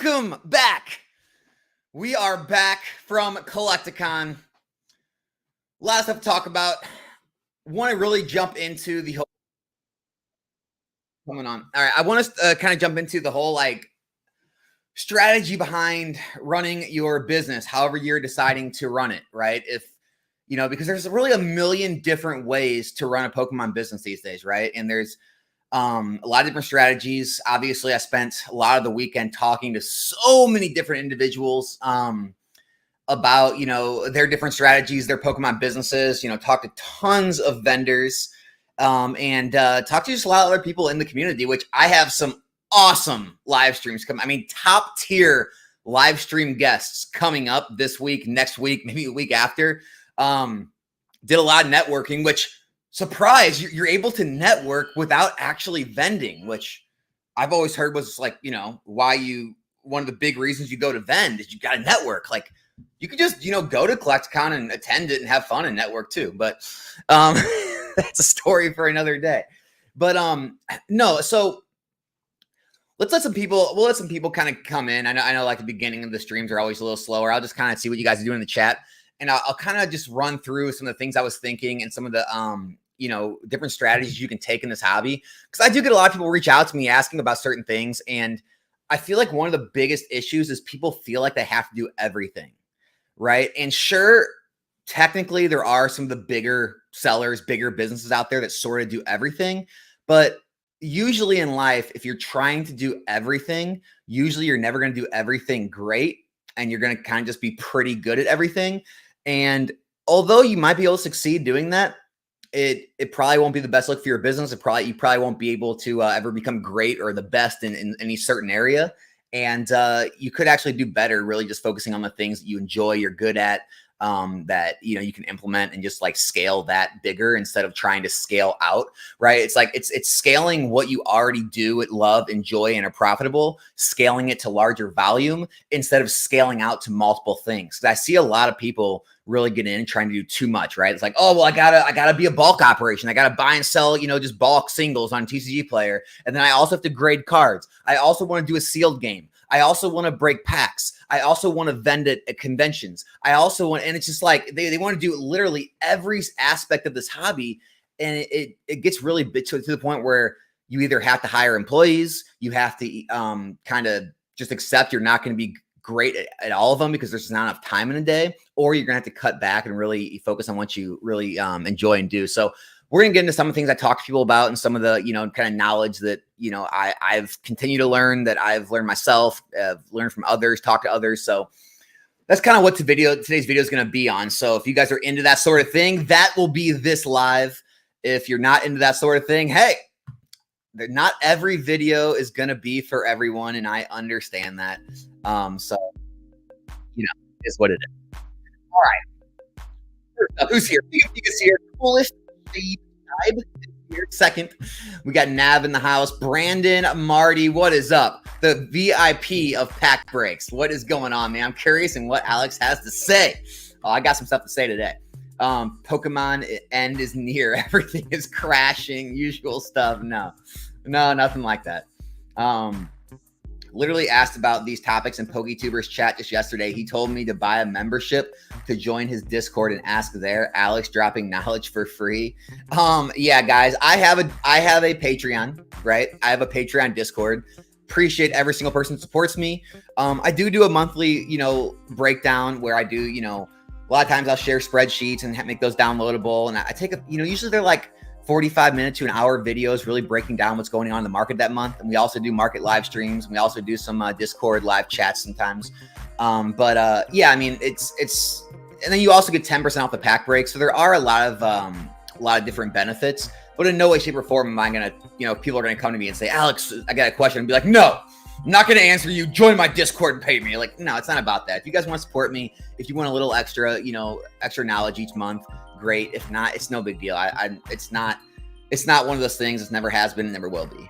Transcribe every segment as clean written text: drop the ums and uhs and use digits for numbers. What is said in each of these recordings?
Welcome back. We are back from Collecticon. A lot of stuff to talk about. Want to really jump into the whole coming on. All right, I want to kind of jump into the whole like strategy behind running your business, however you're deciding to run it, right? If because there's really a million different ways to run a Pokemon business these days, right? And there's a lot of different strategies. Obviously, I spent a lot of the weekend talking to so many different individuals about, their different strategies, their Pokemon businesses, talk to tons of vendors and talk to just a lot of other people in the community, which I have some awesome live streams coming. I mean, top tier live stream guests coming up this week, next week, maybe a week after. Did a lot of networking, which surprise, you're able to network without actually vending, which I've always heard was like, one of the big reasons you go to vend is you got to network. Like you could just, go to Collecticon and attend it and have fun and network too. But that's a story for another day. But no, so we'll let some people kind of come in. I know like the beginning of the streams are always a little slower. I'll just kind of see what you guys are doing in the chat. And I'll kind of just run through some of the things I was thinking and some of the, different strategies you can take in this hobby. Because I do get a lot of people reach out to me asking about certain things. And I feel like one of the biggest issues is people feel like they have to do everything, right? And sure, technically there are some of the bigger sellers, bigger businesses out there that sort of do everything. But usually in life, if you're trying to do everything, usually you're never going to do everything great. And you're going to kind of just be pretty good at everything. And although you might be able to succeed doing that, it probably won't be the best look for your business. You probably won't be able to ever become great or the best in any certain area. And you could actually do better, really just focusing on the things that you enjoy, you're good at, that you can implement and just like scale that bigger instead of trying to scale out, right? It's like it's scaling what you already do, love, enjoy, and are profitable, scaling it to larger volume instead of scaling out to multiple things. Because I see a lot of people really get in trying to do too much, right? It's like, oh well, I gotta be a bulk operation. I gotta buy and sell, just bulk singles on TCG Player, and then I also have to grade cards. I also want to do a sealed game. I also want to break packs. I also want to vend it at conventions. I also want, and it's just like they want to do literally every aspect of this hobby. And it gets really to the point where you either have to hire employees, you have to kind of just accept you're not going to be great at all of them because there's not enough time in a day, or you're going to have to cut back and really focus on what you really enjoy and do. So we're going to get into some of the things I talk to people about and some of the, kind of knowledge that, I've continued to learn, that I've learned myself, learned from others, talk to others. So that's kind of what today's video is going to be on. So if you guys are into that sort of thing, that will be this live. If you're not into that sort of thing, hey, not every video is going to be for everyone. And I understand that. So, is what it is. All right. Who's here? Pikachu's here. Coolest Steve here. Second, we got Nav in the house. Brandon, Marty, what is up? The VIP of pack breaks. What is going on, man? I'm curious in what Alex has to say. Oh, I got some stuff to say today. Pokemon end is near. Everything is crashing. Usual stuff. No, nothing like that. Literally asked about these topics in PokeTubers chat just yesterday. He told me to buy a membership to join his Discord and ask there. Alex dropping knowledge for free. Yeah, guys, I have a Patreon, right? I have a Patreon Discord. Appreciate every single person who supports me. I do a monthly, breakdown where I do, a lot of times I'll share spreadsheets and make those downloadable. And I take usually they're like 45 minutes to an hour videos really breaking down what's going on in the market that month. And we also do market live streams. And we also do some Discord live chats sometimes. Yeah, I mean, it's, and then you also get 10% off the pack break. So there are a lot of different benefits, but in no way, shape or form am I going to, people are going to come to me and say, Alex, I got a question, and be like, no, I'm not going to answer you. Join my Discord and pay me. Like, no, it's not about that. If you guys want to support me, if you want a little extra, extra knowledge each month, great. If not, it's no big deal. It's not one of those things. It never has been and never will be.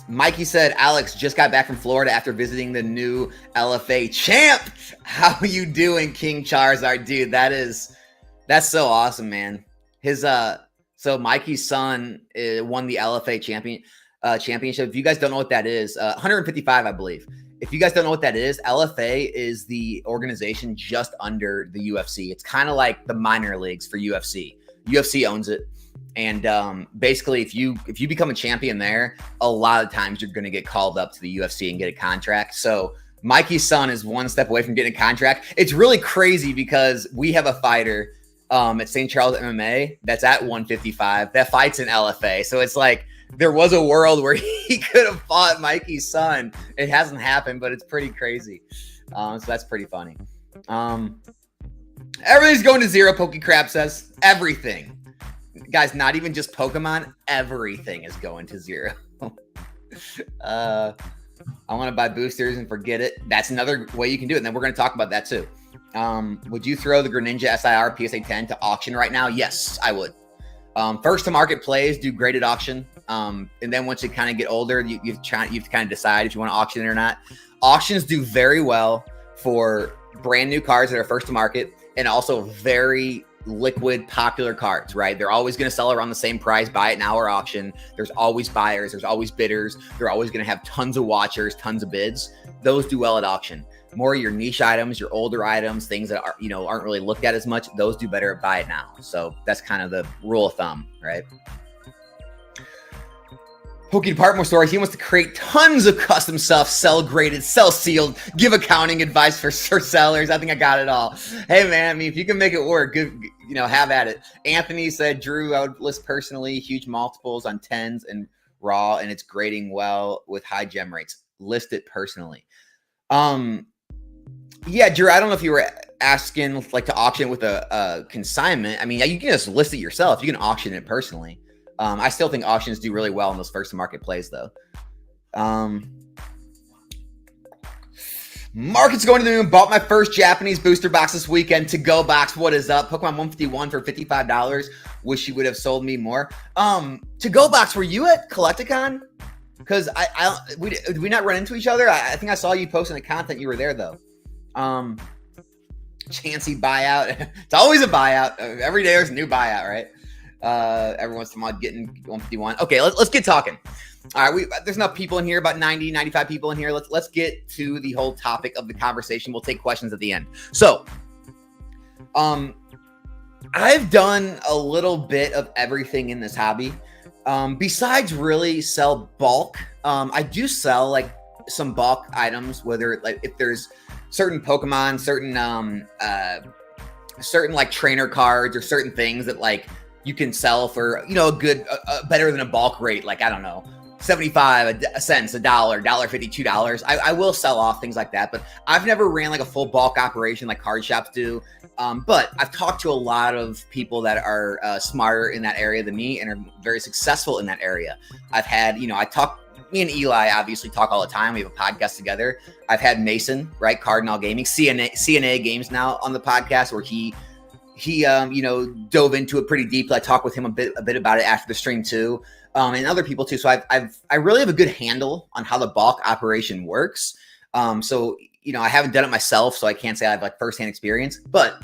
Mikey said, Alex just got back from Florida after visiting the new LFA champ. How you doing, King Charizard? Dude, that's so awesome, man. So Mikey's son won the LFA championship. If you guys don't know what that is, 155, I believe. If you guys don't know what that is, LFA is the organization just under the UFC. It's kind of like the minor leagues for UFC. UFC owns it. And basically, if you become a champion there, a lot of times you're going to get called up to the UFC and get a contract. So Mikey's son is one step away from getting a contract. It's really crazy because we have a fighter at St. Charles MMA that's at 155 that fights in LFA. So it's like there was a world where he could have fought Mikey's son. It hasn't happened, but it's pretty crazy. So that's pretty funny. Everything's going to zero, PokeCrap says. Everything. Guys, not even just Pokemon. Everything is going to zero. I want to buy boosters and forget it. That's another way you can do it. And then we're going to talk about that too. Would you throw the Greninja SIR PSA 10 to auction right now? Yes, I would. First to market plays do great at auction. And then once you kind of get older, you have to kind of decide if you want to auction it or not. Auctions do very well for brand new cards that are first to market and also very liquid, popular cards, right? They're always going to sell around the same price, buy it now or auction. There's always buyers. There's always bidders. They're always going to have tons of watchers, tons of bids. Those do well at auction. More of your niche items, your older items, things that are, aren't really looked at as much, those do better at buy it now. So that's kind of the rule of thumb, right? Pokey Department Store, he wants to create tons of custom stuff, sell graded, sell sealed, give accounting advice for sellers. I think I got it all. Hey man, I mean, if you can make it work, good, have at it. Anthony said, Drew, I would list personally huge multiples on 10s and raw, and it's grading well with high gem rates. List it personally. Yeah, Drew, I don't know if you were asking like to auction with a consignment. I mean, you can just list it yourself. You can auction it personally. I still think auctions do really well in those first to market plays though. Market's going to the moon. Bought my first Japanese booster box this weekend. To go box. What is up? Pokemon 151 for $55. Wish you would have sold me more. To go box. Were you at Collecticon? Because did we not run into each other? I think I saw you posting the content. You were there though. Chansey buyout. It's always a buyout. Every day there's a new buyout, right? Every once in a while getting 151. Okay, let's get talking. All right, there's enough people in here, about 90, 95 people in here. Let's get to the whole topic of the conversation. We'll take questions at the end. So, I've done a little bit of everything in this hobby. Besides really sell bulk, I do sell like some bulk items, whether like if there's certain Pokemon, certain like trainer cards or certain things that like you can sell for, a good, better than a bulk rate. Like, I don't know, 75 cents, $1, $1.50, $2. I will sell off things like that, but I've never ran like a full bulk operation like card shops do. But I've talked to a lot of people that are smarter in that area than me and are very successful in that area. I've had, me and Eli obviously talk all the time. We have a podcast together. I've had Mason, right? Cardinal Gaming, CNA Games now on the podcast where he dove into it pretty deeply. I talked with him a bit about it after the stream too, and other people too. So I really have a good handle on how the bulk operation works. So I haven't done it myself, so I can't say I have like firsthand experience. But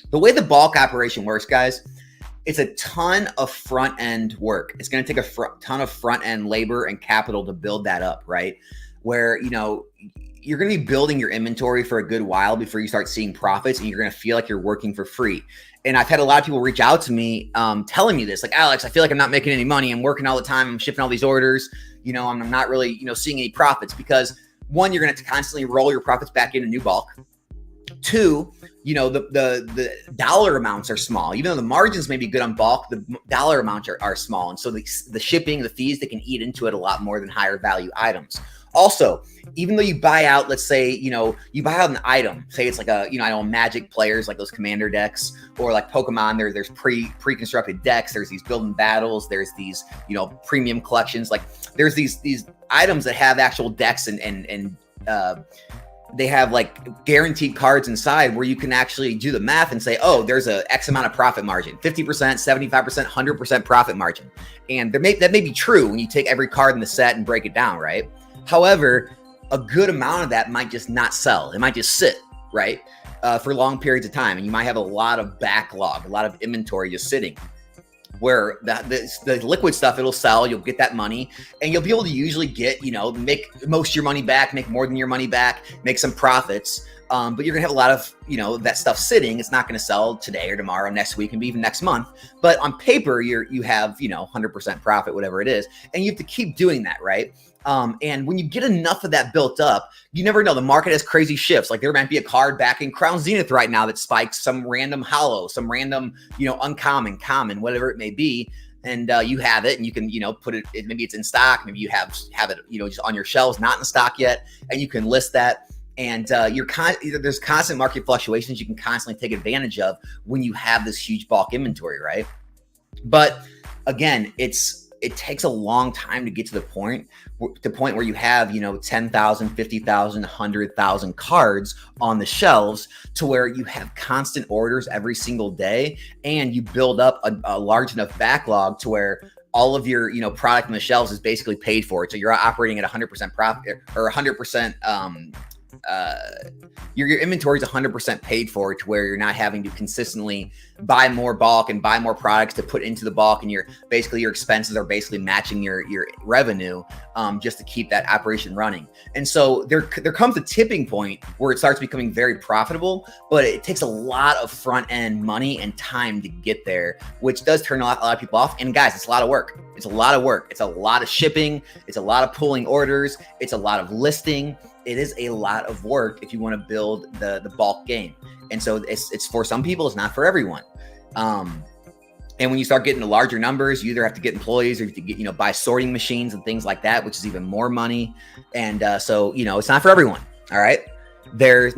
the way the bulk operation works, guys, it's a ton of front end work. It's going to take a ton of front end labor and capital to build that up, right? Where you're going to be building your inventory for a good while before you start seeing profits, and you're going to feel like you're working for free. And I've had a lot of people reach out to me telling me this, like, Alex, I feel like I'm not making any money. I'm working all the time. I'm shipping all these orders. I'm not really, seeing any profits because one, you're going to have to constantly roll your profits back into new bulk. Two, the dollar amounts are small. Even though the margins may be good on bulk, the dollar amounts are small. And so the shipping, the fees, they can eat into it a lot more than higher value items. Also, even though you buy out, let's say, you buy out an item, say it's like Magic players, like those commander decks, or like Pokemon, there's pre-constructed decks, there's these build and battles, there's these, premium collections, like there's these items that have actual decks and they have like guaranteed cards inside where you can actually do the math and say, oh, there's a X amount of profit margin, 50%, 75%, 100% profit margin. And that may be true when you take every card in the set and break it down, right? However, a good amount of that might just not sell. It might just sit, right? For long periods of time. And you might have a lot of backlog, a lot of inventory just sitting. where the liquid stuff, it'll sell, you'll get that money, and you'll be able to usually get, make most of your money back, make more than your money back, make some profits. But you're gonna have a lot of, that stuff sitting. It's not gonna sell today or tomorrow, next week, and even next month. But on paper, you have, 100% profit, whatever it is. And you have to keep doing that, right? And when you get enough of that built up, you never know. The market has crazy shifts. Like there might be a card back in Crown Zenith right now that spikes some random hollow, some random, uncommon, common, whatever it may be. And you have it, and you can, put it. Maybe it's in stock. Maybe you have it, just on your shelves, not in stock yet, and you can list that. And there's constant market fluctuations you can constantly take advantage of when you have this huge bulk inventory, right? But again, it takes a long time to get to the point where you have, 10,000, 50,000, 100,000 cards on the shelves, to where you have constant orders every single day, and you build up a large enough backlog to where all of your, product on the shelves is basically paid for. So you're operating at 100% profit, or 100%, your inventory is 100% paid for, to where you're not having to consistently buy more bulk and buy more products to put into the bulk, and your expenses are basically matching your revenue, just to keep that operation running. And so there comes a tipping point where it starts becoming very profitable, but it takes a lot of front end money and time to get there, which does turn a lot of people off. And guys, it's a lot of work. It's a lot of work. It's a lot of shipping. It's a lot of pulling orders. It's a lot of listing. It is a lot of work if you want to build the bulk game. And so it's for some people, it's not for everyone. And when you start getting to larger numbers, you either have to get employees, or you have to get, buy sorting machines and things like that, which is even more money. And so, it's not for everyone. All right. You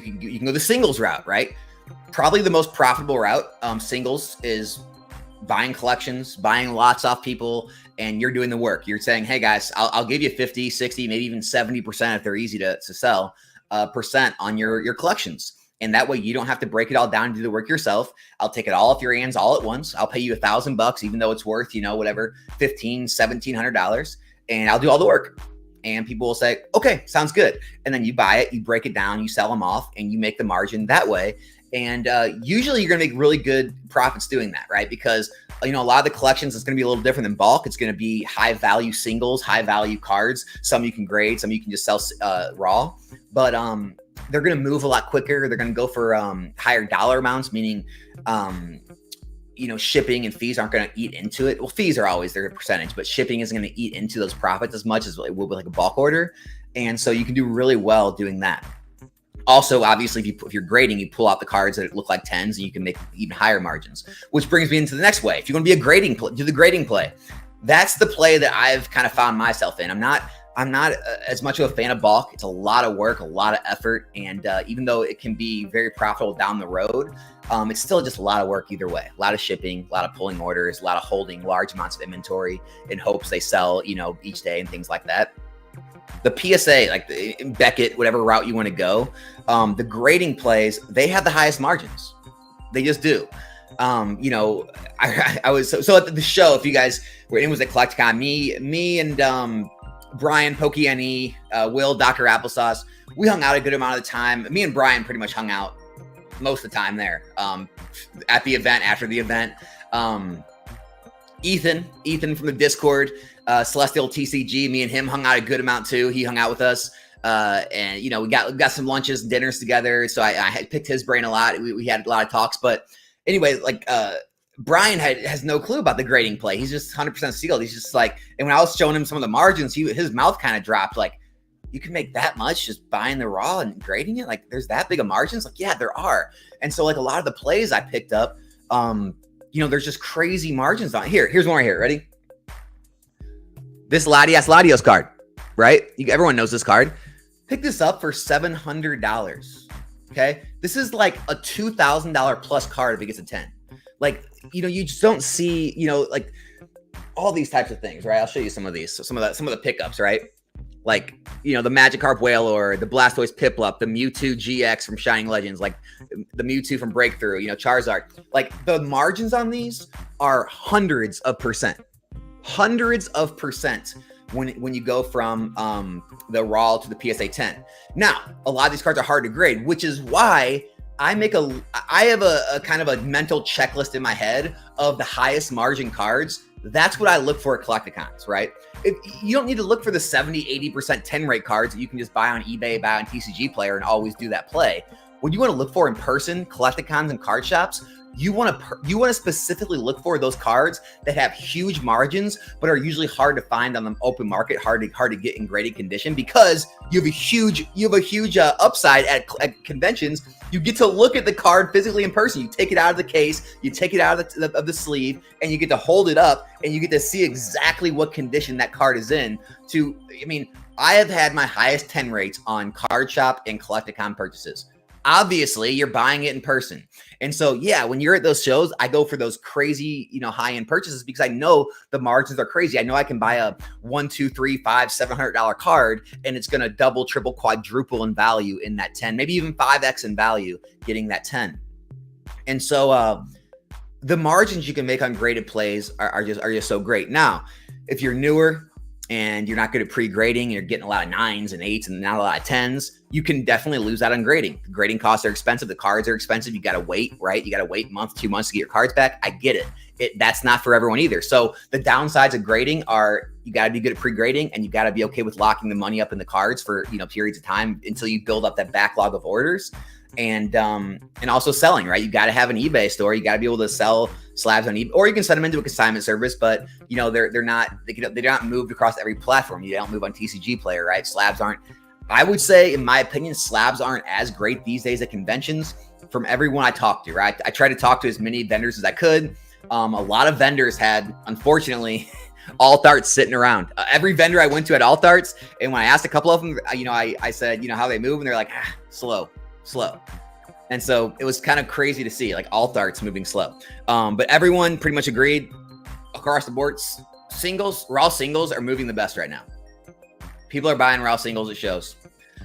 can go the singles route, right? Probably the most profitable route. Singles is buying collections, buying lots off people, and you're doing the work. You're saying, hey guys, I'll give you 50, 60, maybe even 70% if they're easy to sell, percent on your collections. And that way you don't have to break it all down and do the work yourself. I'll take it all off your hands all at once. I'll pay you $1,000, even though it's worth, whatever, $1,500, $1,700, and I'll do all the work. And people will say, okay, sounds good. And then you buy it, you break it down, you sell them off, and you make the margin that way. And usually you're going to make really good profits doing that, right? Because, a lot of the collections is going to be a little different than bulk. It's going to be high value singles, high value cards. Some you can grade, some you can just sell raw. But they're going to move a lot quicker. They're going to go for higher dollar amounts, meaning, shipping and fees aren't going to eat into it. Well, fees are always their percentage, but shipping isn't going to eat into those profits as much as it will with like a bulk order. And so you can do really well doing that. Also, obviously, if you're grading, you pull out the cards that look like 10s, and you can make even higher margins, which brings me into the next way. If you're going to be a grading play, do the grading play. That's the play that I've kind of found myself in. I'm not as much of a fan of bulk. It's a lot of work, a lot of effort. And even though it can be very profitable down the road, it's still just a lot of work either way. A lot of shipping, a lot of pulling orders, a lot of holding large amounts of inventory in hopes they sell, each day and things like that. The PSA, like Beckett, whatever route you want to go, the grading plays, they have the highest margins. They just do. I was so at the show, if you guys were in, was at Collecticon, me and Brian, Pokey NE, Will, Dr. Applesauce, we hung out a good amount of the time. Me and Brian pretty much hung out most of the time there, at the event, after the event. Ethan from the Discord, Celestial TCG, me and him hung out a good amount too. He hung out with us. And we got some lunches, dinners together. So I had picked his brain a lot. We had a lot of talks, but anyway, Brian has no clue about the grading play. He's just 100% sealed. He's just like, and when I was showing him some of the margins, his mouth kind of dropped. Like, you can make that much just buying the raw and grading it? Like, there's that big of margins? Like, yeah, there are. And so like a lot of the plays I picked up, there's just crazy margins on here. Here's one right here. Ready? This Latios card, right? Everyone knows this card. Pick this up for $700. Okay. This is like a $2,000 plus card if it gets a 10. Like, you just don't see, like all these types of things, right? I'll show you some of these. So some of the pickups, right? Like, the Magikarp Whalor, the Blastoise Piplup, the Mewtwo GX from Shining Legends, like the Mewtwo from Breakthrough, Charizard. Like, the margins on these are hundreds of percent when you go from the raw to the PSA 10. Now, a lot of these cards are hard to grade, which is why I have a kind of a mental checklist in my head of the highest margin cards. That's what I look for at Collecticons, right? You don't need to look for the 70, 80% 10 rate cards that you can just buy on eBay, buy on TCG Player, and always do that play. What you want to look for in person, Collecticons and card shops, you want to specifically look for those cards that have huge margins, but are usually hard to find on the open market, hard to get in graded condition, because you have a huge upside at conventions. You get to look at the card physically in person. You take it out of the case, you take it out of the sleeve, and you get to hold it up, and you get to see exactly what condition that card is in. I have had my highest 10 rates on card shop and Collecticon purchases. Obviously, you're buying it in person. And so, yeah, when you're at those shows, I go for those crazy, high-end purchases because I know the margins are crazy. I know I can buy a $1, $2, $3, $5, $700 card, and it's going to double, triple, quadruple in value in that 10, maybe even 5x in value getting that 10. And so the margins you can make on graded plays are just so great. Now, if you're newer and you're not good at pre-grading, and you're getting a lot of 9s and 8s and not a lot of 10s, you can definitely lose out on grading. The grading costs are expensive. The cards are expensive. You got to wait, right? You got to wait a month, 2 months to get your cards back. I get it. That's not for everyone either. So the downsides of grading are you got to be good at pre-grading, and you got to be okay with locking the money up in the cards for, periods of time until you build up that backlog of orders. And also selling, right? You got to have an eBay store. You got to be able to sell slabs on eBay, or you can send them into a consignment service, but they're not moved across every platform. You don't move on TCG Player, right? Slabs aren't, I would say, in my opinion, slabs aren't as great these days at conventions from everyone I talked to, right? I try to talk to as many vendors as I could. A lot of vendors had, unfortunately, alt arts sitting around. Every vendor I went to had alt arts, and when I asked a couple of them, I said, how they move, and they're like, slow. And so it was kind of crazy to see, like, alt arts moving slow. But everyone pretty much agreed across the board. Raw singles are moving the best right now. People are buying raw singles at shows.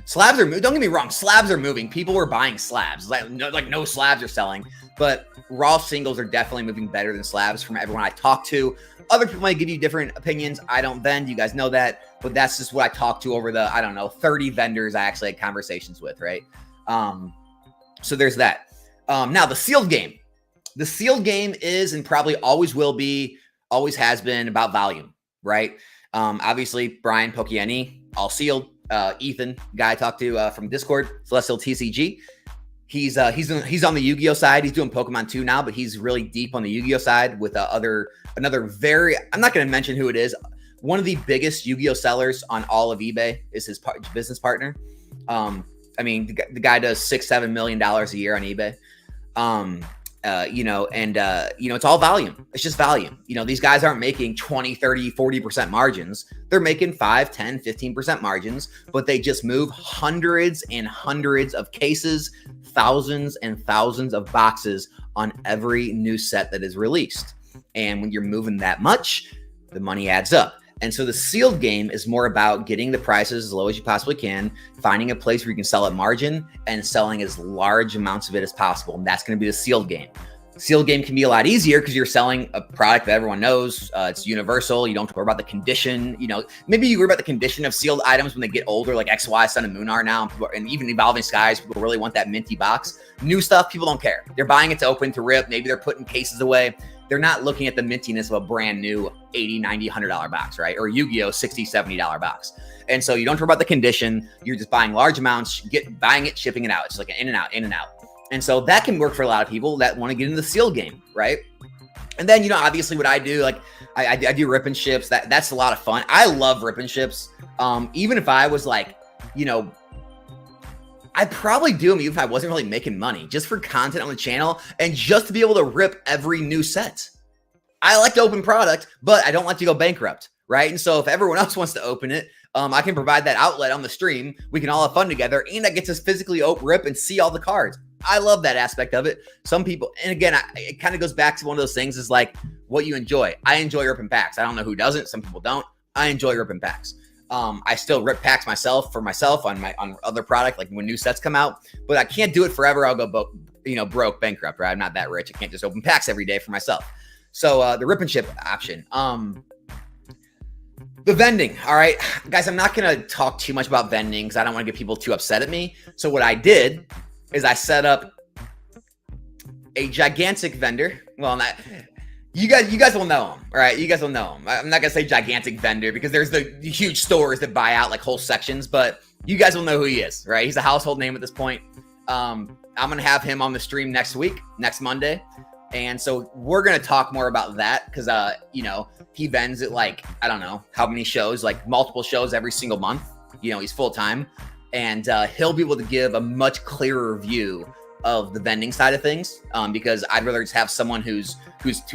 Slabs are moving. Don't get me wrong. Slabs are moving. People were buying slabs. No slabs are selling. But raw singles are definitely moving better than slabs from everyone I talk to. Other people might give you different opinions. I don't vend. You guys know that. But that's just what I talked to over the, 30 vendors I actually had conversations with, right? So there's that. Now the sealed game. The sealed game is, and probably always will be, always has been, about volume, right? Obviously, Brian Pochieni, all sealed. Ethan, guy I talked to from Discord, Celestial TCG. He's on the Yu-Gi-Oh side. He's doing Pokemon 2 now, but he's really deep on the Yu-Gi-Oh side with another very, I'm not going to mention who it is. One of the biggest Yu-Gi-Oh sellers on all of eBay is his business partner. The guy does $6-7 million a year on eBay. It's all volume. It's just volume. These guys aren't making 20, 30, 40% margins. They're making 5, 10, 15% margins, but they just move hundreds and hundreds of cases, thousands and thousands of boxes on every new set that is released. And when you're moving that much, the money adds up. And so the sealed game is more about getting the prices as low as you possibly can, finding a place where you can sell at margin, and selling as large amounts of it as possible. And that's going to be the sealed game. Sealed game can be a lot easier because you're selling a product that everyone knows. It's universal. You don't have to worry about the condition. Maybe you worry about the condition of sealed items when they get older, like XY, Sun and Moon are now, and even Evolving Skies. People really want that minty box. New stuff, people don't care. They're buying it to open, to rip. Maybe they're putting cases away. They're not looking at the mintiness of a brand new $80, $90, $100 box, right? Or Yu-Gi-Oh! $60, $70 box. And so you don't care about the condition. You're just buying large amounts, buying it, shipping it out. It's like an in and out, in and out. And so that can work for a lot of people that want to get into the sealed game, right? And then, obviously what I do, like I do rip and ships. That's a lot of fun. I love rip and ships. Even if I was like, I'd probably do them even if I wasn't really making money, just for content on the channel and just to be able to rip every new set. I like to open product, but I don't like to go bankrupt, right? And so if everyone else wants to open it, I can provide that outlet on the stream. We can all have fun together, and I get to physically rip and see all the cards. I love that aspect of it. Some people, and again, it kind of goes back to one of those things, is like what you enjoy. I enjoy ripping packs. I don't know who doesn't. Some people don't. I enjoy ripping packs. I still rip packs for myself on other product, like when new sets come out, but I can't do it forever. I'll go broke, bankrupt, right? I'm not that rich. I can't just open packs every day for myself. So the rip and ship option. The vending. All right, guys, I'm not going to talk too much about vending because I don't want to get people too upset at me. So what I did is I set up a gigantic vendor. Well, not you guys will know him, all right? You guys will know him. I'm not gonna say gigantic vendor because there's the huge stores that buy out like whole sections, but you guys will know who he is, right? He's a household name at this point. I'm gonna have him on the stream next week, next Monday. And so we're going to talk more about that because, you know, he vends at like, I don't know how many shows, like multiple shows every single month. You know, he's full time and he'll be able to give a much clearer view of the vending side of things because I'd rather just have someone who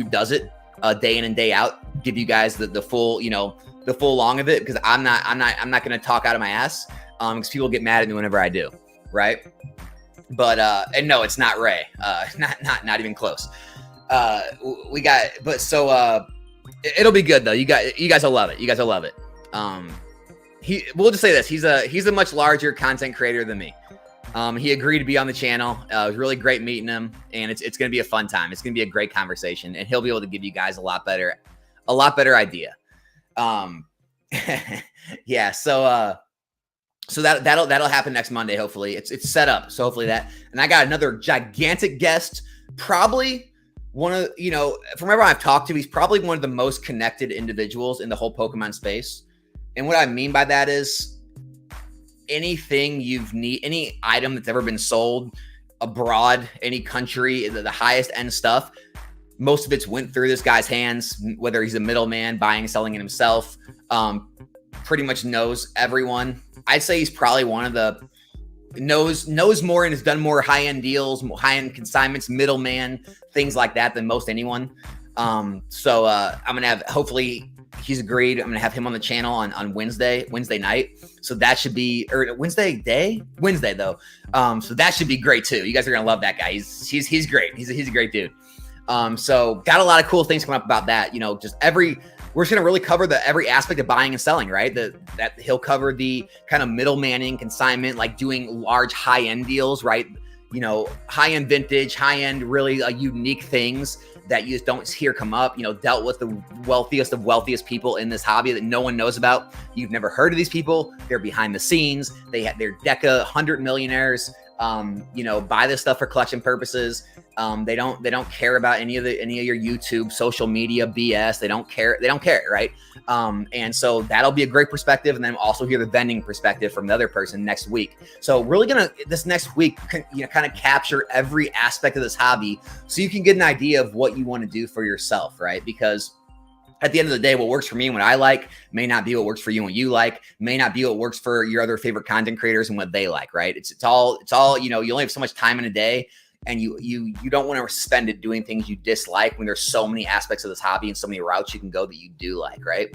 does it day in and day out, give you guys the full, you know, the full long of it because I'm not going to talk out of my ass because people get mad at me whenever I do. Right. But and no, it's not Ray. Not even close. We got, but so it'll be good though. You guys will love it. You guys will love it. We'll just say this. He's a much larger content creator than me. He agreed to be on the channel. It was really great meeting him, and it's gonna be a fun time. It's gonna be a great conversation, and he'll be able to give you guys a lot better idea. Yeah. So that'll happen next Monday. Hopefully it's set up. So hopefully that, and I got another gigantic guest, probably one of, you know, from everyone I've talked to, he's probably one of the most connected individuals in the whole Pokemon space. And what I mean by that is anything any item that's ever been sold abroad, any country, the highest end stuff, most of it's went through this guy's hands, whether he's a middleman buying, selling it himself, pretty much knows everyone. I'd say he's probably one of the knows more and has done more high-end deals, high-end consignments, middleman, things like that than most anyone. So I'm going to have, hopefully he's agreed. I'm going to have him on the channel on Wednesday night. So that should be, or Wednesday though. So that should be great too. You guys are going to love that guy. He's great. He's a great dude. So got a lot of cool things coming up about that. You know, we're just going to really cover every aspect of buying and selling, right? That he'll cover the kind of middlemanning, consignment, like doing large high-end deals, right? You know, high-end vintage, high-end, really unique things that you just don't hear come up, you know, dealt with the wealthiest of wealthiest people in this hobby that no one knows about. You've never heard of these people. They're behind the scenes. They're Deca 100 millionaires, you know, buy this stuff for collection purposes. They don't care about any of your YouTube, social media BS. They don't care, right? And so that'll be a great perspective. And then also hear the vending perspective from the other person next week. So really this next week, you know, kind of capture every aspect of this hobby so you can get an idea of what you want to do for yourself, right? Because at the end of the day, what works for me and what I like may not be what works for you and what you like, may not be what works for your other favorite content creators and what they like, right? It's all, you know, you only have so much time in a day. And you don't want to spend it doing things you dislike when there's so many aspects of this hobby and so many routes you can go that you do like, right?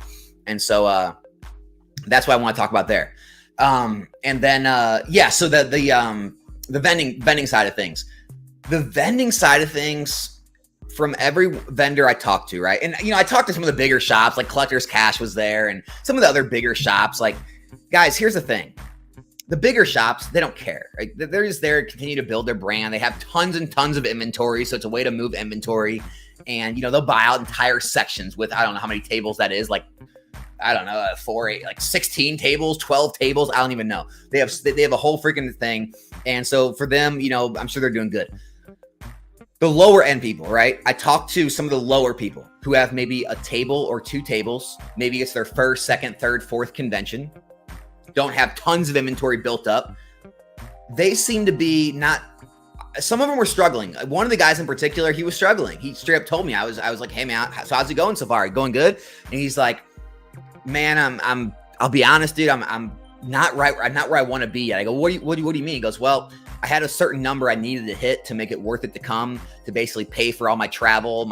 And so that's what I want to talk about there. And then so the vending side of things. The vending side of things from every vendor I talked to, right? And you know, I talked to some of the bigger shops, like Collector's Cash was there, and some of the other bigger shops. Like, guys, here's the thing. The bigger shops, they don't care, right? They're just there to continue to build their brand. They have tons and tons of inventory, so it's a way to move inventory. And, you know, they'll buy out entire sections with, I don't know how many tables that is, like, I don't know, 16 tables, 12 tables, I don't even know. They have a whole freaking thing. And so for them, you know, I'm sure they're doing good. The lower end people, right? I talked to some of the lower people who have maybe a table or two tables. Maybe it's their first, second, third, fourth convention. Don't have tons of inventory built up. They seem to be some of them were struggling. One of the guys in particular, he was struggling. He straight up told me, I was like, hey man, so how's it going so far? Going good? And he's like, man, I'll be honest, dude, I'm not right. I'm not where I want to be yet. I go, what do you mean? He goes, well, I had a certain number I needed to hit to make it worth it to come, to basically pay for all my travel,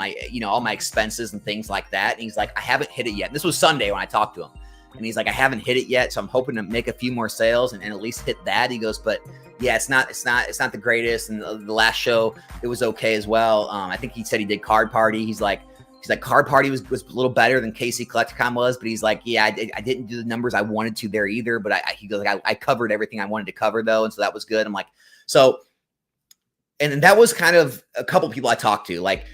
all my expenses and things like that. And he's like, I haven't hit it yet. This was Sunday when I talked to him. And he's like, I haven't hit it yet, so I'm hoping to make a few more sales and at least hit that. He goes, but yeah, it's not the greatest. And the last show, it was okay as well. I think he said he did Card Party. He's like Card Party was a little better than KC Collecticon was, but he's like, yeah, I didn't do the numbers I wanted to there either. But he goes, like, I covered everything I wanted to cover though, and so that was good. I'm like, so, and that was kind of a couple people I talked to, like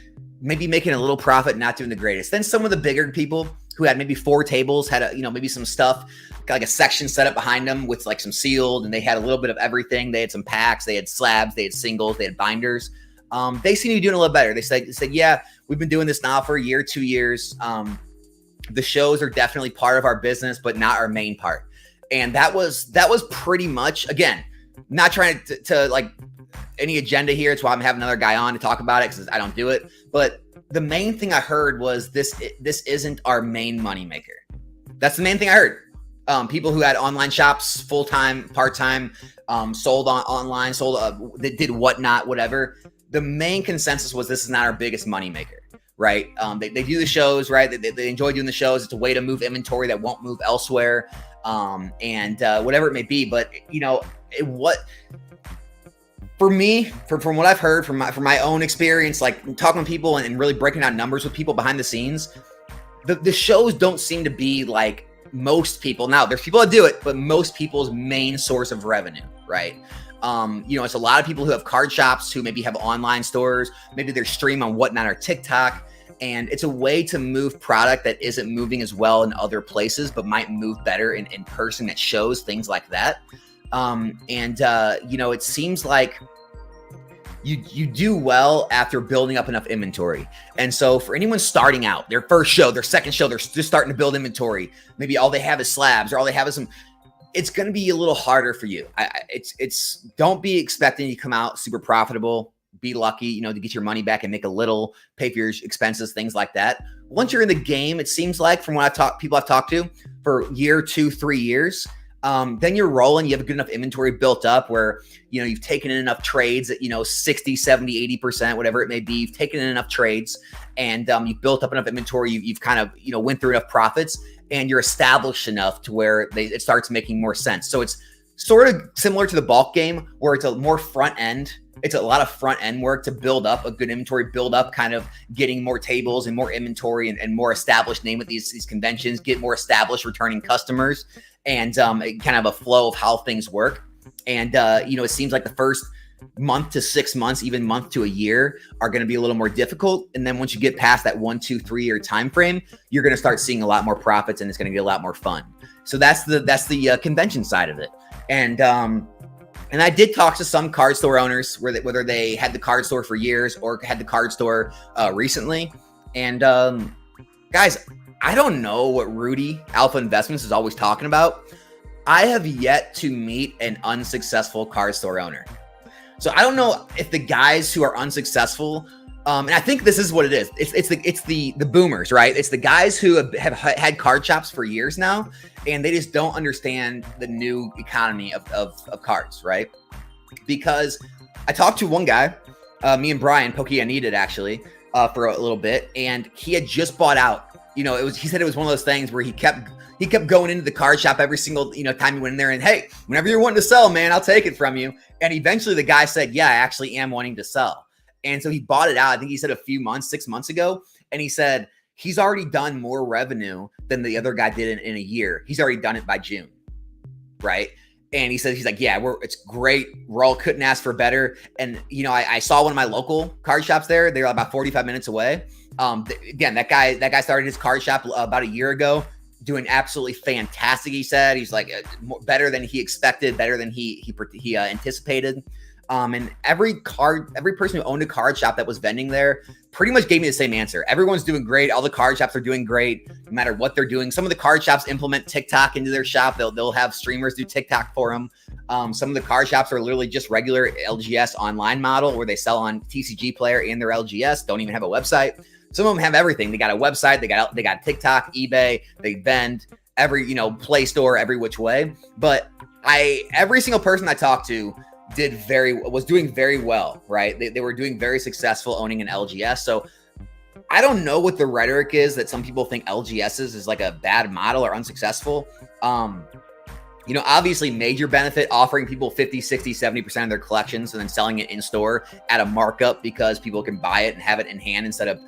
maybe making a little profit, not doing the greatest. Then some of the bigger people who had maybe 4 tables, had maybe some stuff, like a section set up behind them with like some sealed, and they had a little bit of everything. They had some packs, they had slabs, they had singles, they had binders. they seem to be doing a little better. They said, yeah, we've been doing this now for a year, 2 years. The shows are definitely part of our business, but not our main part. And that was pretty much, again, not trying to like any agenda here. It's why I'm having another guy on to talk about it, because I don't do it. But the main thing I heard was this isn't our main moneymaker. That's the main thing I heard. People who had online shops, full-time, part-time, sold online, that did whatnot, whatever. The main consensus was this is not our biggest moneymaker, right? They do the shows, right? They enjoy doing the shows. It's a way to move inventory that won't move elsewhere, and whatever it may be. But for me, from what I've heard from my own experience, like talking to people and really breaking down numbers with people behind the scenes, the shows don't seem to be like most people. Now, there's people that do it, but most people's main source of revenue, right? It's a lot of people who have card shops, who maybe have online stores, maybe they're stream on Whatnot or TikTok, and it's a way to move product that isn't moving as well in other places, but might move better in person at shows, things like that. It seems like you do well after building up enough inventory. And so for anyone starting out, their first show, their second show, they're just starting to build inventory. Maybe all they have is slabs, or all they have is it's going to be a little harder for you. Don't be expecting to come out super profitable. Be lucky, to get your money back and make a little, pay for your expenses, things like that. Once you're in the game, it seems like, from what people I've talked to, for year, 2, 3 years, then you're rolling. You have a good enough inventory built up where, you've taken in enough trades at, 60, 70, 80%, whatever it may be. You've taken in enough trades, and you've built up enough inventory. You've kind of, went through enough profits, and you're established enough to where it starts making more sense. So it's sort of similar to the bulk game, where it's a more front end. It's a lot of front end work to build up a good inventory, build up kind of getting more tables and more inventory and more established name with these conventions, get more established returning customers, and kind of a flow of how things work. And, it seems like the first month to 6 months, even month to a year, are going to be a little more difficult. And then once you get past that 1, 2, 3 year time frame, you're going to start seeing a lot more profits, and it's going to get a lot more fun. So that's the convention side of it. And I did talk to some card store owners, whether they had the card store for years or had the card store recently. And guys, I don't know what Rudy Alpha Investments is always talking about. I have yet to meet an unsuccessful card store owner. So I don't know if the guys who are unsuccessful, and I think this is what it is. It's the boomers, right? It's the guys who have had card shops for years now, and they just don't understand the new economy of cards, right? Because I talked to one guy, me and Brian Pokey needed actually, for a little bit, and he had just bought out. He said it was one of those things where he kept going into the card shop every single time he went in there, and hey, whenever you're wanting to sell, man, I'll take it from you. And eventually the guy said, yeah, I actually am wanting to sell. And so he bought it out. I think he said a few months, 6 months ago. And he said he's already done more revenue than the other guy did in a year. He's already done it by June. Right. And he says, he's like, yeah, it's great. Roll couldn't ask for better. And, I saw one of my local card shops there. They're about 45 minutes away. Again, that guy started his card shop about a year ago, doing absolutely fantastic. He said he's like better than he expected, better than he anticipated. And every person who owned a card shop that was vending there pretty much gave me the same answer. Everyone's doing great. All the card shops are doing great, no matter what they're doing. Some of the card shops implement TikTok into their shop. They'll have streamers do TikTok for them. Some of the card shops are literally just regular LGS online model where they sell on TCG Player and their LGS. Don't even have a website. Some of them have everything. They got a website. They got TikTok, eBay. They vend every Play Store, every which way. But every single person I talked to was doing very well, right? They were doing very successful owning an LGS. So I don't know what the rhetoric is that some people think LGSs is like a bad model or unsuccessful. Obviously major benefit, offering people 50, 60, 70% of their collections and then selling it in store at a markup because people can buy it and have it in hand instead of,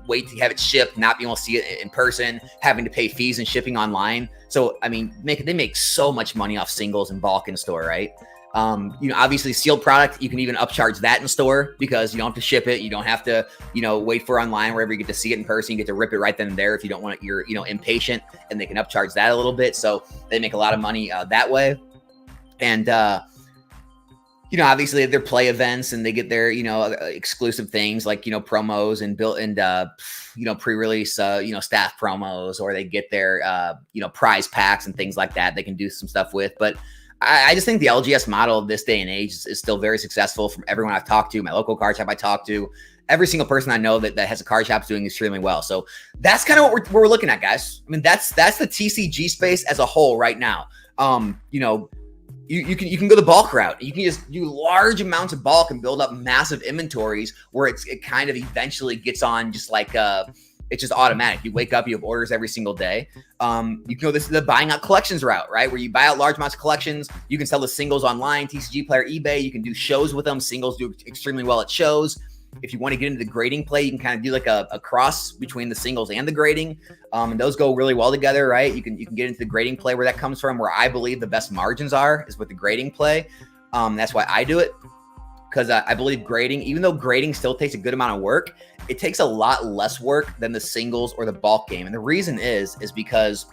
wait to have it shipped, not being able to see it in person, having to pay fees and shipping online. So, they make so much money off singles and bulk in store, right? Obviously sealed product, you can even upcharge that in store because you don't have to ship it. You don't have to, wait for online wherever you get to see it in person. You get to rip it right then and there if you don't want it, you're, impatient, and they can upcharge that a little bit. So they make a lot of money that way. And you know, obviously their play events and they get their, you know, exclusive things like, you know, promos and you know, pre-release, you know, staff promos, or they get their, you know, prize packs and things like that. They can do some stuff with, but I just think the LGS model this day and age is still very successful. From everyone I've talked to, my local card shop I talked to, every single person I know that has a card shop is doing extremely well. So that's kind of what we're looking at, guys. I mean, that's the TCG space as a whole right now. You know, you can go the bulk route. You can just do large amounts of bulk and build up massive inventories where it kind of eventually gets on just like it's just automatic. You wake up, you have orders every single day. You can go the buying out collections route, right? Where you buy out large amounts of collections. You can sell the singles online, TCG Player, eBay. You can do shows with them. Singles do extremely well at shows. If you want to get into the grading play, you can kind of do like a cross between the singles and the grading. And those go really well together, right? You can get into the grading play where that comes from, where I believe the best margins are is with the grading play. That's why I do it, because I believe grading, even though grading still takes a good amount of work, it takes a lot less work than the singles or the bulk game. And the reason is because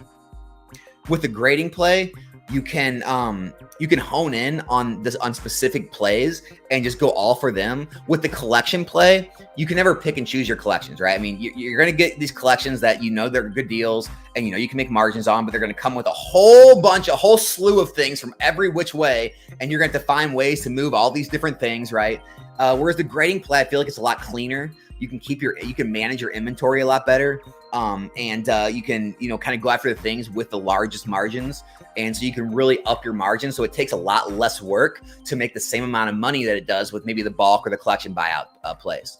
with the grading play, you can hone in on specific plays and just go all for them. With the collection play, you can never pick and choose your collections, right? I mean, you're going to get these collections that you know they're good deals and you know you can make margins on, but they're going to come with a whole slew of things from every which way, and you're going to have to find ways to move all these different things, right? Whereas the grading play, I feel like it's a lot cleaner. You can manage your inventory a lot better. And you can, you know, kind of go after the things with the largest margins. And so you can really up your margins. So it takes a lot less work to make the same amount of money that it does with maybe the bulk or the collection buyout plays.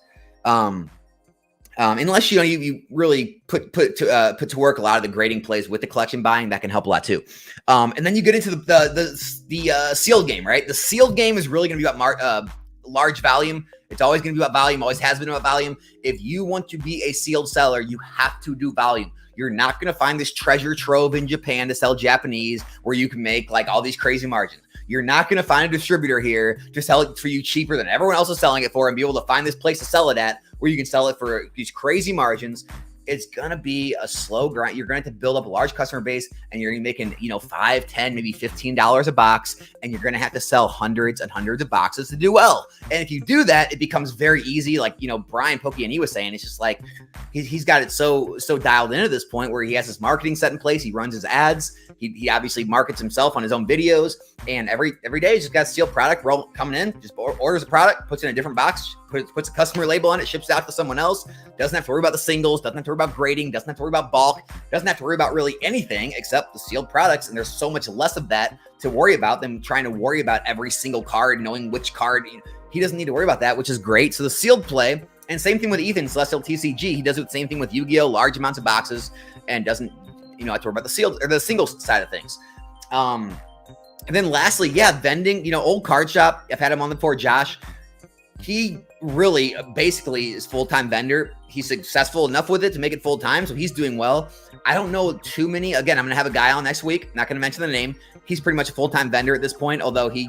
Unless you really put to work a lot of the grading plays with the collection buying, that can help a lot too. And then you get into the sealed game, right? The sealed game is really going to be about large volume. It's always going to be about volume, always has been about volume. If you want to be a sealed seller, you have to do volume. You're not going to find this treasure trove in Japan to sell Japanese where you can make like all these crazy margins. You're not going to find a distributor here to sell it for you cheaper than everyone else is selling it for and be able to find this place to sell it at where you can sell it for these crazy margins. It's going to be a slow grind. You're going to have to build up a large customer base, and you're going to be making, you know, $5, $10, maybe $15 a box, and you're going to have to sell hundreds and hundreds of boxes to do well. And if you do that, it becomes very easy. Like, you know, Brian Pokey and he was saying, it's just like he's got it so dialed in at this point where he has his marketing set in place. He runs his ads. He obviously markets himself on his own videos, and every day he's just got a sealed product coming in, just orders a product, puts it in a different box, puts a customer label on it, ships it out to someone else, doesn't have to worry about the singles, doesn't have to worry about grading, doesn't have to worry about bulk, doesn't have to worry about really anything except the sealed products. And there's so much less of that to worry about than trying to worry about every single card, knowing which card. He doesn't need to worry about that, which is great. So the sealed play, and same thing with Ethan, Celestial TCG. He does the same thing with Yu-Gi-Oh! Large amounts of boxes and doesn't, you know, have to worry about the sealed or the singles side of things. And then lastly, vending, you know, old card shop. I've had him on before, Josh. He really basically is full-time vendor. He's successful enough with it to make it full-time, so he's doing well. I don't know too many. Again, I'm going to have a guy on next week. Not going to mention the name. He's pretty much a full-time vendor at this point, although he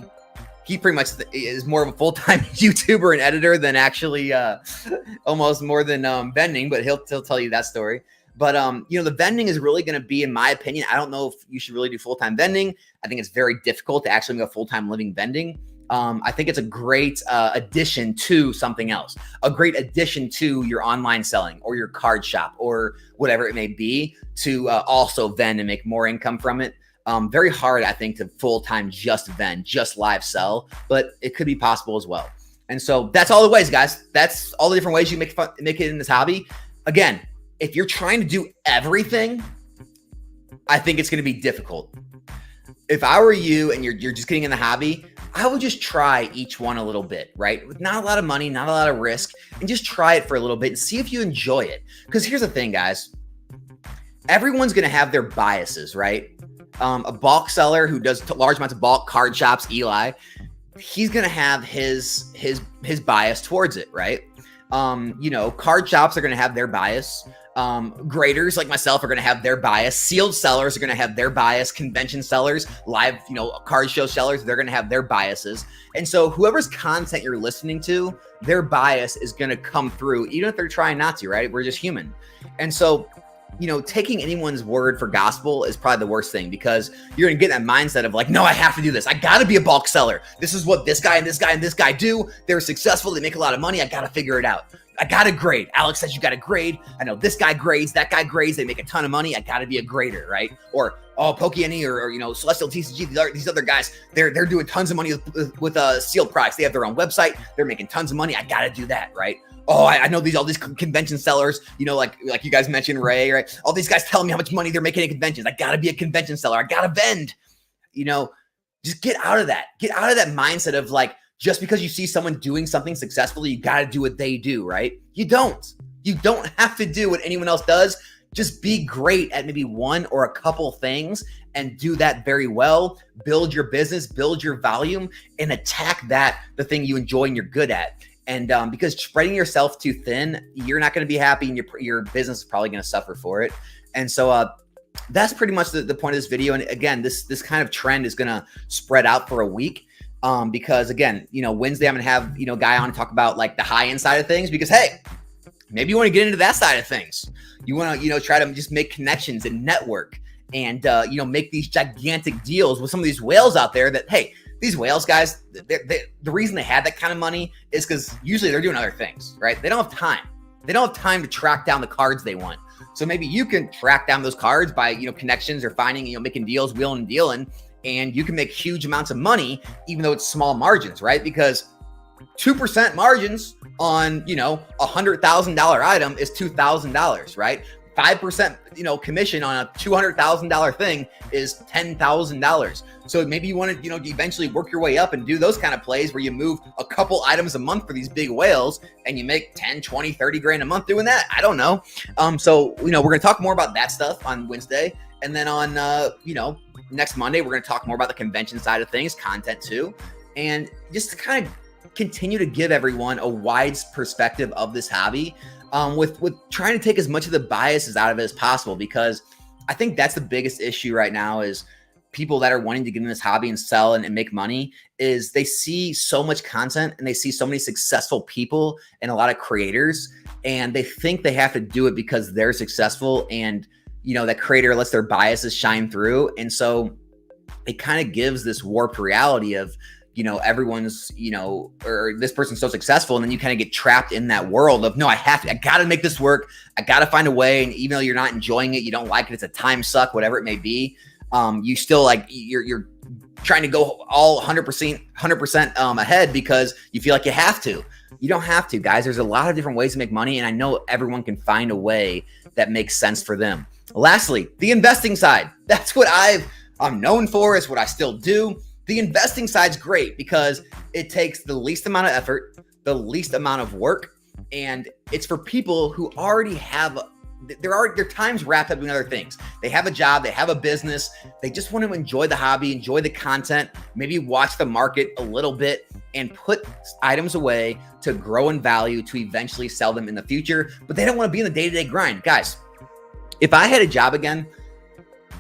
pretty much is more of a full-time YouTuber and editor than actually almost more than vending, but he'll tell you that story. But, you know, the vending is really going to be, in my opinion, I don't know if you should really do full-time vending. I think it's very difficult to actually make a full-time living vending. I think it's a great addition to something else, a great addition to your online selling or your card shop or whatever it may be to also vend and make more income from it. Very hard, I think, to full-time just vend, just live sell, but it could be possible as well. And so that's all the ways, guys. That's all the different ways you make it in this hobby. Again, if you're trying to do everything, I think it's going to be difficult. If I were you and you're just getting in the hobby, I would just try each one a little bit, right? With not a lot of money, not a lot of risk, and just try it for a little bit and see if you enjoy it. Because here's the thing, guys. Everyone's going to have their biases, right? A bulk seller who does large amounts of bulk, card shops, Eli, he's going to have his bias towards it, right? You know, card shops are going to have their bias. Graders like myself are going to have their bias. Sealed sellers are going to have their bias. Convention sellers, live, you know, card show sellers, they're going to have their biases. And so whoever's content you're listening to, their bias is going to come through, even if they're trying not to, right? We're just human. And so taking anyone's word for gospel is probably the worst thing, because you're going to get that mindset of like, no, I have to do this. I got to be a bulk seller. This is what this guy and this guy and this guy do. They're successful. They make a lot of money. I got to figure it out. I got to grade. Alex says you got to grade. I know this guy grades, that guy grades. They make a ton of money. I got to be a grader, right? Or, Pokey or Celestial TCG, these other guys, they're doing tons of money with a sealed price. They have their own website. They're making tons of money. I got to do that, right? Oh, I know all these convention sellers, like you guys mentioned, Ray, right? All these guys telling me how much money they're making at conventions. I got to be a convention seller. I got to vend. Just get out of that. Get out of that mindset of like, just because you see someone doing something successfully, you got to do what they do, right? You don't have to do what anyone else does. Just be great at maybe one or a couple things and do that very well. Build your business, build your volume, and attack the thing you enjoy and you're good at. And because spreading yourself too thin, you're not going to be happy, and your business is probably going to suffer for it. And so that's pretty much the point of this video. And again, this kind of trend is going to spread out for a week. Because again, Wednesday I'm gonna have, a guy on to talk about like the high end side of things, because hey, maybe you want to get into that side of things. You want to, try to just make connections and network and, make these gigantic deals with some of these whales out there that, hey, these whales guys, the reason they had that kind of money is because usually they're doing other things, right? They don't have time. They don't have time to track down the cards they want. So maybe you can track down those cards by, connections or finding, making deals, wheeling and dealing. And you can make huge amounts of money, even though it's small margins, right? Because 2% margins on, $100,000 item is $2,000, right? 5%, commission on a $200,000 thing is $10,000. So maybe you want to, eventually work your way up and do those kind of plays where you move a couple items a month for these big whales and you make 10, 20, 30 grand a month doing that. I don't know. So, we're going to talk more about that stuff on Wednesday. And then on, next Monday, we're going to talk more about the convention side of things, content too, and just to kind of continue to give everyone a wide perspective of this hobby, with trying to take as much of the biases out of it as possible, because I think that's the biggest issue right now is people that are wanting to get in this hobby and sell and make money is they see so much content and they see so many successful people and a lot of creators, and they think they have to do it because they're successful and that creator lets their biases shine through. And so it kind of gives this warped reality of, everyone's, or this person's so successful. And then you kind of get trapped in that world of, no, I got to make this work. I got to find a way. And even though you're not enjoying it, you don't like it, it's a time suck, whatever it may be. You still like, you're trying to go all 100% ahead because you feel like you have to. You don't have to, guys. There's a lot of different ways to make money. And I know everyone can find a way that makes sense for them. Lastly, the investing side. That's what I'm known for. It's what I still do. The investing side's great because it takes the least amount of effort, the least amount of work, and it's for people who already have their time's wrapped up in other things. They have a job, they have a business, they just want to enjoy the hobby, enjoy the content, maybe watch the market a little bit and put items away to grow in value to eventually sell them in the future, but they don't want to be in the day-to-day grind. Guys, if I had a job again,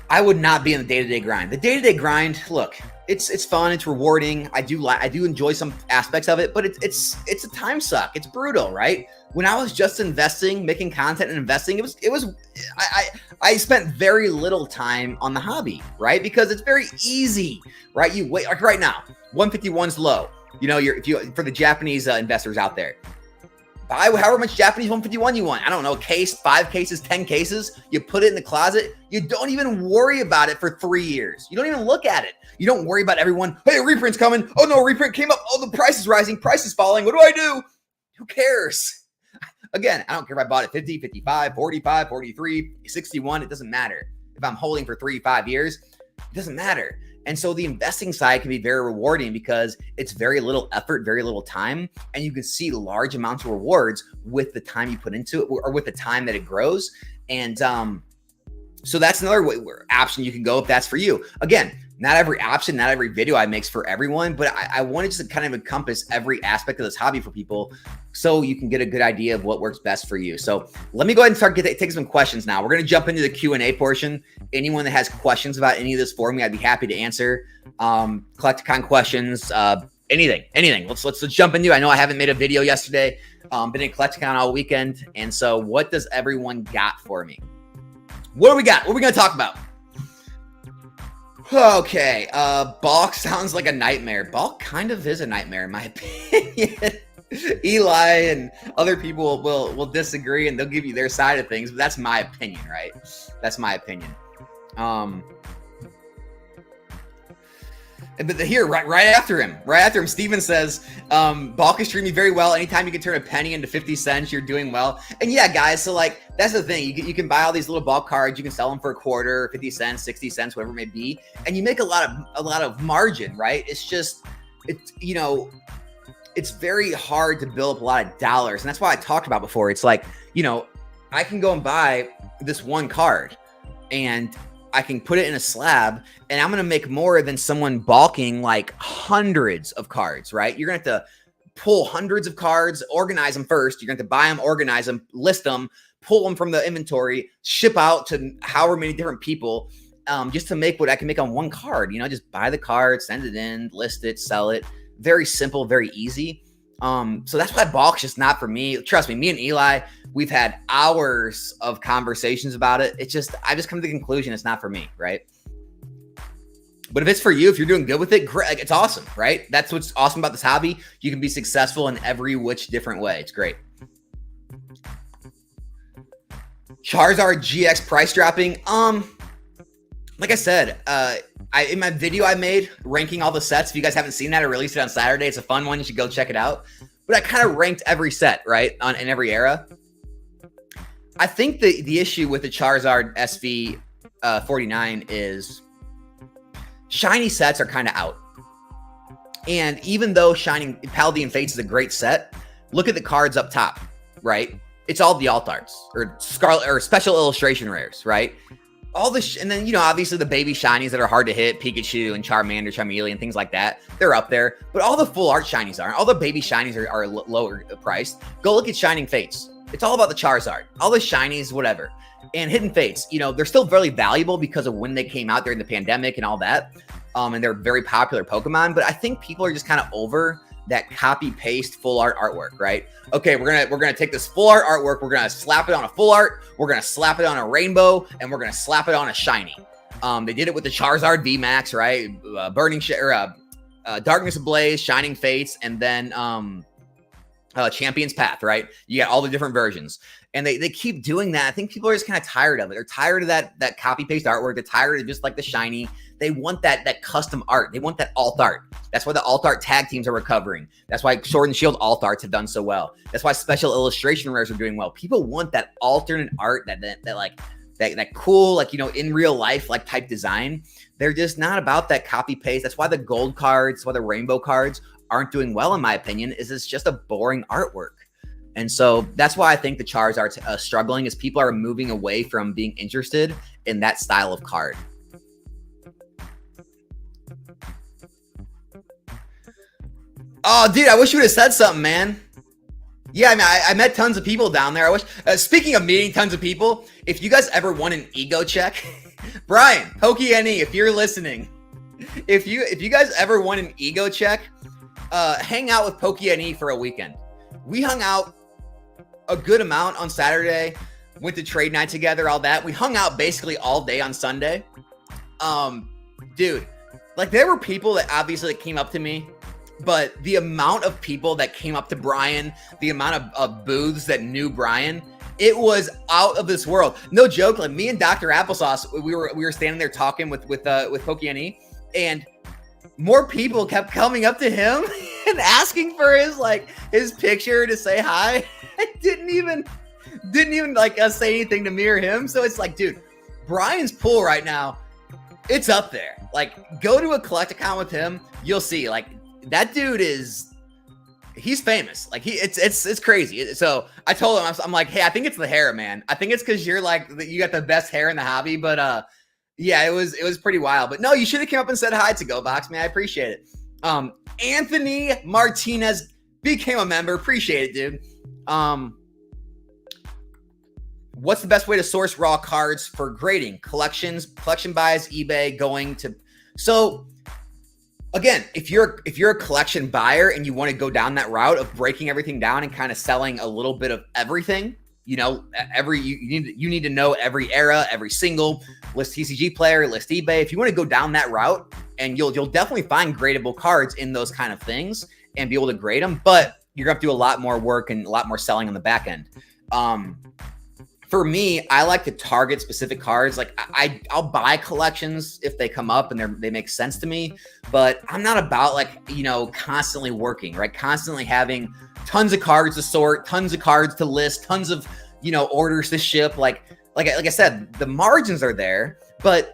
I would not be in the day-to-day grind. The day-to-day grind, look, it's fun, it's rewarding. I do enjoy some aspects of it, but it's a time suck. It's brutal, right? When I was just investing, making content and investing, I spent very little time on the hobby, right? Because it's very easy, right? You wait, like right now, 151's low. For the Japanese investors out there, buy however much Japanese 151 you want. I don't know, case, 5 cases, 10 cases. You put it in the closet. You don't even worry about it for 3 years. You don't even look at it. You don't worry about everyone. Hey, a reprint's coming. Oh no, a reprint came up. Oh, the price is rising. Price is falling. What do I do? Who cares? Again, I don't care if I bought it 50, 55, 45, 43, 61. It doesn't matter. If I'm holding for 3-5 years, it doesn't matter. And so the investing side can be very rewarding because it's very little effort, very little time, and you can see large amounts of rewards with the time you put into it or with the time that it grows. And so that's another option you can go if that's for you. Again, not every option, not every video I makes for everyone, but I wanted to kind of encompass every aspect of this hobby for people so you can get a good idea of what works best for you. So let me go ahead and start taking some questions now. We're going to jump into the Q&A portion. Anyone that has questions about any of this for me, I'd be happy to answer. Collecticon questions, anything. Let's jump into it. I know I haven't made a video yesterday. Been in Collecticon all weekend. And so what does everyone got for me? What do we got? What are we going to talk about? Okay. Balk sounds like a nightmare. Balk kind of is a nightmare in my opinion. Eli and other people will disagree and they'll give you their side of things, but that's my opinion, right? That's my opinion. But here, right after him, Steven says, Balk is treating me very well. Anytime you can turn a penny into 50 cents, you're doing well. And yeah, guys, so like, that's the thing. You can buy all these little Balk cards. You can sell them for a quarter, 50 cents, 60 cents, whatever it may be. And you make a lot of margin, right? It's just, it's very hard to build up a lot of dollars. And that's why I talked about before. It's like, I can go and buy this one card and I can put it in a slab and I'm going to make more than someone balking like hundreds of cards, right? You're going to have to pull hundreds of cards, organize them first. You're going to have to buy them, organize them, list them, pull them from the inventory, ship out to however many different people, just to make what I can make on one card. Just buy the card, send it in, list it, sell it. Very simple, very easy. So that's why Balk's just not for me. Trust me and Eli, we've had hours of conversations about it. I just come to the conclusion it's not for me, right? But if it's for you, if you're doing good with it, great. It's awesome, right? That's what's awesome about this hobby. You can be successful in every which different way. It's great. Charizard GX price dropping. Like I said, in my video I made ranking all the sets, if you guys haven't seen that, I released it on Saturday. It's a fun one. You should go check it out. But I kind of ranked every set, right, in every era. I think the issue with the Charizard SV 49 is shiny sets are kind of out. And even though Shining Paladin Fates is a great set, look at the cards up top, right? It's all the alt arts or Scarlet or special illustration rares, right? All the and then obviously the baby shinies that are hard to hit, Pikachu and Charmander, Charmeleon, things like that, they're up there. But all the full art shinies aren't. All the baby shinies are lower priced. Go look at Shining Fates. It's all about the Charizard. All the shinies, whatever. And Hidden Fates, they're still very valuable because of when they came out during the pandemic and all that. And they're very popular Pokemon. But I think people are just kind of over that copy paste full art artwork, right? Okay, we're gonna take this full art artwork, we're gonna slap it on a full art, we're gonna slap it on a rainbow, and we're gonna slap it on a shiny. They did it with the Charizard VMAX, right? Darkness Ablaze, Shining Fates, and then Champion's Path, right? You got all the different versions. And they keep doing that. I think people are just kind of tired of it. They're tired of that copy paste artwork. They're tired of just like the shiny. They want that custom art. They want that alt art. That's why the alt art tag teams are recovering. That's why Sword and Shield alt arts have done so well. That's why special illustration rares are doing well. People want that alternate art, that cool, in real life, type design. They're just not about that copy paste. That's why the gold cards, why the rainbow cards aren't doing well, in my opinion, is it's just a boring artwork. And so that's why I think the Charizard's struggling, is people are moving away from being interested in that style of card. Oh, dude, I wish you would have said something, man. Yeah, I mean, I met tons of people down there. I wish. Speaking of meeting tons of people, if you guys ever want an ego check, Brian, PokeNE, if you're listening, if you guys ever want an ego check, hang out with PokeNE for a weekend. We hung out a good amount on Saturday, went to trade night together, all that. We hung out basically all day on Sunday. Dude, there were people that obviously came up to me, but the amount of people that came up to Brian, the amount of booths that knew Brian, it was out of this world. No joke. Me and Dr. Applesauce, we were standing there talking with PokeNE, and more people kept coming up to him and asking for his picture to say hi. I didn't even say anything to me or him. So it's dude, Brian's pool right now, it's up there. Go to a Collecticon with him, you'll see. That dude he's famous. It's crazy. So I told him, I'm like, hey, I think it's the hair, man. I think it's because you're you got the best hair in the hobby. But yeah, it was pretty wild. But no, you should have came up and said hi to GoBox, man. I appreciate it. Anthony Martinez became a member. Appreciate it, dude. What's the best way to source raw cards for grading? Collection buys, eBay, going to. So again, if you're a collection buyer and you want to go down that route of breaking everything down and kind of selling a little bit of everything, you know, you need to know every era, every single. List TCG Player, list eBay. If you want to go down that route, and you'll definitely find gradable cards in those kind of things and be able to grade them, but you're gonna have to do a lot more work and a lot more selling on the back end. For me, I like to target specific cards. Like I'll buy collections if they come up and they make sense to me, but I'm not about like, you know, constantly working, right? Constantly having tons of cards to sort, tons of cards to list, tons of, you know, orders to ship. Like I said, the margins are there, but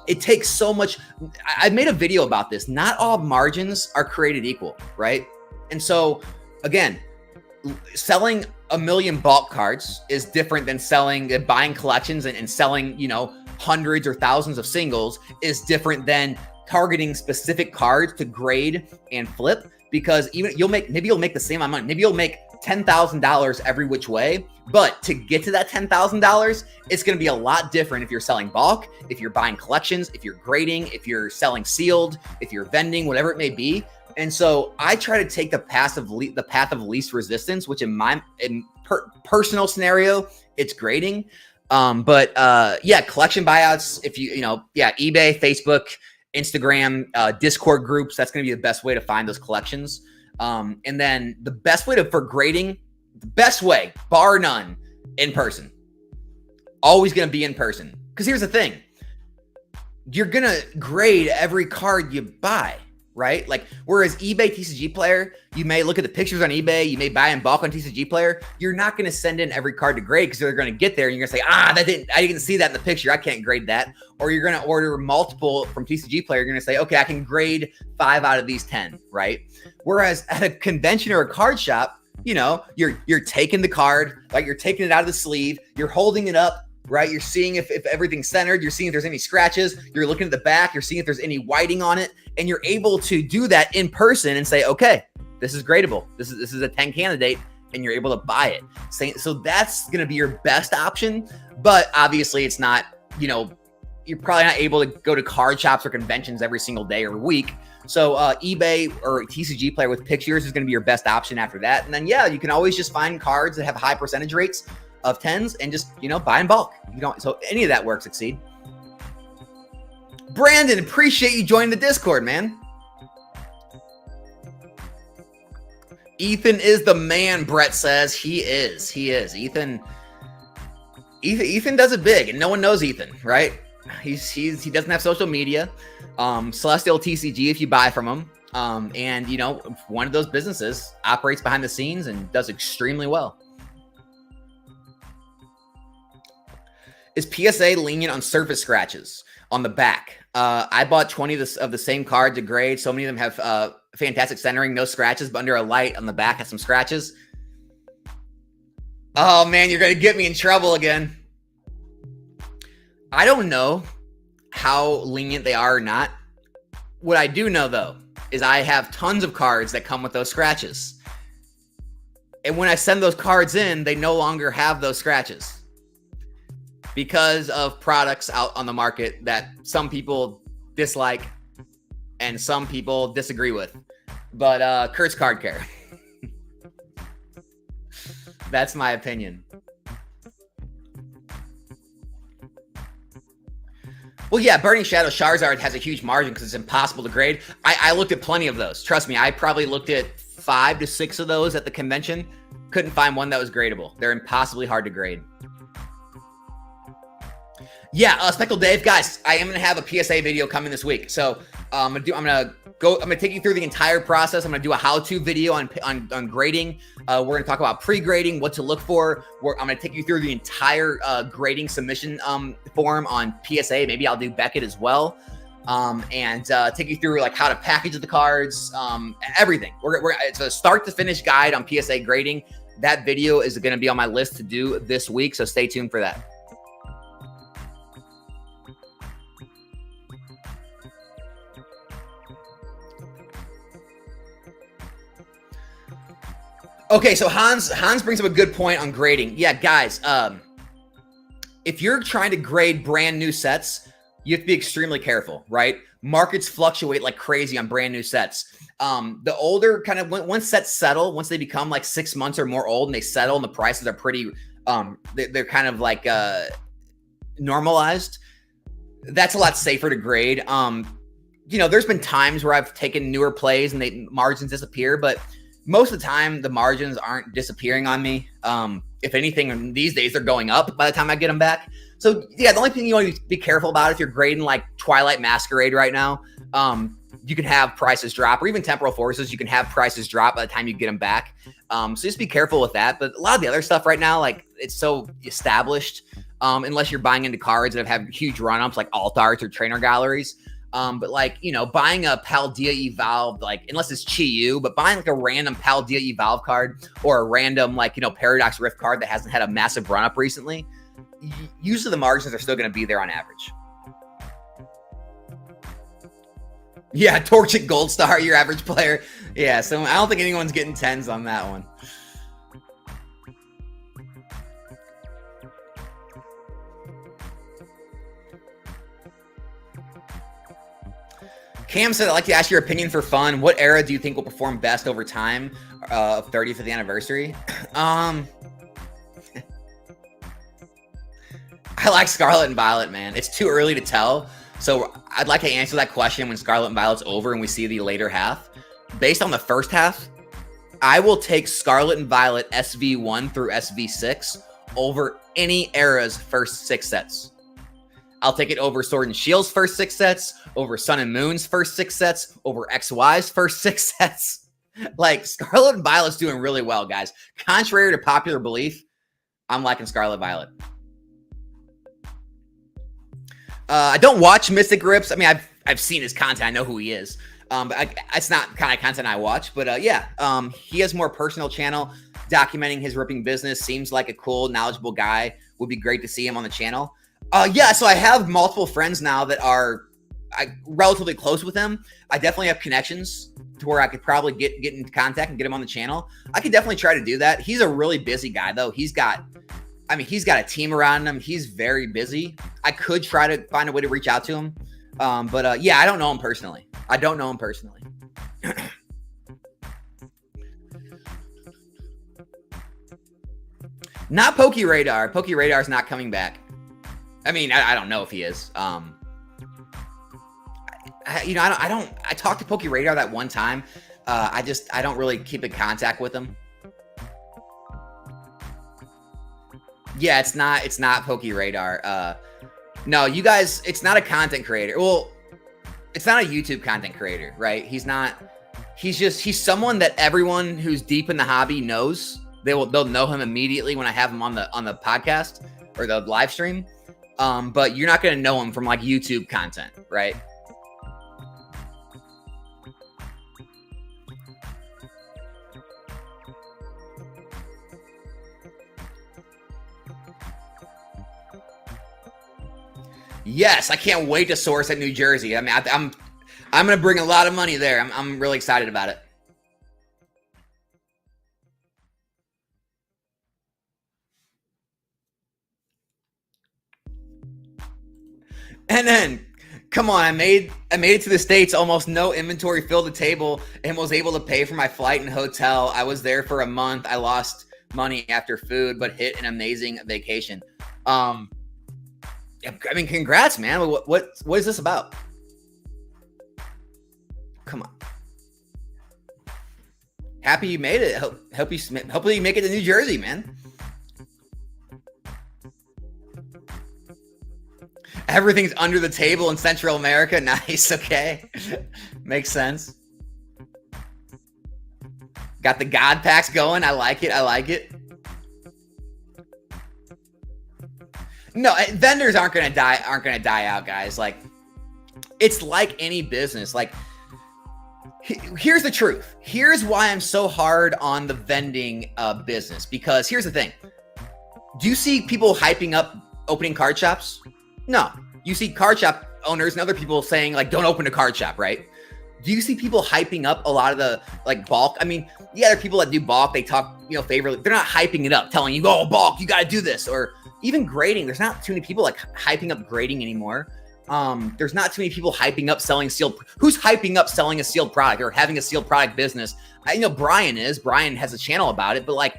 it takes so much. I made a video about this. Not all margins are created equal, right? And so again, selling a million bulk cards is different than buying collections and selling, you know, hundreds or thousands of singles is different than targeting specific cards to grade and flip, because maybe you'll make the same amount of money. Maybe you'll make $10,000 every which way, but to get to that $10,000, it's going to be a lot different if you're selling bulk, if you're buying collections, if you're grading, if you're selling sealed, if you're vending, whatever it may be. And so I try to take the path of least resistance, which in personal scenario, it's grading. Yeah, collection buyouts. If eBay, Facebook, Instagram, Discord groups, that's going to be the best way to find those collections. And then the best way for grading, the best way, bar none, in person. Always going to be in person. Because here's the thing. You're going to grade every card you buy, right? Like, whereas eBay TCG Player, you may look at the pictures on eBay, you may buy in bulk on TCG Player. You're not going to send in every card to grade because they're going to get there and you're going to say, I didn't see that in the picture, I can't grade that. Or you're going to order multiple from TCG Player. You're going to say, okay, I can grade 5 out of these 10, right? Whereas at a convention or a card shop, you know, you're taking the card, like you're taking it out of the sleeve, you're holding it up, right? You're seeing if everything's centered. You're seeing if there's any scratches. You're looking at the back. You're seeing if there's any whiting on it. And you're able to do that in person and say, okay, this is gradable. This is a 10 candidate, and you're able to buy it. So that's going to be your best option. But obviously it's not, you know, you're probably not able to go to card shops or conventions every single day or week. So eBay or TCG Player with pictures is going to be your best option after that. And then, yeah, you can always just find cards that have high percentage rates of 10s and just, you know, buy in bulk. So any of that works, Exceed. Brandon, appreciate you joining the Discord, man. Ethan is the man, Brett says. He is. Ethan does it big, and no one knows Ethan, right? He doesn't have social media. Celestial TCG if you buy from him. And you know, one of those businesses operates behind the scenes and does extremely well. Is PSA lenient on surface scratches on the back? I bought 20 of the same card to grade. So many of them have fantastic centering, no scratches, but under a light on the back has some scratches. Oh man, you're going to get me in trouble again. I don't know how lenient they are or not. What I do know though, is I have tons of cards that come with those scratches. And when I send those cards in, they no longer have those scratches, because of products out on the market that some people dislike and some people disagree with. But Kurt's Card Care. That's my opinion. Well, yeah, Burning Shadow Charizard has a huge margin because it's impossible to grade. I looked at plenty of those. Trust me, I probably looked at 5 to 6 of those at the convention. Couldn't find one that was gradable. They're impossibly hard to grade. Yeah, Speckled Dave, guys, I am gonna have a PSA video coming this week. So I'm gonna take you through the entire process. I'm gonna do a how-to video on grading. We're gonna talk about pre-grading, what to look for. I'm gonna take you through the entire grading submission form on PSA. Maybe I'll do Beckett as well, and take you through like how to package the cards, everything. It's a start to finish guide on PSA grading. That video is gonna be on my list to do this week, so stay tuned for that. Okay, so Hans brings up a good point on grading. Yeah, guys, if you're trying to grade brand new sets, you have to be extremely careful, right? Markets fluctuate like crazy on brand new sets. The older once sets settle, once they become like 6 months or more old and they settle and the prices are pretty They're kind of like normalized. That's a lot safer to grade. There's been times where I've taken newer plays and margins disappear, but most of the time the margins aren't disappearing on me. If anything, these days they're going up by the time I get them back. So yeah, the only thing you want to be careful about if you're grading like Twilight Masquerade right now, you can have prices drop, or even Temporal Forces, you can have prices drop by the time you get them back. So just be careful with that. But a lot of the other stuff right now, like it's so established, unless you're buying into cards that have huge run-ups like alt arts or trainer galleries. But like, buying a Paldea Evolved, like unless it's Chi-Yu, but buying like a random Paldea Evolved card or a random like, Paradox Rift card that hasn't had a massive run-up recently, usually the margins are still going to be there on average. Yeah, Torchic Gold Star, your average player. Yeah, so I don't think anyone's getting 10s on that one. Cam said, I'd like to ask your opinion for fun. What era do you think will perform best over time of 30th anniversary? I like Scarlet and Violet, man. It's too early to tell. So I'd like to answer that question when Scarlet and Violet's over and we see the later half. Based on the first half, I will take Scarlet and Violet SV1 through SV6 over any era's first 6 sets. I'll take it over Sword and Shield's first 6 sets, over Sun and Moon's first 6 sets, over XY's first 6 sets. Like, Scarlet and Violet's doing really well, guys. Contrary to popular belief, I'm liking Scarlet Violet. I don't watch Mystic Rips. I mean, I've seen his content. I know who he is. But it's not kind of content I watch. But yeah, he has more personal channel documenting his ripping business. Seems like a cool, knowledgeable guy. Would be great to see him on the channel. Yeah, so I have multiple friends now that are relatively close with him. I definitely have connections to where I could probably get in contact and get him on the channel. I could definitely try to do that. He's a really busy guy, though. He's got a team around him. He's very busy. I could try to find a way to reach out to him. But yeah, I don't know him personally. Not Poke Radar. Poke Radar is not coming back. I mean, I don't know if he is. I talked to Poke Radar that one time. I don't really keep in contact with him. Yeah, it's not Poke Radar. No, you guys, it's not a content creator. Well, it's not a YouTube content creator, right? He's someone that everyone who's deep in the hobby knows. They'll know him immediately when I have him on the podcast or the live stream. But you're not going to know him from like YouTube content, right? Yes, I can't wait to source at New Jersey. I mean, I'm going to bring a lot of money there. I'm really excited about it. And then, come on, I made it to the States, almost no inventory, filled the table, and was able to pay for my flight and hotel. I was there for a month. I lost money after food, but hit an amazing vacation. I mean, congrats, man. What is this about? Come on. Happy you made it. Hopefully you make it to New Jersey, man. Everything's under the table in Central America. Nice. Okay. Makes sense. Got the God packs going. I like it. No, vendors aren't going to die out, guys. Like, it's like any business. Like, here's the truth. Here's why I'm so hard on the vending business. Because here's the thing. Do you see people hyping up opening card shops? No. You see card shop owners and other people saying, like, don't open a card shop, right? Do you see people hyping up a lot of the, like, bulk? I mean, yeah, there are people that do bulk. They talk, favorably. They're not hyping it up, telling you, oh, bulk, you got to do this. Or even grading. There's not too many people, like, hyping up grading anymore. There's not too many people hyping up selling sealed. Who's hyping up selling a sealed product or having a sealed product business? I know Brian is. Brian has a channel about it, but, like,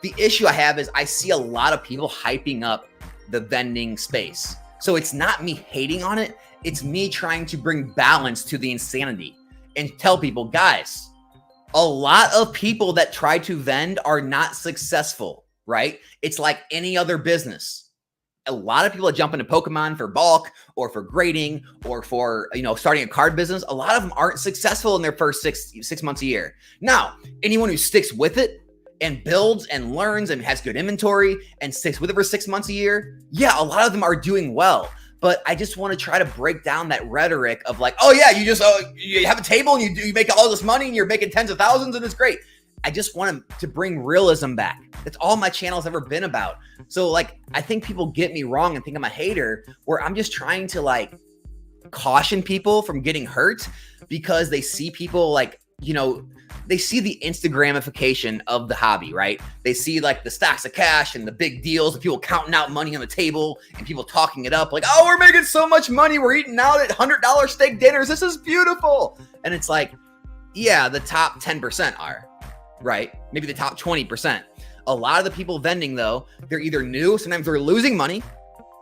The issue I have is I see a lot of people hyping up the vending space. So it's not me hating on it. It's me trying to bring balance to the insanity and tell people, guys, a lot of people that try to vend are not successful, right? It's like any other business. A lot of people that jump into Pokemon for bulk or for grading or for, starting a card business. A lot of them aren't successful in their first six months a year. Now, anyone who sticks with it and builds and learns and has good inventory and sticks with it for 6 months a year, yeah, a lot of them are doing well. But I just want to try to break down that rhetoric of like, oh yeah, you have a table and you make all this money and you're making tens of thousands and it's great. I just want to bring realism back. That's all my channel's ever been about. So like, I think people get me wrong and think I'm a hater, where I'm just trying to like caution people from getting hurt because they see people like, they see the Instagramification of the hobby, right? They see like the stacks of cash and the big deals, and people counting out money on the table and people talking it up like, oh, we're making so much money. We're eating out at $100 steak dinners. This is beautiful. And it's like, yeah, the top 10% are, right? Maybe the top 20%. A lot of the people vending though, they're either new, sometimes they're losing money,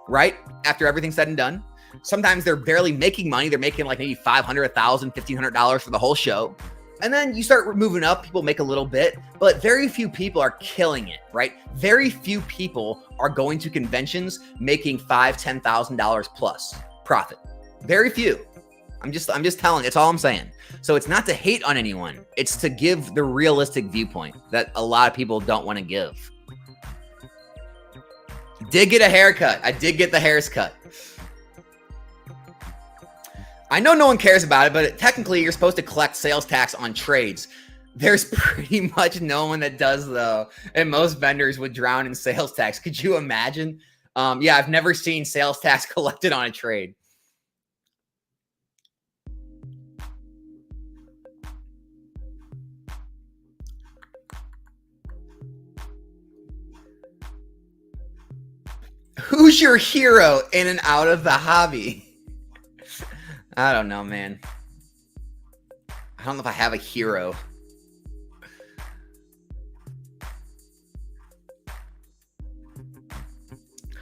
right? After everything's said and done. Sometimes they're barely making money. They're making like maybe $500, $1,000, $1,500 for the whole show. And then you start moving up, people make a little bit, but very few people are killing it, right? Very few people are going to conventions making $5,000, $10,000 plus profit. Very few. I'm just telling, it's all I'm saying. So it's not to hate on anyone. It's to give the realistic viewpoint that a lot of people don't want to give. Did get a haircut. I did get the hairs cut. I know no one cares about it, but technically you're supposed to collect sales tax on trades. There's pretty much no one that does though. And most vendors would drown in sales tax. Could you imagine? Yeah, I've never seen sales tax collected on a trade. Who's your hero in and out of the hobby? I don't know, man. I don't know if I have a hero.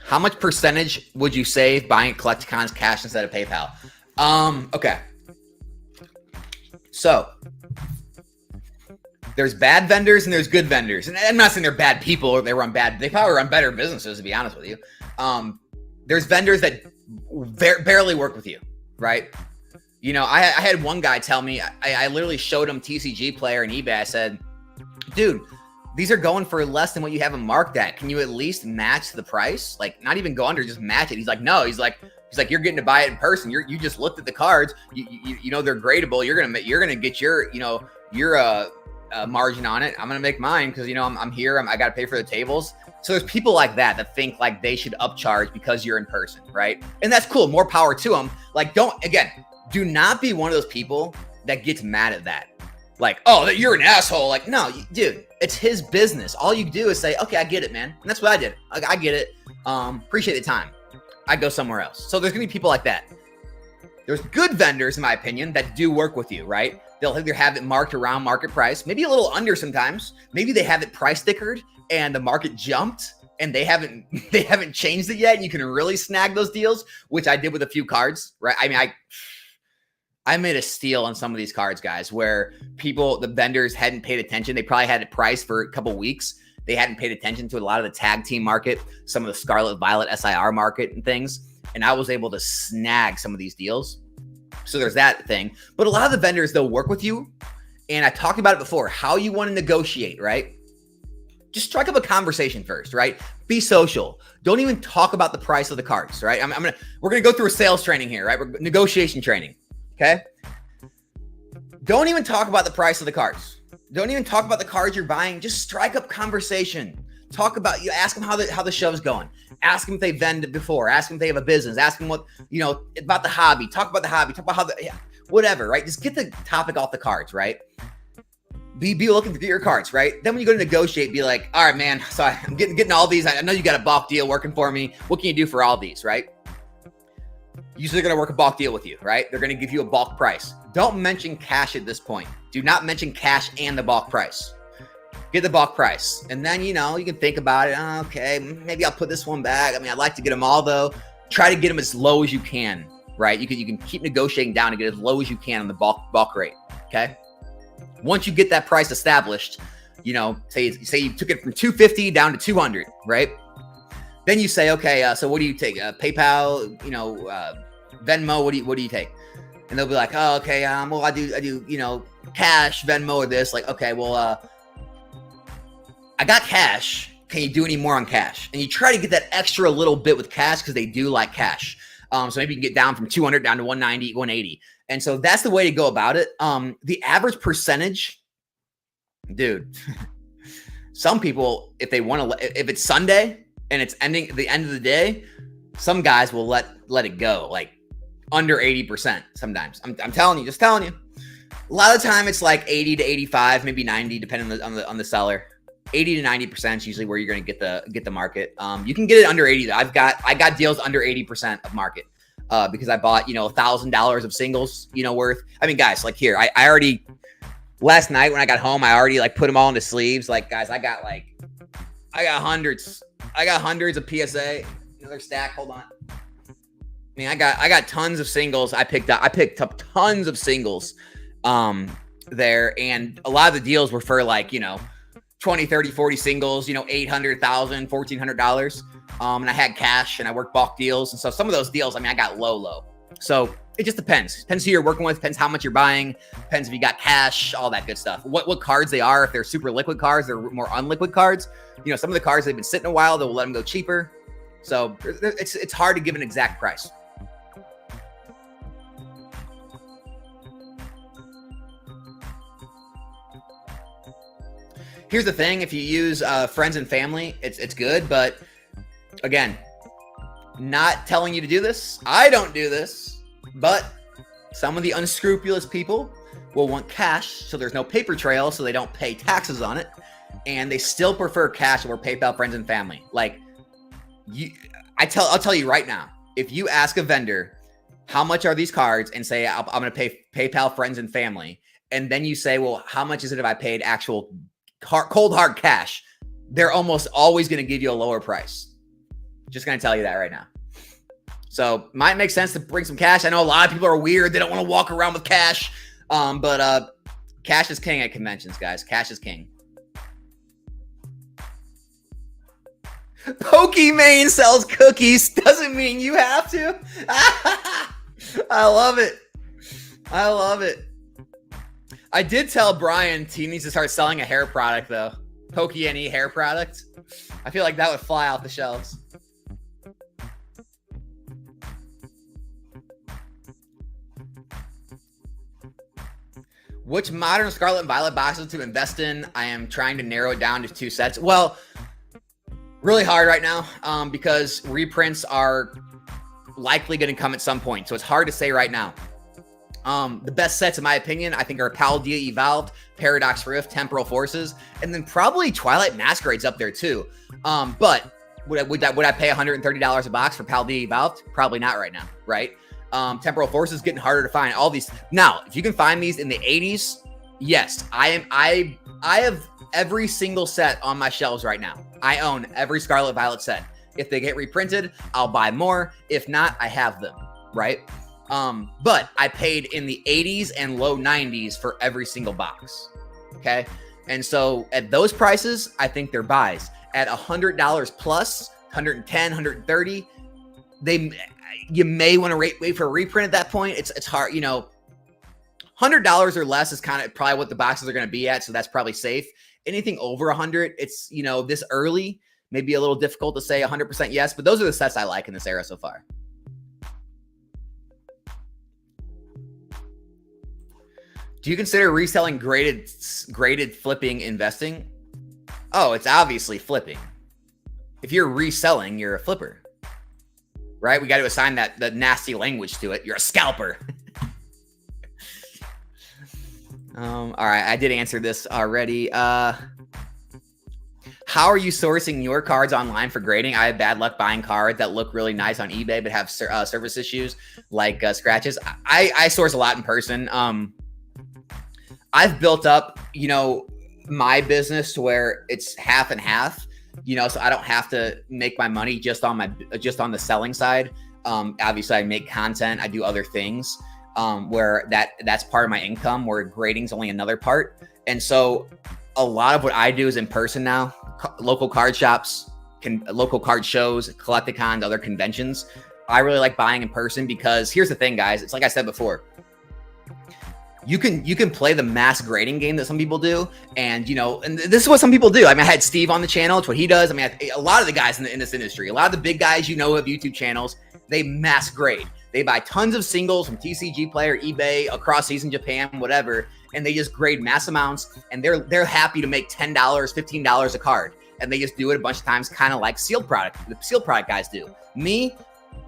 How much percentage would you save buying Collecticons cash instead of PayPal? Okay. So there's bad vendors and there's good vendors. And I'm not saying they're bad people or they probably run better businesses, to be honest with you. There's vendors that barely work with you, right? I had one guy tell me, I literally showed him TCG Player and eBay. I said, dude, these are going for less than what you have them marked at. Can you at least match the price? Like, not even go under, just match it. He's like, no. He's like, you're getting to buy it in person. You just looked at the cards. You know they're gradable. You're gonna get your margin on it. I'm gonna make mine because I'm here. I got to pay for the tables. So there's people like that think like they should upcharge because you're in person, right? And that's cool. More power to them. Like, do not be one of those people that gets mad at that. Like, oh, you're an asshole. Like, no, dude, it's his business. All you do is say, okay, I get it, man. And that's what I did. I get it. Appreciate the time. I go somewhere else. So there's gonna be people like that. There's good vendors, in my opinion, that do work with you, right? They'll either have it marked around market price, maybe a little under sometimes. Maybe they have it price stickered and the market jumped and they haven't changed it yet. And you can really snag those deals, which I did with a few cards, right? I mean, I made a steal on some of these cards, guys, where the vendors hadn't paid attention. They probably had it priced for a couple weeks. They hadn't paid attention to a lot of the tag team market, some of the Scarlet Violet SIR market and things. And I was able to snag some of these deals. So there's that thing. But a lot of the vendors, they'll work with you. And I talked about it before, how you want to negotiate, right? Just strike up a conversation first, right? Be social. Don't even talk about the price of the cards, right? We're going to go through a sales training here, right? Negotiation training. Okay. Don't even talk about the price of the cards. Don't even talk about the cards you're buying. Just strike up conversation. Talk about, ask them how the show's going. Ask them if they vended before. Ask them if they have a business. Ask them about the hobby. Talk about the hobby. Talk about how whatever, right? Just get the topic off the cards, right? Be looking through your cards, right? Then when you go to negotiate, be like, all right, man, so I'm getting all these. I know you got a bulk deal working for me. What can you do for all these, right? Usually they're going to work a bulk deal with you, right? They're going to give you a bulk price. Don't mention cash at this point. Do not mention cash and the bulk price. get the bulk price. And then, you know, you can think about it. Oh, okay, maybe I'll put this one back. I mean, I'd like to get them all though. Try to get them as low as you can, right? You can keep negotiating down to get as low as you can on the bulk rate, okay? Once you get that price established, you know, say you took it from 250 down to 200, right? Then you say, okay, so what do you take? PayPal, you know, Venmo, what do you take? And they'll be like, oh, okay, well, I do, you know, cash, Venmo, or this. Like, okay, well, I got cash. Can you do any more on cash? And you try to get that extra little bit with cash because they do like cash. So maybe you can get down from 200 down to 190, 180. And so that's the way to go about it. The average percentage, dude, some people, if they want to, if it's Sunday and it's ending at the end of the day, some guys will let it go, like under 80% sometimes. I'm telling you, just telling you. A lot of the time it's like 80 to 85, maybe 90, depending on the seller. 80 to 90% is usually where you're going to get the market. You can get it under 80. I got deals under 80% of market because I bought, you know, $1,000 of singles, you know, worth. I mean, guys, like here, I already last night when I got home, I already like put them all into sleeves. Like, guys, I got hundreds of PSA. Another stack. Hold on. I mean, I got tons of singles. I picked up tons of singles there, and a lot of the deals were for like, you know, 20, 30, 40 singles, you know, $800, $1,000, $1,400. And I had cash and I worked bulk deals. And so some of those deals, I mean, I got low. So it just depends. Depends who you're working with, depends how much you're buying, depends if you got cash, all that good stuff. What cards they are, if they're super liquid cards, they're more unliquid cards. You know, some of the cards, they've been sitting a while, they'll let them go cheaper. So it's hard to give an exact price. Here's the thing, if you use friends and family, it's good, but again, not telling you to do this. I don't do this, but some of the unscrupulous people will want cash, so there's no paper trail, so they don't pay taxes on it, and they still prefer cash over PayPal, friends and family. Like, I'll tell you right now, if you ask a vendor, how much are these cards, and say, I'm going to pay PayPal, friends and family, and then you say, well, how much is it if I paid actual cold hard cash, they're almost always going to give you a lower price. Just going to tell you that right now. So might make sense to bring some cash. I know a lot of people are weird. They don't want to walk around with cash. But cash is king at conventions, guys. Cash is king. Pokimane sells cookies. Doesn't mean you have to. I love it. I love it. I did tell Brian he needs to start selling a hair product, though. Pokey hair product. I feel like that would fly off the shelves. Which modern Scarlet and Violet boxes to invest in? I am trying to narrow it down to 2 sets. Well, really hard right now because reprints are likely going to come at some point. So it's hard to say right now. The best sets, in my opinion, I think are Paldea Evolved, Paradox Rift, Temporal Forces, and then probably Twilight Masquerade's up there too. But would I pay $130 a box for Paldea Evolved? Probably not right now, right? Temporal Forces getting harder to find. All these now, if you can find these in the 80s, yes, I have every single set on my shelves right now. I own every Scarlet Violet set. If they get reprinted, I'll buy more. If not, I have them, right? But I paid in the 80s and low 90s for every single box. Okay. And so at those prices, I think they're buys. At $100 plus, 110, 130, you may want to wait for a reprint at that point. It's hard, you know, $100 or less is kind of probably what the boxes are going to be at. So that's probably safe. Anything over 100, it's, you know, this early, maybe a little difficult to say 100% yes, but those are the sets I like in this era so far. Do you consider reselling graded flipping investing? Oh, it's obviously flipping. If you're reselling, you're a flipper, right? We got to assign that nasty language to it. You're a scalper. All right, I did answer this already. How are you sourcing your cards online for grading? I have bad luck buying cards that look really nice on eBay but have service issues like scratches. I source a lot in person. I've built up, you know, my business to where it's half and half, so I don't have to make my money just on the selling side. Obviously I make content, I do other things, where that's part of my income, where grading's only another part. And so a lot of what I do is in person now, local card shops, local card shows, collecticons, other conventions. I really like buying in person because here's the thing, guys. It's like I said before, you can play the mass grading game that some people do. And, and this is what some people do. I mean, I had Steve on the channel. It's what he does. I mean, a lot of the guys in this industry, a lot of the big guys, who have YouTube channels, they mass grade. They buy tons of singles from TCG Player, eBay, across season, Japan, whatever. And they just grade mass amounts, and they're happy to make $10, $15 a card. And they just do it a bunch of times, kind of like the sealed product guys do. Me,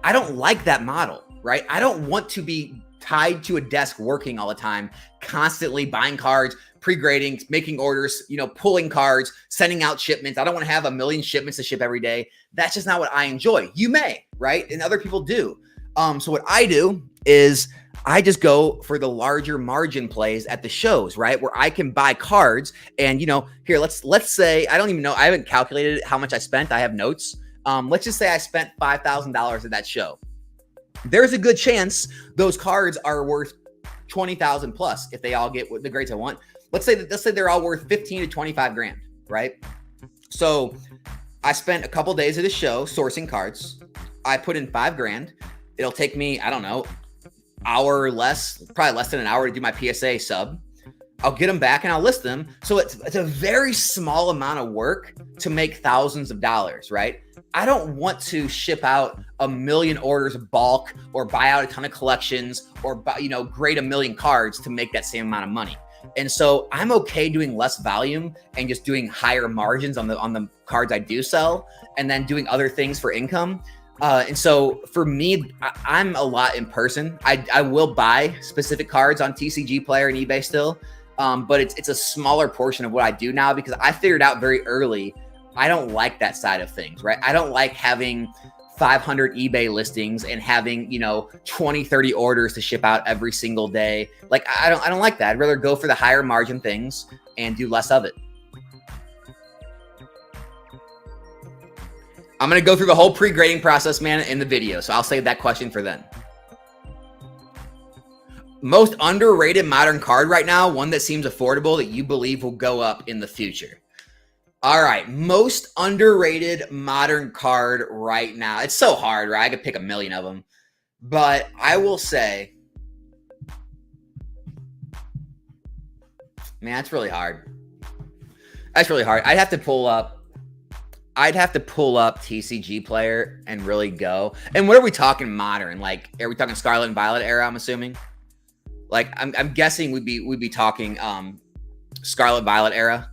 I don't like that model, right? I don't want to be tied to a desk working all the time, constantly buying cards, pre-grading, making orders, pulling cards, sending out shipments. I don't want to have a million shipments to ship every day. That's just not what I enjoy. You may, right? And other people do. So what I do is I just go for the larger margin plays at the shows, right? Where I can buy cards and, here, let's say, I don't even know. I haven't calculated how much I spent. I have notes. Let's just say I spent $5,000 at that show. There's a good chance those cards are worth 20,000 plus if they all get the grades I want. Let's say they're all worth 15 to 25 grand, right? So I spent a couple days at a show sourcing cards. I put in 5 grand. It'll take me, I don't know, hour or less, probably less than an hour to do my PSA sub. I'll get them back and I'll list them. So it's a very small amount of work to make thousands of dollars, right? I don't want to ship out a million orders of bulk or buy out a ton of collections or grade a million cards to make that same amount of money. And so I'm okay doing less volume and just doing higher margins on the cards I do sell, and then doing other things for income. And so for me, I'm a lot in person. I will buy specific cards on TCG Player and eBay still, but it's a smaller portion of what I do now because I figured out very early I don't like that side of things, right? I don't like having 500 eBay listings and having, 20, 30 orders to ship out every single day. Like, I don't like that. I'd rather go for the higher margin things and do less of it. I'm going to go through the whole pre-grading process, man, in the video. So I'll save that question for then. Most underrated modern card right now, one that seems affordable that you believe will go up in the future. All right, most underrated modern card right now. It's so hard, right? I could pick a million of them. But I will say, man, that's really hard. That's really hard. I'd have to pull up TCG Player and really go. And what are we talking modern? Like, are we talking Scarlet and Violet era, I'm assuming? Like, I'm guessing we'd be talking Scarlet Violet era.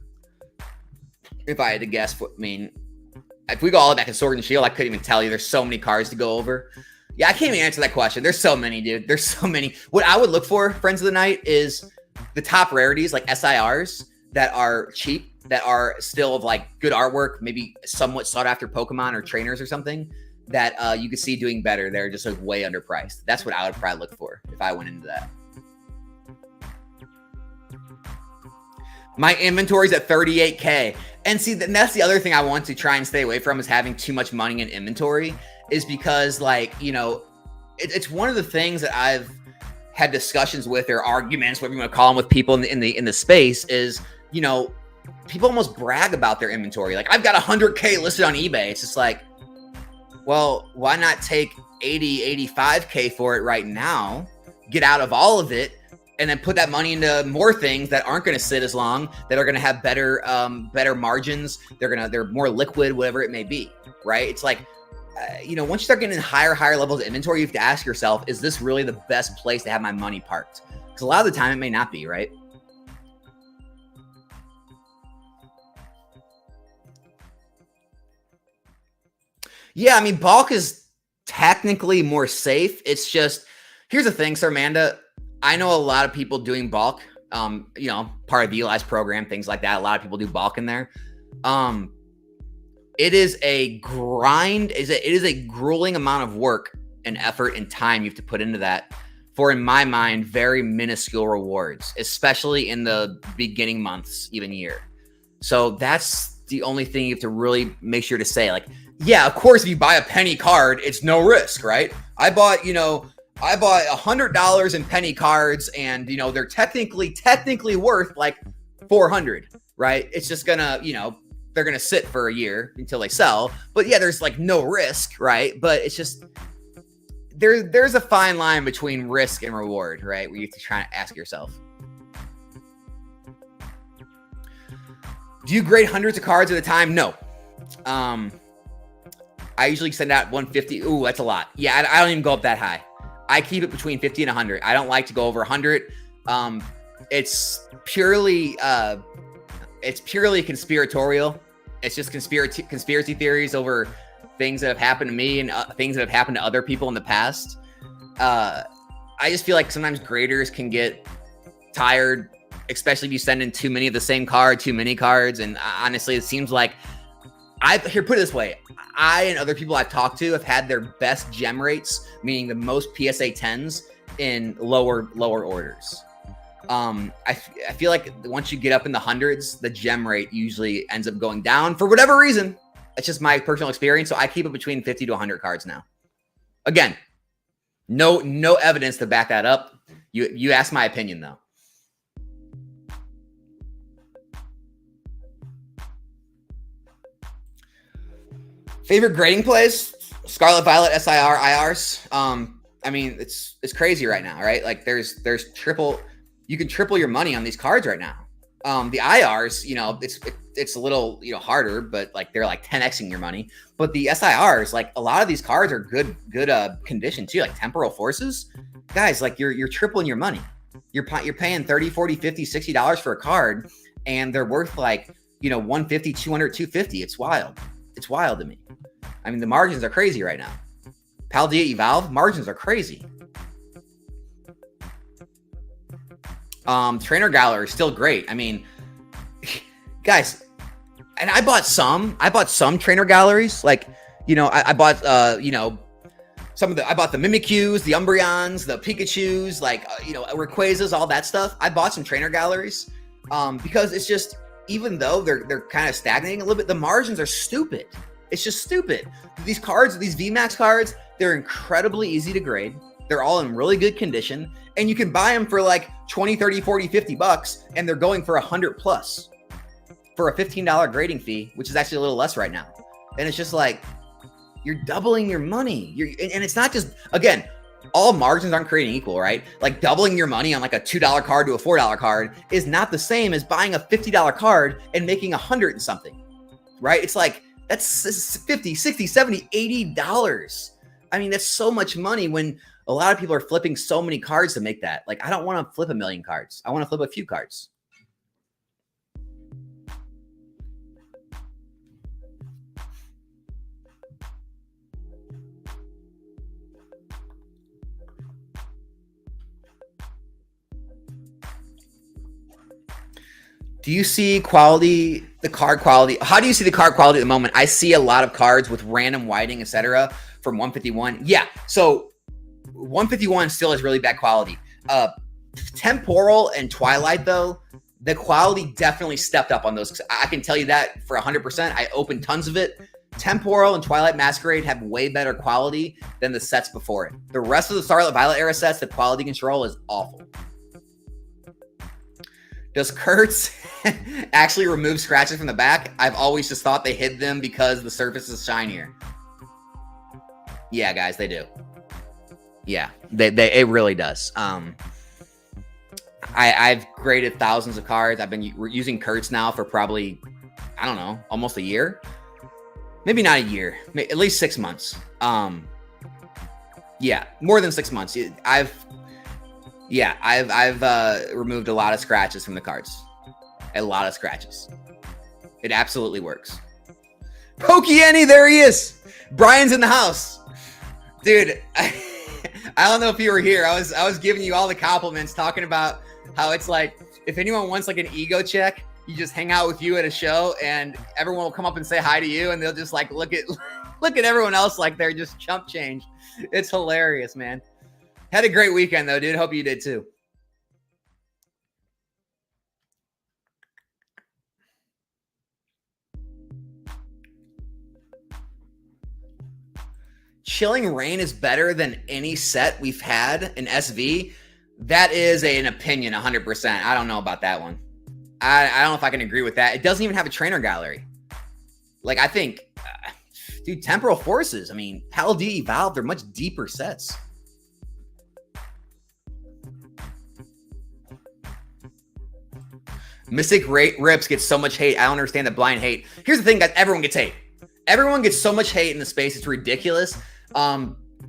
If I had to guess, if we go all the way back to Sword and Shield, I couldn't even tell you. There's so many cards to go over. Yeah, I can't even answer that question. There's so many, dude. There's so many. What I would look for, friends of the night, is the top rarities, like SIRs, that are cheap, that are still of like good artwork, maybe somewhat sought after Pokemon or trainers or something that you could see doing better. They're just like way underpriced. That's what I would probably look for if I went into that. My inventory's at 38K. And see, that's the other thing I want to try and stay away from, is having too much money in inventory, is because, like, it's one of the things that I've had discussions with, or arguments, whatever you want to call them, with people in the space, is, people almost brag about their inventory. Like, I've got 100K listed on eBay. It's just like, well, why not take 80, 85K for it right now, get out of all of it, and then put that money into more things that aren't going to sit as long, that are going to have better margins. They're more liquid, whatever it may be, right? It's like, once you start getting higher levels of inventory, you have to ask yourself, is this really the best place to have my money parked? Because a lot of the time it may not be, right? Yeah, I mean, bulk is technically more safe. It's just, here's the thing, Sir Amanda. I know a lot of people doing bulk, part of Eli's program, things like that. A lot of people do bulk in there. It is a grind. It is a grueling amount of work and effort and time you have to put into that for, in my mind, very minuscule rewards, especially in the beginning months, even year. So that's the only thing you have to really make sure to say. Like, yeah, of course, if you buy a penny card, it's no risk, right? I bought $100 in penny cards, and they're technically worth like 400, right? It's just gonna, they're gonna sit for a year until they sell. But yeah, there's like no risk, right? But it's just there's a fine line between risk and reward, right? Where you have to try to ask yourself. Do you grade hundreds of cards at a time? No. I usually send out 150. Ooh, that's a lot. Yeah, I don't even go up that high. I keep it between 50 and 100. I don't like to go over 100. It's purely conspiratorial. It's just conspiracy theories over things that have happened to me and things that have happened to other people in the past. I just feel like sometimes graders can get tired, especially if you send in too many of the same card, too many cards. And honestly, it seems like put it this way. I and other people I've talked to have had their best gem rates, meaning the most PSA 10s in lower orders. I feel like once you get up in the hundreds, the gem rate usually ends up going down for whatever reason. It's just my personal experience. So I keep it between 50 to 100 cards now. Again, no evidence to back that up. You asked my opinion though. Favorite grading plays? Scarlet Violet, SIR, IRs. I mean, it's crazy right now, right? Like there's triple. You can triple your money on these cards right now. The IRs, it's a little harder, but like they're like 10xing your money. But the SIRs, like a lot of these cards are good condition too. Like Temporal Forces, guys, like you're tripling your money. You're paying $30, $40, $50, $60 for a card, and they're worth like 150, 200, 250. It's wild. It's wild to me. I mean, the margins are crazy right now. Paldea Evolve, margins are crazy. Trainer Gallery is still great. I mean, guys, and I bought some trainer galleries. Like, I bought, I bought the Mimikyus, the Umbreons, the Pikachus, like, Rayquazas, all that stuff. I bought some trainer galleries because it's just, even though they're kind of stagnating a little bit, the margins are stupid. It's just stupid. These cards, these VMAX cards, they're incredibly easy to grade. They're all in really good condition, and you can buy them for like 20, 30, 40, 50 bucks, and they're going for 100 plus for a $15 grading fee, which is actually a little less right now. And it's just like, you're doubling your money. And it's not just, again, all margins aren't creating equal, right? Like doubling your money on like a $2 card to a $4 card is not the same as buying a $50 card and making 100 and something, right? It's like, that's $50, $60, $70, $80. I mean, that's so much money when a lot of people are flipping so many cards to make that. Like, I don't want to flip a million cards. I want to flip a few cards. Do you see the card quality? How do you see the card quality at the moment? I see a lot of cards with random whiting, etc. from 151. Yeah, so 151 still has really bad quality. Temporal and Twilight, though, the quality definitely stepped up on those. I can tell you that for 100%. I opened tons of it. Temporal and Twilight Masquerade have way better quality than the sets before it. The rest of the Scarlet Violet era sets, the quality control is awful. Does Kurtz actually remove scratches from the back? I've always just thought they hid them because the surface is shinier. Yeah, guys, they do. Yeah, it really does. I've graded thousands of cards. I've been using Kurtz now for probably, I don't know, almost a year. Maybe not a year, at least 6 months. Yeah, more than 6 months. I've removed a lot of scratches from the cards. A lot of scratches. It absolutely works. Pokieni, there he is. Brian's in the house. Dude, I don't know if you were here. I was giving you all the compliments, talking about how it's like, if anyone wants like an ego check, you just hang out with you at a show and everyone will come up and say hi to you, and they'll just like look at everyone else like they're just chump change. It's hilarious, man. Had a great weekend though, dude. Hope you did too. Chilling Reign is better than any set we've had in SV, that is an opinion 100%. I don't know about that one. I don't know if I can agree with that. It doesn't even have a trainer gallery. Like, I think, dude, Temporal Forces, I mean, Pal D, Evolve, they're much deeper sets. Mystic Rips gets so much hate. I don't understand the blind hate. Here's the thing, guys. Everyone gets hate. Everyone gets so much hate in the space. It's ridiculous.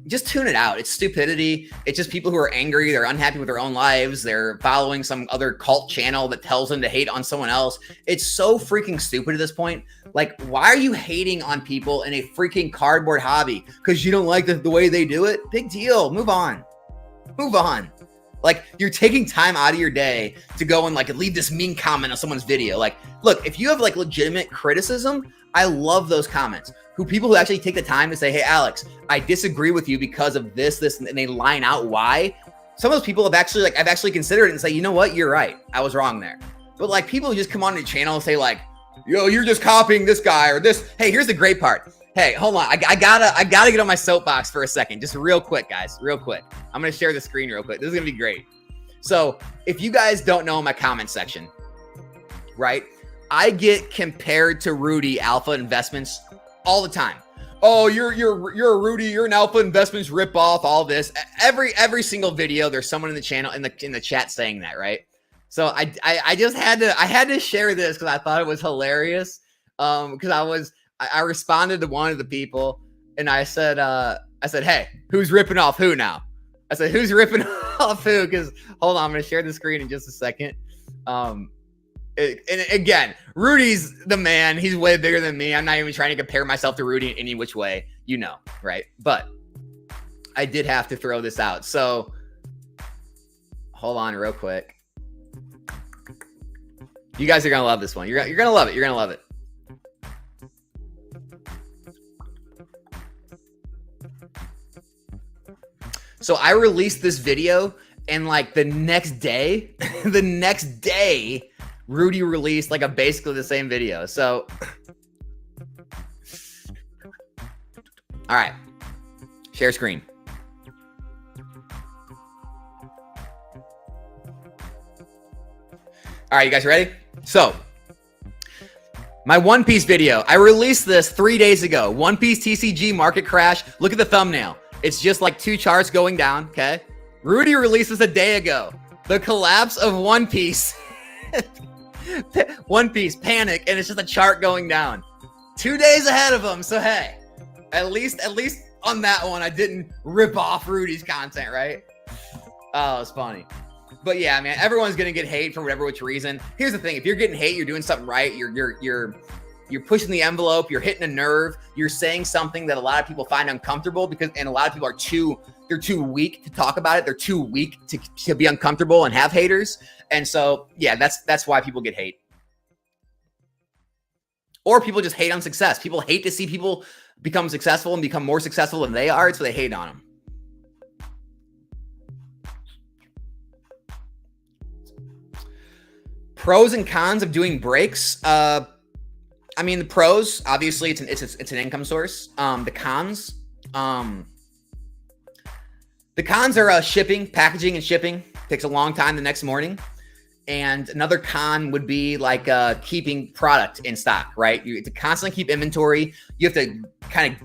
Just tune it out. It's stupidity. It's just people who are angry. They're unhappy with their own lives. They're following some other cult channel that tells them to hate on someone else. It's so freaking stupid at this point. Like, why are you hating on people in a freaking cardboard hobby? Because you don't like the way they do it? Big deal. Move on. Move on. Like, you're taking time out of your day to go and like leave this mean comment on someone's video. Like, look, if you have like legitimate criticism, I love those comments. People who actually take the time to say, hey, Alex, I disagree with you because of this, and they line out why. Some of those people have actually I've actually considered it and say, you know what? You're right. I was wrong there. But like people who just come on the channel and say like, yo, you're just copying this guy or this. Hey, here's the great part. Hey, hold on. I gotta get on my soapbox for a second. Just real quick, guys, real quick. I'm going to share the screen real quick. This is going to be great. So if you guys don't know my comment section, right? I get compared to Rudy Alpha Investments all the time. Oh, you're a Rudy, you're an Alpha Investments ripoff, all this. Every single video, there's someone in the channel in the chat saying that, right? So I just had to share this because I thought it was hilarious. Because I responded to one of the people and I said, hey, who's ripping off who now? I said, who's ripping off who? Because hold on, I'm gonna share the screen in just a second. And again, Rudy's the man. He's way bigger than me. I'm not even trying to compare myself to Rudy in any which way, you know, right? But I did have to throw this out. So hold on real quick. You guys are going to love this one. You're going to love it. You're going to love it. So I released this video and like the next day, Rudy released like basically the same video. So, all right, share screen. All right, you guys ready? So, my One Piece video, I released this 3 days ago. One Piece TCG market crash. Look at the thumbnail. It's just like two charts going down, okay? Rudy released this a day ago. The collapse of One Piece. One Piece panic, and it's just a chart going down 2 days ahead of him. So hey, at least on that one I didn't rip off Rudy's content, right? Oh, it's funny. But yeah, man, everyone's gonna get hate for whatever which reason. Here's the thing: if you're getting hate, you're doing something right. You're pushing the envelope. You're hitting a nerve. You're saying something that a lot of people find uncomfortable and a lot of people are too weak to talk about it. They're too weak to be uncomfortable and have haters. And so, yeah, that's why people get hate. Or people just hate on success. People hate to see people become successful and become more successful than they are, so they hate on them. Pros and cons of doing breaks. I mean, the pros, obviously, it's an income source. The cons are shipping, packaging, and shipping. Takes a long time the next morning. And another con would be like keeping product in stock, right? You have to constantly keep inventory. You have to kind of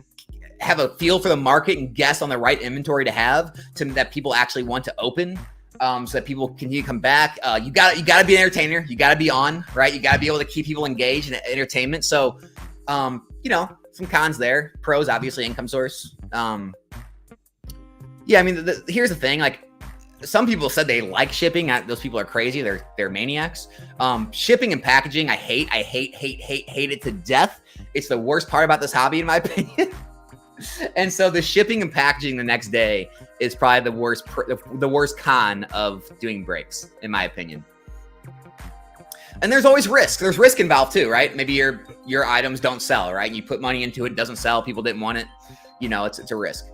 have a feel for the market and guess on the right inventory to have that people actually want to open, so that people continue to come back. You got to be an entertainer. You got to be on, right? You got to be able to keep people engaged in entertainment. So, you know, some cons there. Pros, obviously, income source. Yeah, I mean, here's the thing, like. Some people said they like shipping. Those people are crazy. They're maniacs. Shipping and packaging, I hate it to death. It's the worst part about this hobby, in my opinion. And so the shipping and packaging the next day is probably the worst con of doing breaks, in my opinion. And there's always risk. There's risk involved too, right? Maybe your items don't sell, right? You put money into it, doesn't sell. People didn't want it. You know, it's a risk.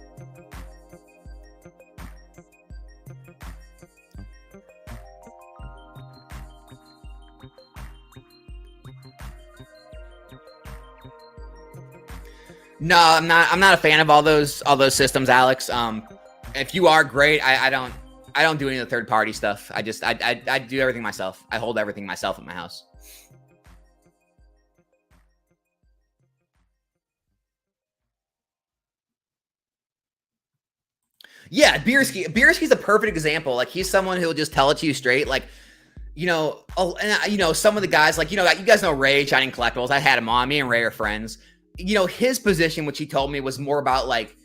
No, I'm not a fan of all those systems, Alex. If you are, great. I don't do any of the third party stuff. I do everything myself. I hold everything myself at my house. Yeah, Bierski's a perfect example. Like, he's someone who'll just tell it to you straight. Like, some of the guys, like, you guys know Ray, Shining Collectibles. I had him on. Me and Ray are friends. His position, which he told me, was more about, like,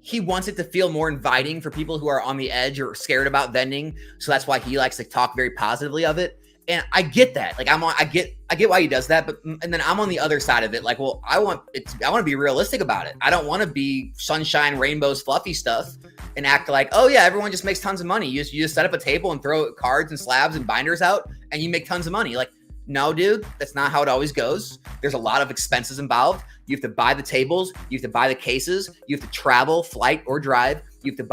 he wants it to feel more inviting for people who are on the edge or scared about vending. So that's why he likes to talk very positively of it. And I get that. Like, I get why he does that. But, and then I'm on the other side of it. Like, well, I want to be realistic about it. I don't want to be sunshine, rainbows, fluffy stuff and act like, oh yeah, everyone just makes tons of money. You just set up a table and throw cards and slabs and binders out and you make tons of money. Like, no, dude, that's not how it always goes. There's a lot of expenses involved. You have to buy the tables. You have to buy the cases. You have to travel, flight, or drive. You have to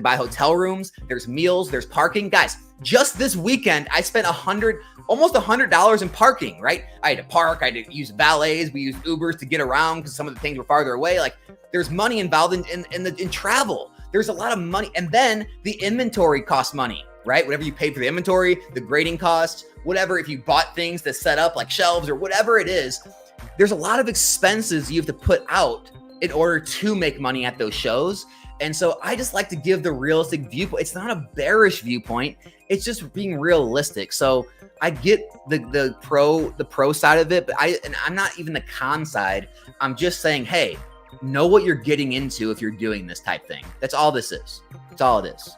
buy hotel rooms. There's meals. There's parking. Guys, just this weekend, I spent almost $100 in parking, right? I had to park. I had to use valets. We used Ubers to get around because some of the things were farther away. Like, there's money involved in travel. There's a lot of money. And then the inventory costs money, right? Whatever you paid for the inventory, the grading costs, whatever, if you bought things to set up like shelves or whatever it is, there's a lot of expenses you have to put out in order to make money at those shows. And so I just like to give the realistic viewpoint. It's not a bearish viewpoint. It's just being realistic. So I get the pro side of it, but I'm not even the con side. I'm just saying, hey, know what you're getting into if you're doing this type thing. That's all this is. That's all it is.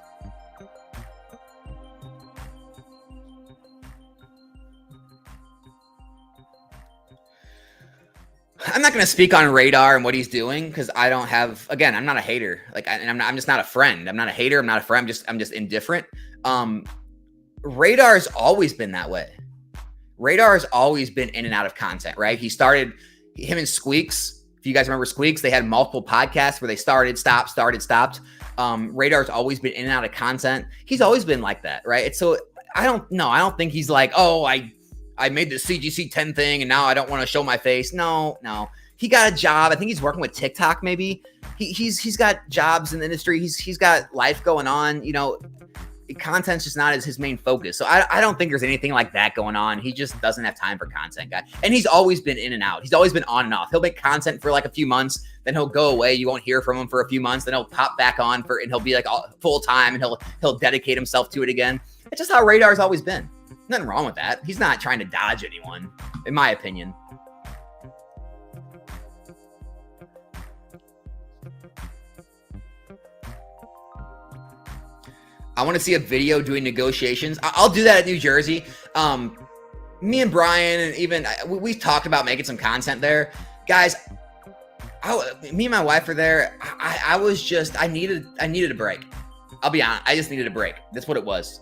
I'm not going to speak on Radar and what he's doing because I don't have. Again, I'm not a hater. Like, I'm just not a friend. I'm not a hater. I'm not a friend. I'm just indifferent. Radar's always been that way. Radar has always been in and out of content, right? Him and Squeaks. If you guys remember Squeaks, they had multiple podcasts where they started, stopped. Radar's always been in and out of content. He's always been like that, right? So I don't think he's like, oh, I made the CGC 10 thing and now I don't want to show my face. No. He got a job. I think he's working with TikTok maybe. He's got jobs in the industry. He's got life going on. Content's just not his main focus. So I don't think there's anything like that going on. He just doesn't have time for content, guy. And he's always been in and out. He's always been on and off. He'll make content for like a few months, then he'll go away. You won't hear from him for a few months. Then he'll pop back on and he'll be like full time and he'll dedicate himself to it again. It's just how Radar's always been. Nothing wrong with that. He's not trying to dodge anyone, in my opinion. I want to see a video doing negotiations. I'll do that at New Jersey. Me and Brian, and even we talked about making some content there, guys. Me and my wife were there. I needed a break. I'll be honest. I just needed a break. That's what it was.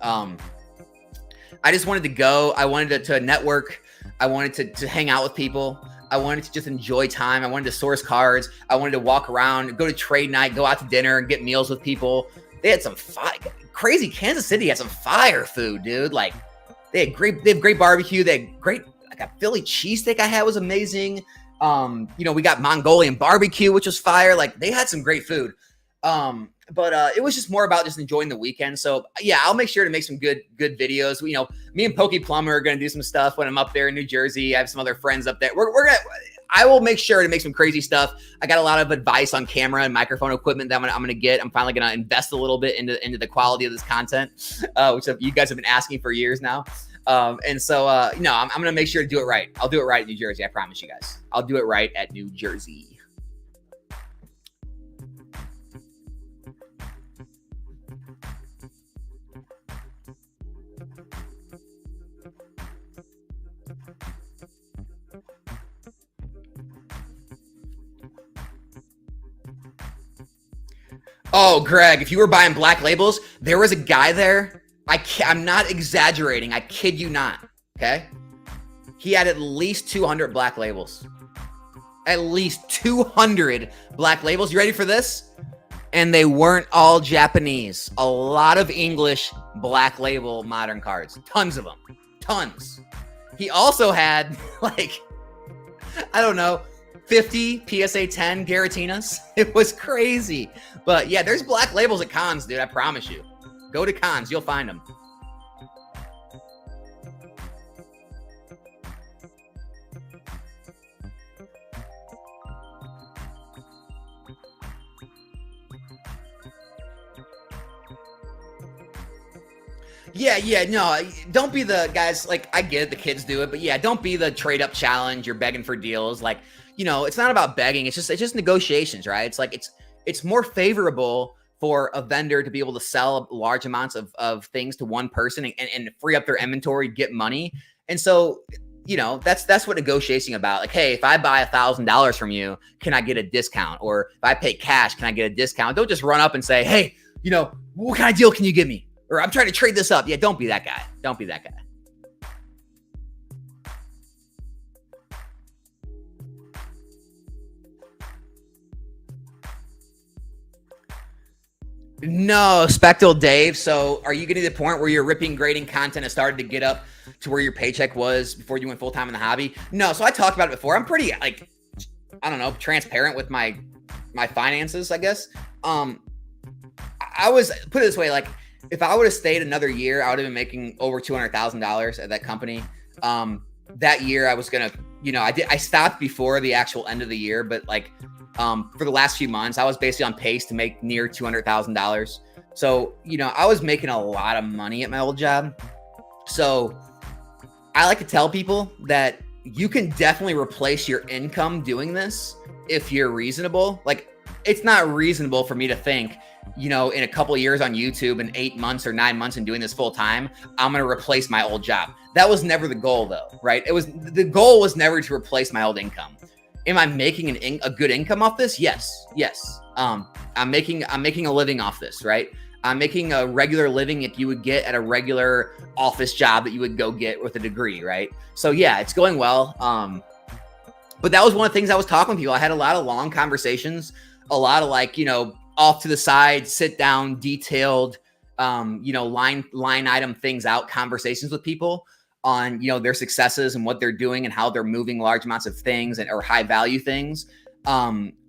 I just wanted to go. I wanted to network. I wanted to hang out with people. I wanted to just enjoy time. I wanted to source cards. I wanted to walk around, go to trade night, go out to dinner and get meals with people. They had some crazy. Kansas City had some fire food, dude. Like, they have great barbecue. They had great, like, a Philly cheesesteak I had was amazing. We got Mongolian barbecue, which was fire. Like, they had some great food. But it was just more about just enjoying the weekend. So yeah, I'll make sure to make some good videos. Me and Pokey Plumber are going to do some stuff when I'm up there in New Jersey. I have some other friends up there. I will make sure to make some crazy stuff. I got a lot of advice on camera and microphone equipment that I'm going to get. I'm finally going to invest a little bit into the quality of this content, which you guys have been asking for years now. I'm going to make sure to do it right. I'll do it right in New Jersey. I promise you guys. I'll do it right at New Jersey. Oh, Greg, if you were buying black labels, there was a guy there. I'm not exaggerating. I kid you not. Okay. He had at least 200 black labels. At least 200 black labels. You ready for this? And they weren't all Japanese. A lot of English black label modern cards. Tons of them. Tons. He also had, like, I don't know, 50 PSA 10 Garatinas. It was crazy. But yeah, there's black labels at cons, dude. I promise you. Go to cons, you'll find them. Yeah, no, don't be the guys, like, I get it, the kids do it, but yeah, don't be the trade up challenge, you're begging for deals. Like, you know, it's not about begging, it's just negotiations, right? It's like, it's more favorable for a vendor to be able to sell large amounts of things to one person and free up their inventory, get money. And so, you know, that's what negotiating about. Like, hey, if I buy $1,000 from you, can I get a discount? Or if I pay cash, can I get a discount? Don't just run up and say, hey, you know, what kind of deal can you give me? Or I'm trying to trade this up. Yeah, don't be that guy. Don't be that guy. No, Spectral Dave. So are you getting to the point where you're ripping, grading content and started to get up to where your paycheck was before you went full time in the hobby? No, so I talked about it before. I'm pretty, like, I don't know, transparent with my finances, I guess. I was, put it this way, like, if I would have stayed another year, I would have been making over $200,000 at that company. That year I was going to, you know, I stopped before the actual end of the year, but like, for the last few months, I was basically on pace to make near $200,000. So, you know, I was making a lot of money at my old job. So I like to tell people that you can definitely replace your income doing this if you're reasonable. Like, it's not reasonable for me to think, you know, in a couple of years on YouTube and 8 months or 9 months and doing this full time, I'm going to replace my old job. That was never the goal though, right? The goal was never to replace my old income. Am I making a good income off this? Yes. I'm making a living off this, right? I'm making a regular living if you would get at a regular office job that you would go get with a degree, right? So yeah, it's going well. But that was one of the things I was talking with people. I had a lot of long conversations, a lot of, like, you know, off to the side, sit down, detailed, you know, line item things out, conversations with people on, you know, their successes and what they're doing and how they're moving large amounts of things or high value things.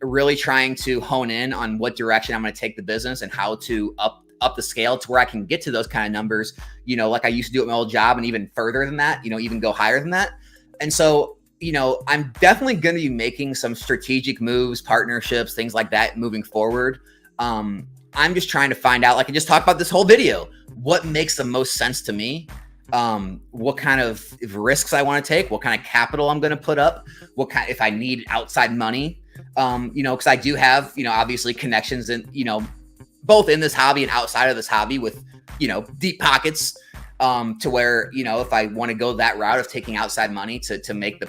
Really trying to hone in on what direction I'm going to take the business and how to up the scale to where I can get to those kind of numbers, you know, like I used to do at my old job, and even further than that, you know, even go higher than that. And so, you know, I'm definitely going to be making some strategic moves, partnerships, things like that moving forward. I'm just trying to find out, like I just talked about this whole video, what makes the most sense to me, what kind of risks I want to take, what kind of capital I'm going to put up, if I need outside money, you know, because I do have, you know, obviously connections in, you know, both in this hobby and outside of this hobby with, you know, deep pockets, to where, you know, if I want to go that route of taking outside money to make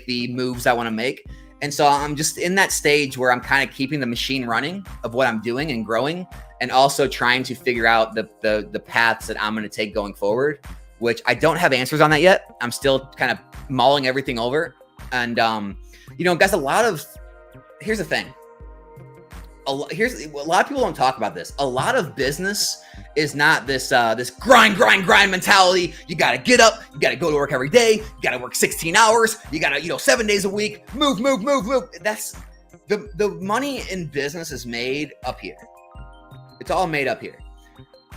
the moves I want to make. And so I'm just in that stage where I'm kind of keeping the machine running of what I'm doing and growing, and also trying to figure out the paths that I'm going to take going forward, which I don't have answers on that yet. I'm still kind of mulling everything over. And, you know, guys, here's the thing. A lot of people don't talk about this. A lot of business is not this grind mentality. You got to get up, you got to go to work every day, you got to work 16 hours, you got to, you know, 7 days a week, move. That's the money in business is made up here. It's all made up here.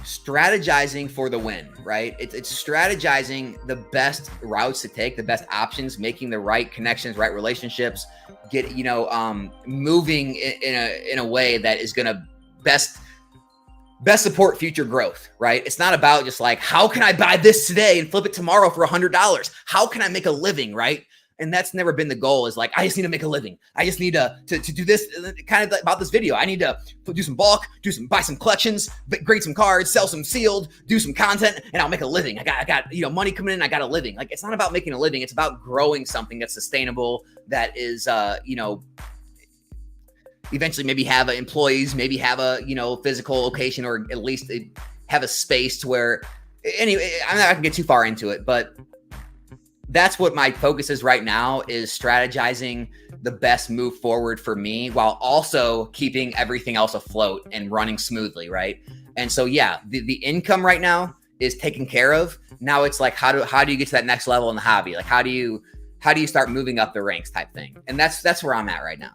Strategizing for the win, right? It's strategizing the best routes to take, the best options, making the right connections, right relationships, get, you know, moving in a way that is going to best support future growth, right? It's not about just like, how can I buy this today and flip it tomorrow for $100? How can I make a living, right? And that's never been the goal, is like, I just need to make a living. I just need to do this, kind of like about this video. I need to do some bulk, buy some collections, grade some cards, sell some sealed, do some content, and I'll make a living. I got, you know, money coming in. I got a living. Like, it's not about making a living. It's about growing something that's sustainable, that is, you know, eventually maybe have employees, maybe have a, you know, physical location, or at least have a space to where, anyway, I'm not going to get too far into it, but that's what my focus is right now, is strategizing the best move forward for me, while also keeping everything else afloat and running smoothly, right? And so, yeah, the income right now is taken care of. Now it's like, how do you get to that next level in the hobby? Like, how do you how do you start moving up the ranks type thing? And that's where I'm at right now.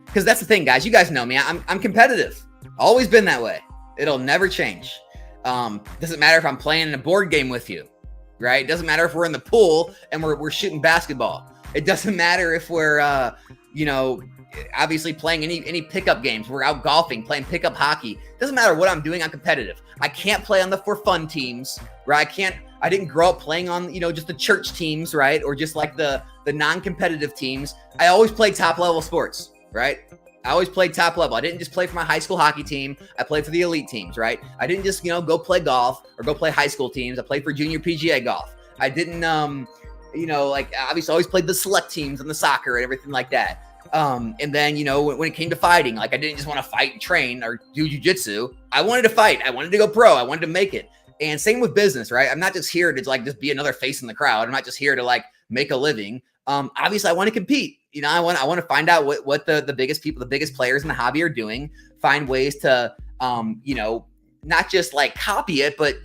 Because that's the thing, guys. You guys know me. I'm competitive. Always been that way. It'll never change. Doesn't matter if I'm playing a board game with you, right? Doesn't matter if we're in the pool and we're shooting basketball. It doesn't matter if we're obviously playing any pickup games. We're out golfing, playing pickup hockey. Doesn't matter what I'm doing. I'm competitive. I can't play on the for fun teams, right? I didn't grow up playing on, just the church teams, right? Or just like the non-competitive teams. I always played top level sports, right? I always played top level. I didn't just play for my high school hockey team. I played for the elite teams, right? I didn't just, go play golf or go play high school teams. I played for junior PGA golf. I didn't, obviously always played the select teams and the soccer and everything like that. And then, when it came to fighting, like I didn't just want to fight and train or do jujitsu. I wanted to fight. I wanted to go pro. I wanted to make it. And same with business, right? I'm not just here to just be another face in the crowd. I'm not just here to make a living. Obviously I want to compete. I want to find out what the biggest people, the biggest players in the hobby are doing, find ways to, not just copy it, but,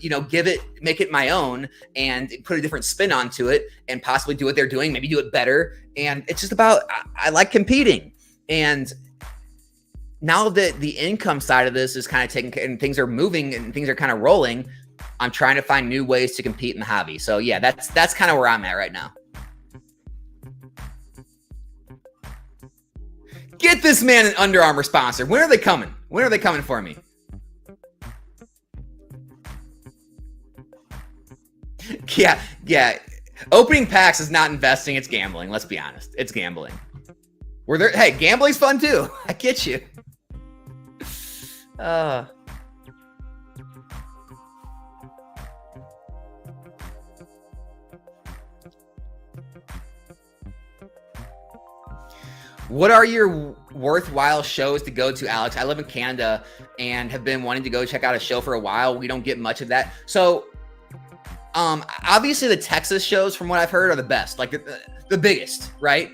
make it my own and put a different spin onto it and possibly do what they're doing, maybe do it better. And it's just about, I like competing. And now that the income side of this is kind of taking care and things are moving and things are kind of rolling, I'm trying to find new ways to compete in the hobby. So yeah, that's kind of where I'm at right now. Get this man an Under Armour sponsor. When are they coming? When are they coming for me? Yeah. Opening packs is not investing. It's gambling. Let's be honest. It's gambling. Hey, gambling's fun too. I get you. What are your worthwhile shows to go to, Alex? I live in Canada and have been wanting to go check out a show for a while. We don't get much of that. So, obviously the Texas shows, from what I've heard, are the best, like the biggest, right?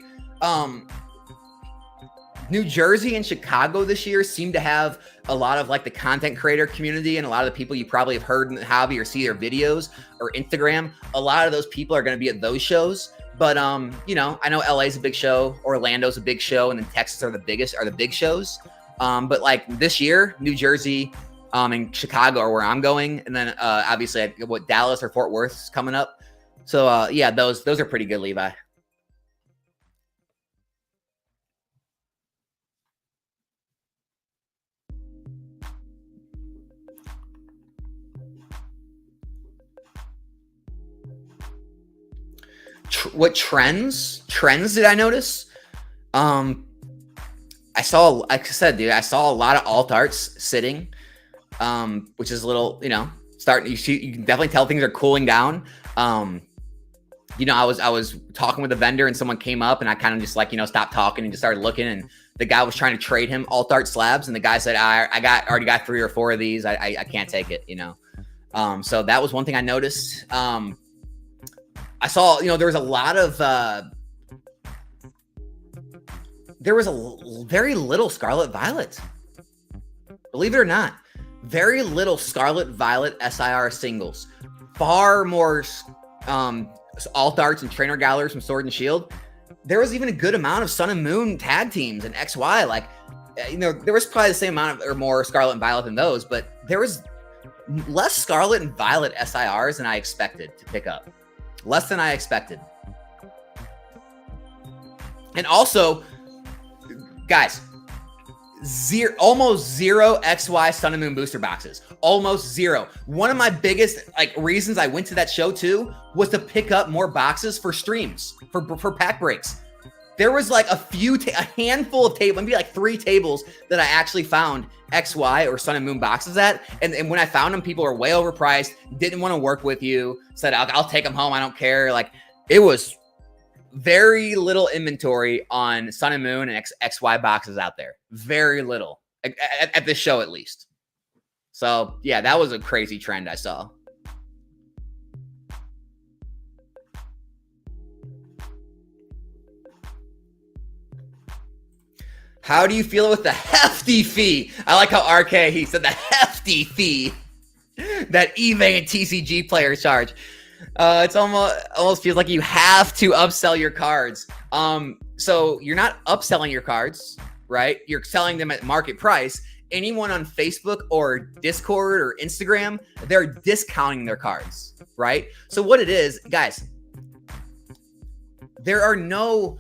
New Jersey and Chicago this year seem to have a lot of the content creator community and a lot of the people you probably have heard in the hobby or see their videos or Instagram. A lot of those people are going to be at those shows. But, I know LA's a big show, Orlando's a big show, and then Texas are the big shows. But this year, New Jersey and Chicago are where I'm going. And then obviously Dallas or Fort Worth is coming up. So yeah, those are pretty good, Levi. What trends did I notice? I saw, like I said, dude, I saw a lot of alt arts sitting, which is a little, starting. You can definitely tell things are cooling down. I was talking with a vendor and someone came up and I kind of just stopped talking and just started looking, and the guy was trying to trade him alt art slabs, and the guy said, I already got 3 or 4 of these. I can't take it, So that was one thing I noticed. I saw, there was a lot of, there was very little Scarlet Violet. Believe it or not, very little Scarlet Violet SIR singles. Far more alt arts and trainer galleries from Sword and Shield. There was even a good amount of Sun and Moon tag teams and XY. There was probably the same amount of, or more Scarlet and Violet than those, but there was less Scarlet and Violet SIRs than I expected to pick up. Less than I expected. And also, guys, almost zero XY Sun and Moon booster boxes. Almost zero. One of my biggest reasons I went to that show too was to pick up more boxes for streams, for pack breaks. There was a handful of tables, maybe 3 tables that I actually found XY or Sun and Moon boxes at. And when I found them, people were way overpriced, didn't want to work with you, said, I'll take them home. I don't care. It was very little inventory on Sun and Moon and XY boxes out there. Very little at this show, at least. So yeah, that was a crazy trend I saw. How do you feel with the hefty fee? I like how RK, he said the hefty fee that eBay and TCG players charge. It's almost feels like you have to upsell your cards. So you're not upselling your cards, right? You're selling them at market price. Anyone on Facebook or Discord or Instagram, they're discounting their cards, right? So what it is, guys, there's no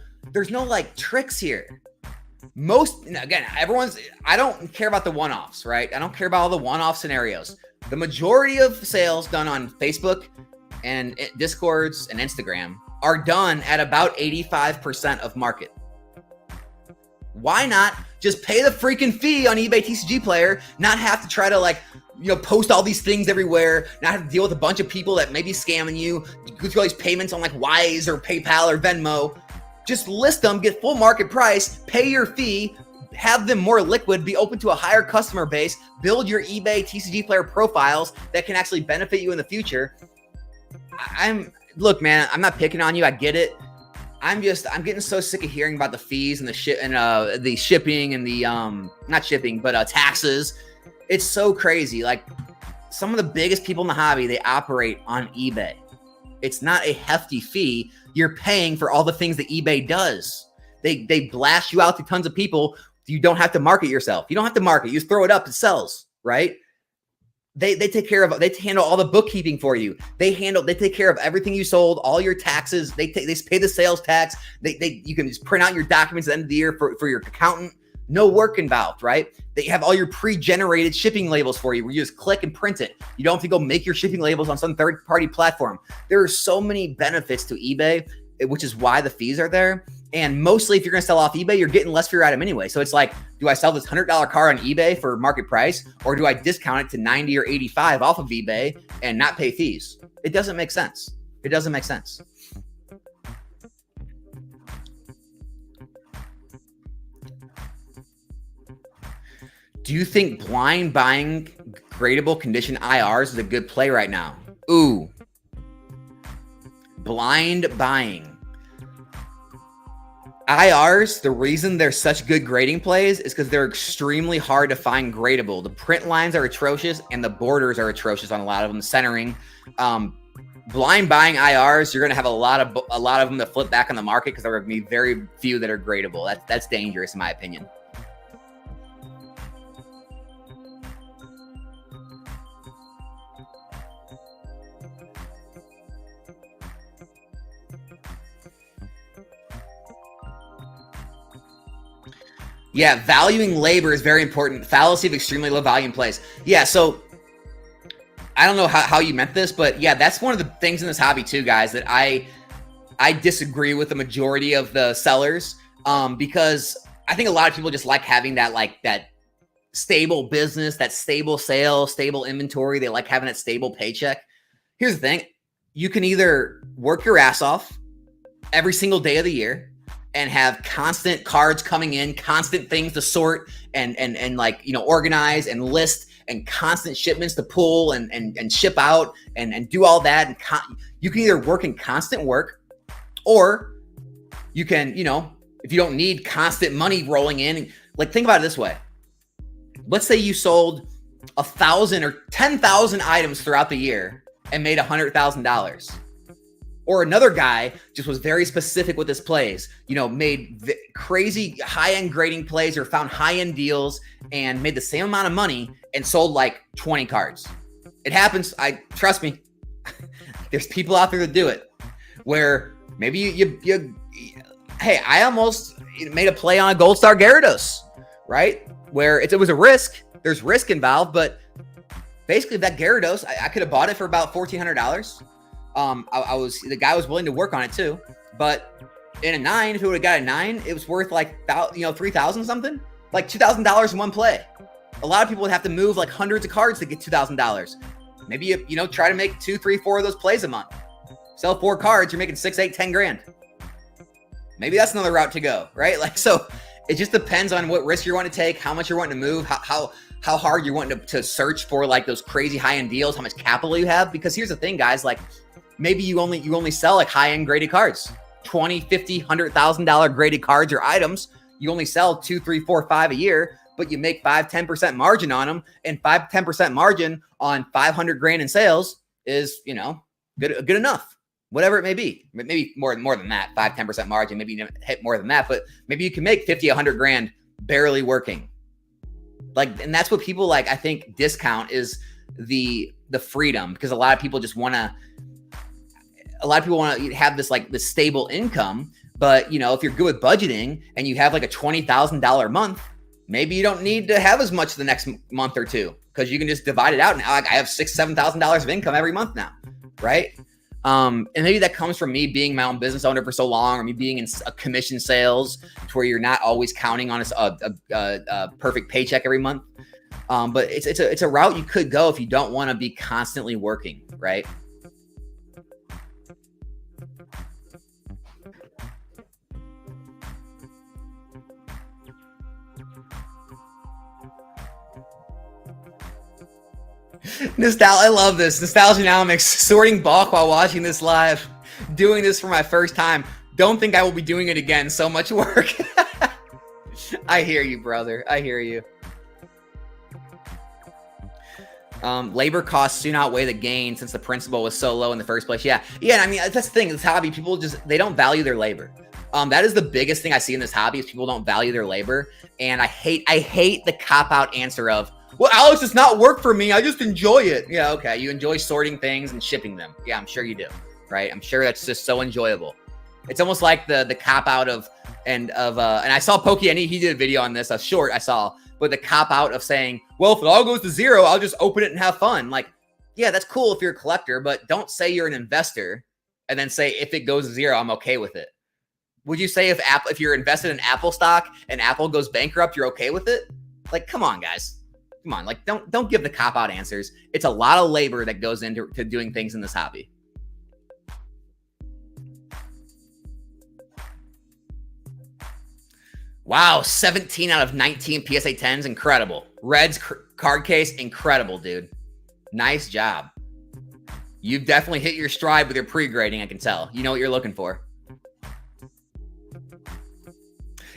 like tricks here. Again, I don't care about the one-offs, right? I don't care about all the one-off scenarios. The majority of sales done on Facebook and Discords and Instagram are done at about 85% of market. Why not just pay the freaking fee on eBay TCG Player, not have to try to post all these things everywhere, not have to deal with a bunch of people that may be scamming you, go through all these payments on like Wise or PayPal or Venmo. Just list them, get full market price, pay your fee, have them more liquid, be open to a higher customer base, build your eBay TCG Player profiles that can actually benefit you in the future. Look, man, I'm not picking on you. I get it. I'm getting so sick of hearing about the fees and the shipping and the not shipping, but taxes. It's so crazy. Like some of the biggest people in the hobby, they operate on eBay. It's not a hefty fee. You're paying for all the things that eBay does. They blast you out to tons of people. You don't have to market yourself. You don't have to market. You just throw it up, it sells, right? They take care of, they handle all the bookkeeping for you. They take care of everything you sold, all your taxes. They pay the sales tax. You can just print out your documents at the end of the year for your accountant. No work involved, right? They have all your pre-generated shipping labels for you where you just click and print it. You don't have to go make your shipping labels on some third-party platform. There are so many benefits to eBay, which is why the fees are there. And mostly if you're going to sell off eBay, you're getting less for your item anyway. So it's like, do I sell this $100 car on eBay for market price, or do I discount it to 90 or 85 off of eBay and not pay fees? It doesn't make sense. It doesn't make sense. Do you think blind buying gradable condition IRs is a good play right now? Ooh. Blind buying. IRs, the reason they're such good grading plays is because they're extremely hard to find gradable. The print lines are atrocious and the borders are atrocious on a lot of them, centering. Blind buying IRs, you're going to have a lot of them that flip back on the market because there are going to be very few that are gradable. That's dangerous in my opinion. Yeah, valuing labor is very important. Fallacy of extremely low volume plays. Yeah, so I don't know how you meant this, but yeah, that's one of the things in this hobby too, guys, that I disagree with the majority of the sellers because I think a lot of people just like having that stable business, that stable sale, stable inventory. They like having that stable paycheck. Here's the thing. You can either work your ass off every single day of the year and have constant cards coming in, constant things to sort and organize and list and constant shipments to pull and ship out and do all that. And you can either work in constant work, or you can, if you don't need constant money rolling in, like think about it this way. Let's say you sold 1,000 or 10,000 items throughout the year and made $100,000. Or another guy just was very specific with his plays, made crazy high-end grading plays or found high-end deals and made the same amount of money and sold like 20 cards. It happens. Trust me. There's people out there that do it where maybe hey, I almost made a play on a Gold Star Gyarados, right? Where it was a risk. There's risk involved, but basically that Gyarados, I could have bought it for about $1,400. The guy was willing to work on it too, but in a 9, if it would have got a 9, it was worth like 3,000 something, like $2,000 in one play. A lot of people would have to move like hundreds of cards to get $2,000. Maybe you try to make 2, 3, 4 of those plays a month. Sell 4 cards, you're making 6, 8, 10 grand. Maybe that's another route to go, right? Like, so it just depends on what risk you want to take, how much you're wanting to move, how hard you're wanting to search for like those crazy high-end deals, how much capital you have. Because here's the thing, guys, like maybe you only sell like high-end graded cards, $20,000, $50,000, $100,000 graded cards or items. You only sell 2, 3, 4, 5 a year, but you make 5-10% margin on them, and 5-10% margin on 500 grand in sales is, Good enough. Whatever it may be. Maybe more than that, 5-10% margin, maybe you hit more than that, but maybe you can make 50, 100 grand barely working. Like, and that's what people like, I think discount is the freedom, because a lot of people want to have this like this stable income. But, you know, if you're good with budgeting and you have like a $20,000 month, maybe you don't need to have as much the next month or two, because you can just divide it out. Now I have $6,000, $7,000 of income every month now, right? And maybe that comes from me being my own business owner for so long, or me being in a commission sales to where you're not always counting on a perfect paycheck every month. But it's a route you could go if you don't want to be constantly working, right? I love this. Nostalgianomics, sorting bulk while watching this live. Doing this for my first time. Don't think I will be doing it again. So much work. I hear you, brother. I hear you. Labor costs soon outweigh the gain since the principal was so low in the first place. Yeah. I mean, that's the thing. This hobby, people they don't value their labor. That is the biggest thing I see in this hobby is people don't value their labor. And I hate the cop-out answer of, well, Alex, it's not work for me. I just enjoy it. Yeah, okay. You enjoy sorting things and shipping them. Yeah, I'm sure you do, right? I'm sure that's just so enjoyable. It's almost like the cop-out and I saw Pokey, and he did a video on this, a short I saw, but the cop-out of saying, well, if it all goes to zero, I'll just open it and have fun. Like, yeah, that's cool if you're a collector, but don't say you're an investor and then say, if it goes to zero, I'm okay with it. Would you say if you're invested in Apple stock and Apple goes bankrupt, you're okay with it? Like, come on, guys. Come on, like don't give the cop-out answers. It's a lot of labor that goes into doing things in this hobby. Wow, 17 out of 19 PSA 10s, incredible. Reds card case, incredible, dude. Nice job. You've definitely hit your stride with your pre-grading, I can tell. You know what you're looking for.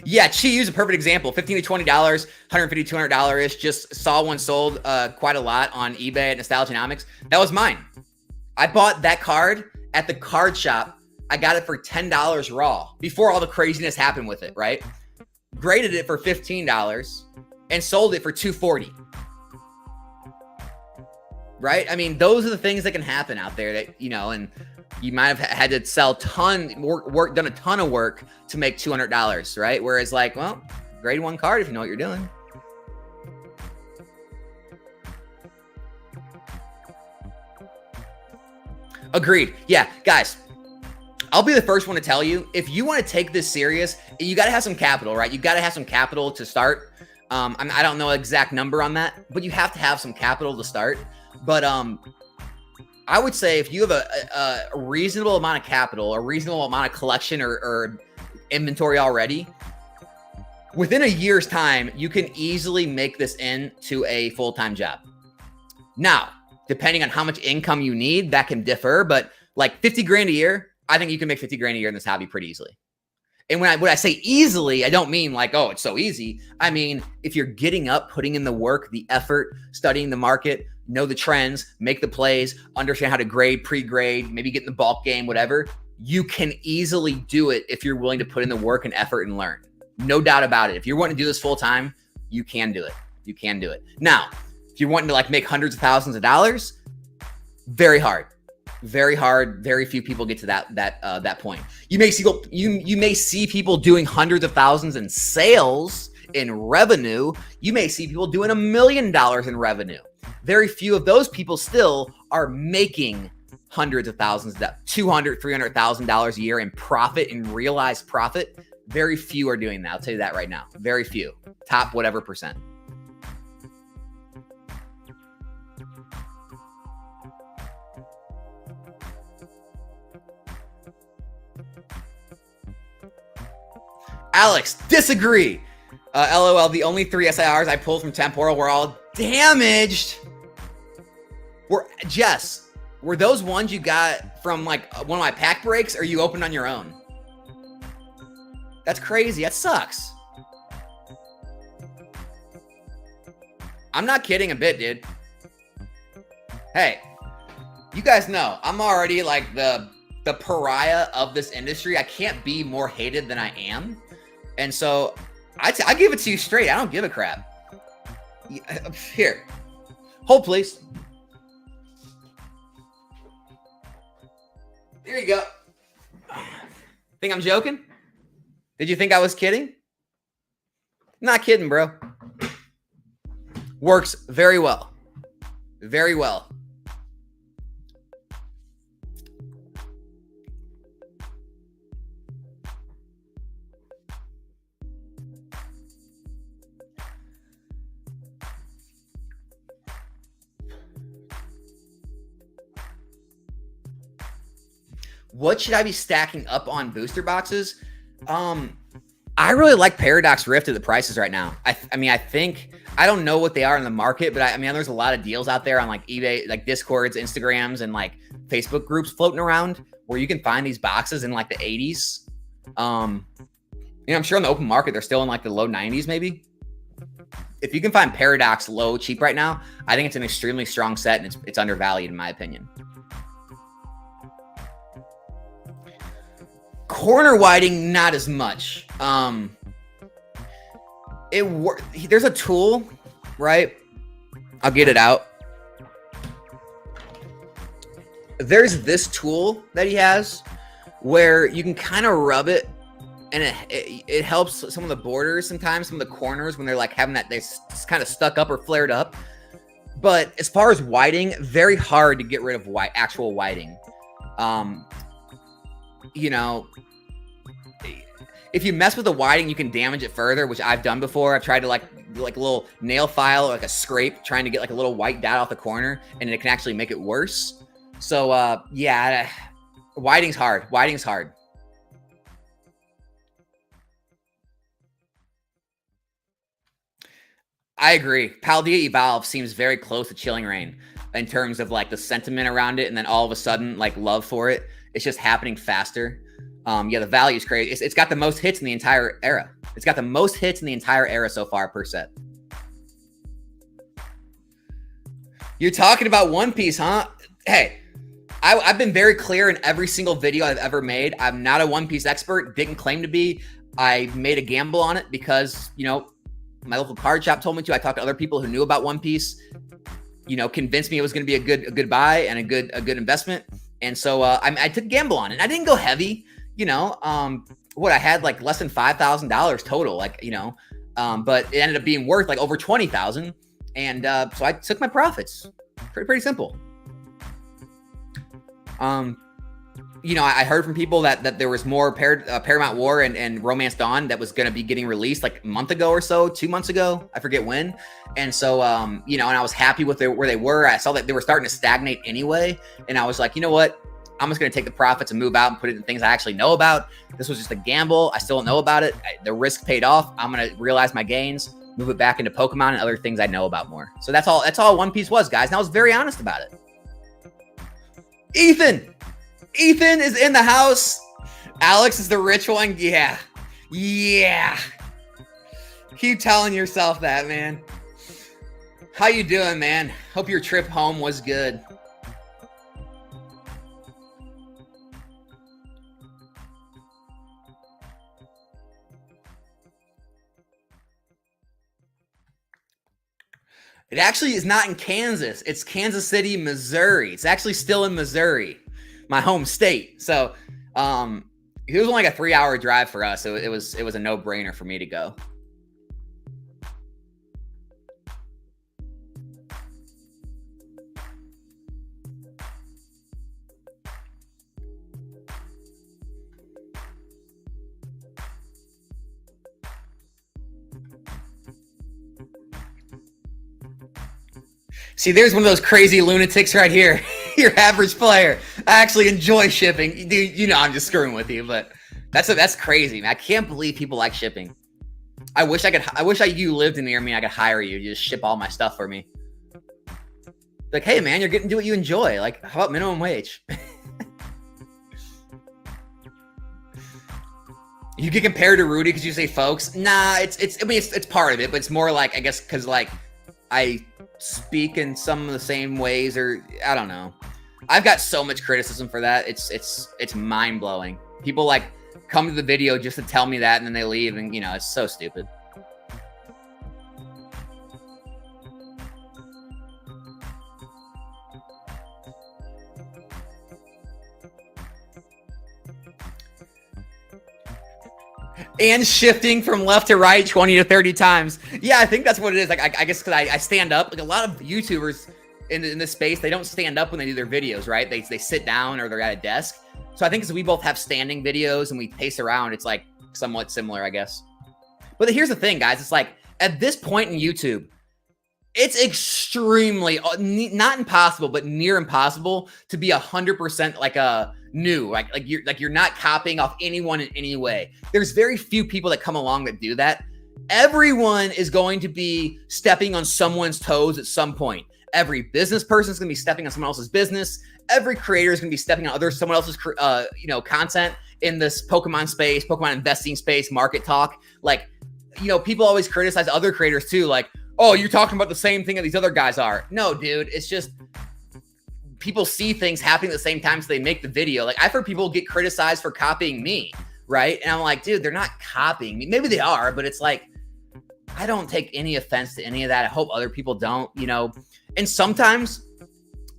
Yeah, Chi Yu's a perfect example. $15 to $20, $150 to $200-ish. Just saw one sold quite a lot on eBay at Nostalgianomics. That was mine. I bought that card at the card shop. I got it for $10 raw before all the craziness happened with it, right? Graded it for $15 and sold it for $240. Right? I mean, those are the things that can happen out there that, you know, and you might have had to sell done a ton of work to make $200, right? Whereas like, well, grade one card if you know what you're doing. Agreed. Yeah, guys, I'll be the first one to tell you, if you want to take this serious, you got to have some capital, right? You got to have some capital to start. I don't know the exact number on that, but you have to have some capital to start. But I would say if you have a reasonable amount of capital, a reasonable amount of collection or inventory already, within a year's time, you can easily make this into a full-time job. Now, depending on how much income you need, that can differ, but like 50 grand a year, I think you can make 50 grand a year in this hobby pretty easily. And when I say easily, I don't mean like, oh, it's so easy. I mean, if you're getting up, putting in the work, the effort, studying the market, know the trends, make the plays, understand how to grade, pre-grade, maybe get in the bulk game, whatever, you can easily do it if you're willing to put in the work and effort and learn. No doubt about it. If you're wanting to do this full time, you can do it. You can do it. Now, if you're wanting to like make hundreds of thousands of dollars, very hard. Very hard. Very few people get to that point. You may see people doing hundreds of thousands in sales, in revenue. You may see people doing $1 million in revenue. Very few of those people still are making hundreds of thousands, $200,000, $300,000 a year in profit, in realized profit. Very few are doing that. I'll tell you that right now. Very few. Top whatever percent. Alex, disagree. LOL, the only 3 SIRs I pulled from Temporal were all damaged. Jess, were those ones you got from like one of my pack breaks, or you opened on your own? That's crazy. That sucks. I'm not kidding a bit, dude. Hey, You guys know I'm already like the pariah of this industry. I can't be more hated than I am. And so I give it to you straight. I don't give a crap. Here, hold please. There you go. Think I'm joking? Did you think I was kidding? Not kidding, bro. Works very well. Very well. What should I be stacking up on booster boxes? I really like Paradox Rift at the prices right now. I mean, I think, I don't know what they are in the market, but I mean, there's a lot of deals out there on like eBay, like Discords, Instagrams, and like Facebook groups floating around where you can find these boxes in like the 80s. You know, I'm sure on the open market, they're still in like the low 90s, maybe. If you can find Paradox low cheap right now, I think it's an extremely strong set and it's undervalued in my opinion. Corner whiting, not as much. There's a tool, right? I'll get it out. There's this tool that he has where you can kind of rub it, and it helps some of the borders sometimes, some of the corners when they're like having that, they're kind of stuck up or flared up. But as far as whiting, very hard to get rid of actual whiting. You know, if you mess with the whiting, you can damage it further, which I've done before. I've tried to like a little nail file or like a scrape, trying to get like a little white dot off the corner, and it can actually make it worse. So yeah, whiting's hard. Whiting's hard. I agree. Paldea Evolve seems very close to Chilling Reign in terms of like the sentiment around it, and then all of a sudden, like love for it. It's just happening faster. Yeah, the value is crazy. It's got the most hits in the entire era. It's got the most hits in the entire era so far per set. You're talking about One Piece, huh? Hey, I've been very clear in every single video I've ever made. I'm not a One Piece expert. Didn't claim to be. I made a gamble on it because, you know, my local card shop told me to. I talked to other people who knew about One Piece. You know, convinced me it was going to be a good buy and a good investment. And so I took a gamble on it. I didn't go heavy, you know. What I had like less than $5,000 total, like, you know, but it ended up being worth like over 20,000. And so I took my profits. Pretty simple. You know, I heard from people that there was more Paramount War and Romance Dawn that was going to be getting released like a month ago or so, 2 months ago. I forget when. And so, you know, and I was happy with where they were. I saw that they were starting to stagnate anyway. And I was like, you know what? I'm just going to take the profits and move out and put it in things I actually know about. This was just a gamble. I still don't know about it. The risk paid off. I'm going to realize my gains, move it back into Pokemon and other things I know about more. So that's all One Piece was, guys. And I was very honest about it. Ethan is in the house. Alex is the rich one. Yeah. Keep telling yourself that, man. How you doing, man? Hope your trip home was good. It actually is not in Kansas. It's Kansas City, Missouri. It's actually still in Missouri, my home state. So it was only like a 3-hour drive for us. So it was a no-brainer for me to go. See, there's one of those crazy lunatics right here. Your average player. I actually enjoy shipping. Dude, you know I'm just screwing with you, but that's crazy, man. I can't believe people like shipping. I wish you lived near me and I could hire you. You just ship all my stuff for me. Like, hey man, you're getting to do what you enjoy. Like, how about minimum wage? You get compared to Rudy because you say folks. Nah, it's part of it, but it's more like, I guess, because like I speak in some of the same ways, or I don't know. I've got so much criticism for that. It's mind blowing. People like come to the video just to tell me that, and then they leave, and it's so stupid. And shifting from left to right 20 to 30 times. Yeah, I think that's what it is. Like, I guess because I stand up. Like a lot of YouTubers in this space, they don't stand up when they do their videos, right? They sit down or they're at a desk. So I think because we both have standing videos and we pace around, it's like somewhat similar, I guess. But here's the thing, guys. It's like at this point in YouTube, it's extremely not impossible, but near impossible to be 100% like a new, like you're not copying off anyone in any way. There's very few people that come along that do that. Everyone is going to be stepping on someone's toes at some point. Every business person is going to be stepping on someone else's business. Every creator is going to be stepping on someone else's content in this Pokemon space, Pokemon investing space, market talk. Like, people always criticize other creators too, like, oh, you're talking about the same thing that these other guys are. No, dude, it's just people see things happening at the same time, so they make the video. Like, I've heard people get criticized for copying me, right? And I'm like, dude, they're not copying me. Maybe they are, but it's like, I don't take any offense to any of that. I hope other people don't, And sometimes,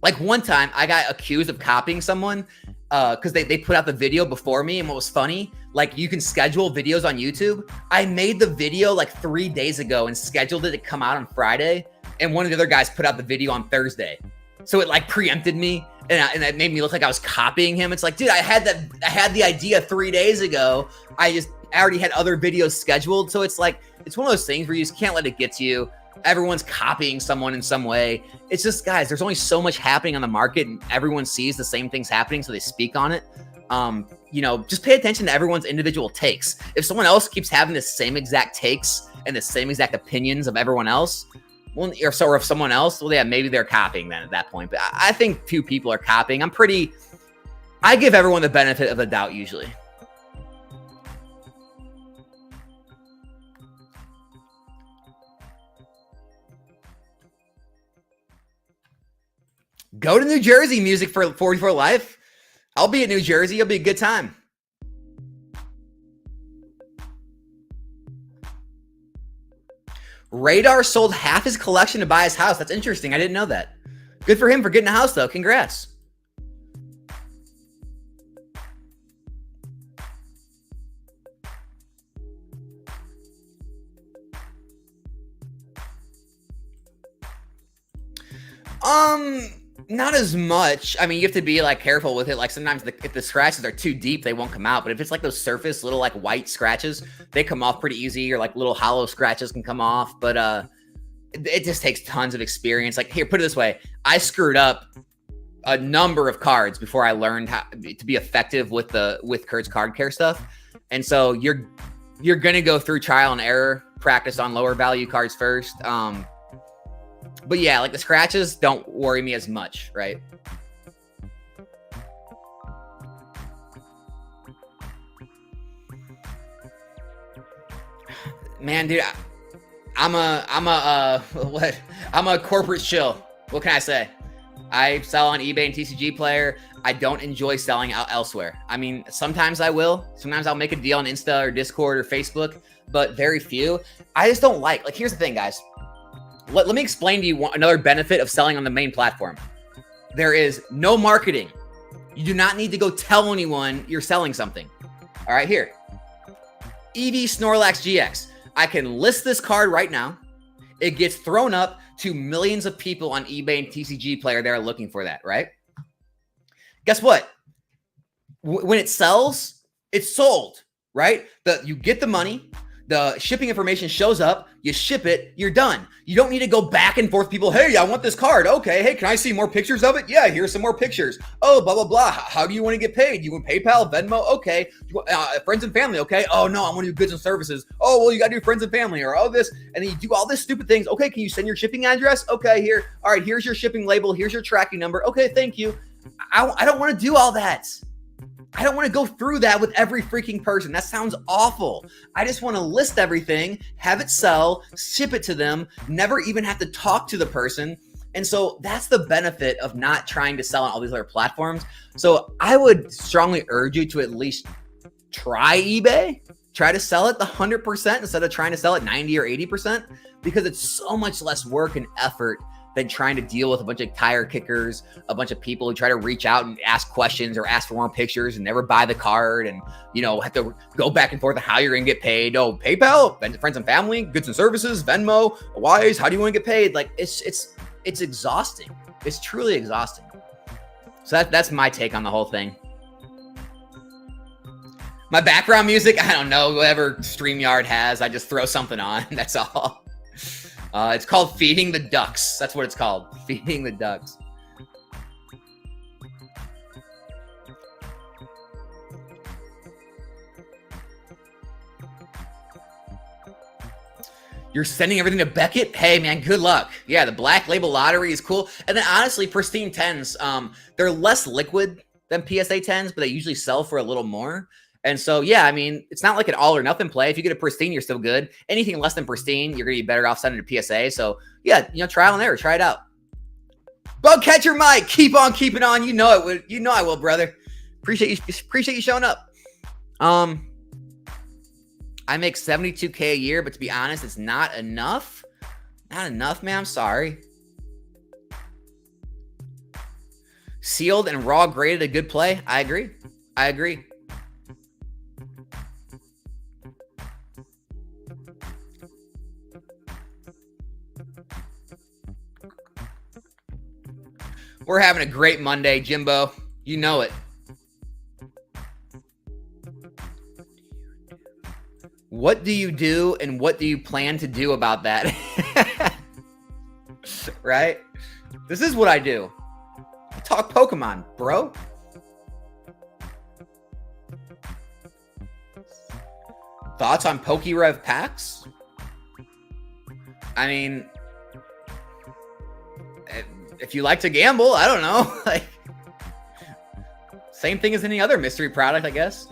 like one time, I got accused of copying someone because they put out the video before me. And what was funny, like you can schedule videos on YouTube. I made the video like 3 days ago and scheduled it to come out on Friday. And one of the other guys put out the video on Thursday. So it like preempted me and that made me look like I was copying him. It's like, dude, I had the idea 3 days ago. I already had other videos scheduled. So it's like, it's one of those things where you just can't let it get to you. Everyone's copying someone in some way. It's just, guys, there's only so much happening on the market and everyone sees the same things happening, so they speak on it. Just pay attention to everyone's individual takes. If someone else keeps having the same exact takes and the same exact opinions of everyone else, well, if someone else, well, yeah, maybe they're copying then at that point. But I think few people are copying. I give everyone the benefit of the doubt usually. Go to New Jersey, Music for 44 Life. I'll be at New Jersey. It'll be a good time. Radar sold half his collection to buy his house. That's interesting. I didn't know that. Good for him for getting a house, though. Congrats. Not as much. I mean, you have to be like careful with it. Like sometimes if the scratches are too deep, they won't come out. But if it's like those surface little like white scratches, they come off pretty easy, or like little hollow scratches can come off. But it just takes tons of experience. Like here, put it this way. I screwed up a number of cards before I learned how to be effective with Kurt's card care stuff. And so you're going to go through trial and error, practice on lower value cards first. But yeah, like the scratches don't worry me as much, right? Man, dude, I'm a corporate shill. What can I say? I sell on eBay and TCG Player. I don't enjoy selling out elsewhere. I mean, sometimes I will. Sometimes I'll make a deal on Insta or Discord or Facebook, but very few. I just don't like here's the thing, guys. Let me explain to you another benefit of selling on the main platform. There is no marketing. You do not need to go tell anyone you're selling something. All right, here. EV Snorlax GX. I can list this card right now. It gets thrown up to millions of people on eBay and TCG Player that are looking for that, right? Guess what? When it sells, it's sold, right? You get the money. The shipping information shows up, you ship it, you're done. You don't need to go back and forth. People, hey, I want this card. Okay, hey, can I see more pictures of it? Yeah, here's some more pictures. Oh, blah, blah, blah. How do you want to get paid? You want PayPal, Venmo? Okay. Friends and family? Okay. Oh, no, I want to do goods and services. Oh, well, you got to do friends and family or all this. And then you do all this stupid things. Okay, can you send your shipping address? Okay, here. All right, here's your shipping label. Here's your tracking number. Okay, thank you. I don't want to do all that. I don't want to go through that with every freaking person. That sounds awful. I just want to list everything, have it sell, ship it to them, never even have to talk to the person. And so that's the benefit of not trying to sell on all these other platforms. So I would strongly urge you to at least try eBay, try to sell it the 100% instead of trying to sell it 90 or 80%, because it's so much less work and effort than trying to deal with a bunch of tire kickers, a bunch of people who try to reach out and ask questions or ask for more pictures and never buy the card, and have to go back and forth on how you're gonna get paid. Oh, PayPal, friends and family, goods and services, Venmo, Wise, how do you want to get paid? Like it's exhausting. It's truly exhausting. So that's my take on the whole thing. My background music, I don't know, whatever StreamYard has, I just throw something on. That's all. It's called Feeding the Ducks. That's what it's called. Feeding the Ducks. You're sending everything to Beckett? Hey, man, good luck. Yeah, the Black Label Lottery is cool. And then, honestly, Pristine 10s, they're less liquid than PSA 10s, but they usually sell for a little more. And so, yeah, I mean, it's not like an all or nothing play. If you get a Pristine, you're still good. Anything less than Pristine, you're going to be better off sending to PSA. So, yeah, trial and error. Try it out. Bug Catcher Mike, keep on keeping on. You know it would. You know I will, brother. Appreciate you showing up. I make $72K a year, but to be honest, it's not enough. Not enough, man. I'm sorry. Sealed and raw graded a good play. I agree. We're having a great Monday, Jimbo. You know it. What do you do and what do you plan to do about that? Right? This is what I do. I talk Pokemon, bro. Thoughts on PokeRev packs? I mean, if you like to gamble, I don't know. Like, same thing as any other mystery product, I guess.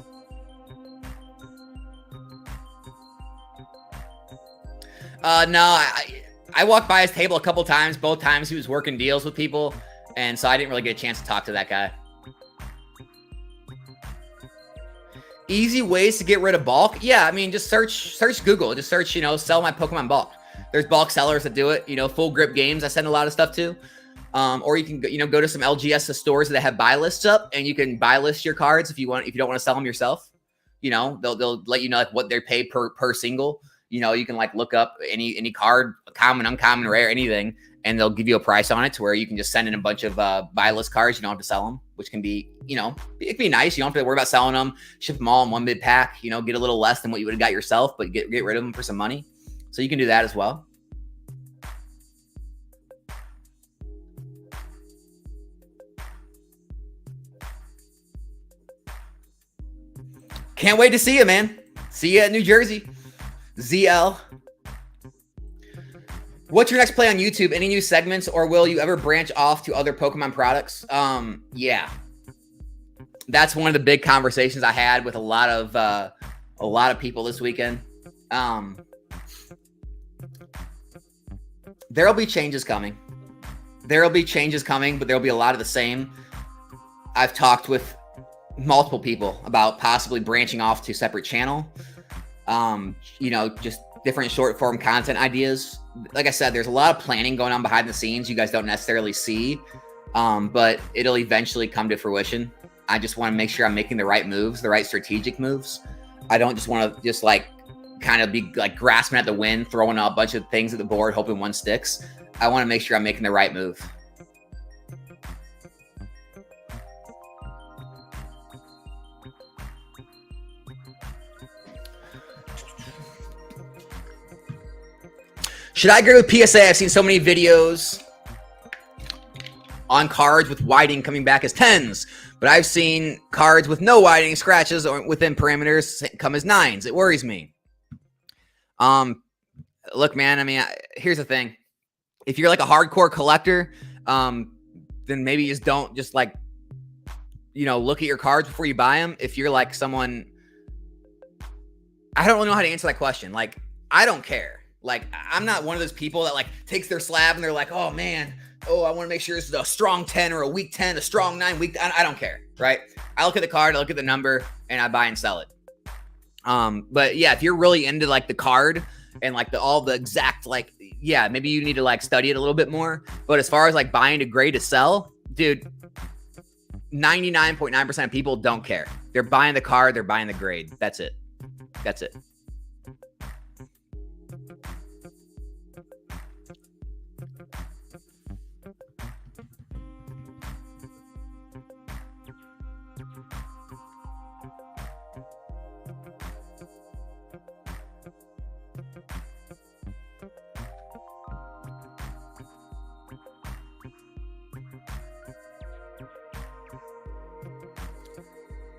No, I walked by his table a couple times. Both times he was working deals with people, and so I didn't really get a chance to talk to that guy. Easy ways to get rid of bulk? Yeah, I mean, just search Google. Just search, sell my Pokemon bulk. There's bulk sellers that do it. Full Grip Games, I send a lot of stuff to. Or you can go to some LGS stores that have buy lists up, and you can buy list your cards if you don't want to sell them yourself. They'll let you know like what they're paid per single. You can like look up any card, common, uncommon, rare, anything, and they'll give you a price on it to where you can just send in a bunch of buy list cards. You don't have to sell them, which can be, it can be nice. You don't have to worry about selling them, ship them all in one big pack, get a little less than what you would have got yourself, but get rid of them for some money. So you can do that as well. Can't wait to see you, man. See you at New Jersey. ZL. What's your next play on YouTube? Any new segments, or will you ever branch off to other Pokemon products? Yeah. That's one of the big conversations I had with a lot of people this weekend. There'll be changes coming. But there'll be a lot of the same. I've talked with multiple people about possibly branching off to a separate channel. Just different short form content ideas. Like I said, there's a lot of planning going on behind the scenes you guys don't necessarily see, but it'll eventually come to fruition. I just want to make sure I'm making the right moves, the right strategic moves. I don't just want to just like kind of be like grasping at the wind, throwing a bunch of things at the board, hoping one sticks. I want to make sure I'm making the right move. Should I agree with PSA? I've seen so many videos on cards with whiting coming back as 10s, but I've seen cards with no whiting, scratches, or within parameters come as 9s. It worries me. Look, man, I mean, here's the thing. If you're like a hardcore collector, then maybe you just don't just like, look at your cards before you buy them. If you're like someone, I don't really know how to answer that question. Like, I don't care. Like, I'm not one of those people that like takes their slab and they're like, oh man, oh, I want to make sure this is a strong 10 or a weak 10, a strong 9, weak. I don't care, right? I look at the card, I look at the number, and I buy and sell it. But yeah, if you're really into like the card and like all the exact, like, yeah, maybe you need to like study it a little bit more. But as far as like buying a grade to sell, dude, 99.9% of people don't care. They're buying the card, they're buying the grade. That's it. That's it.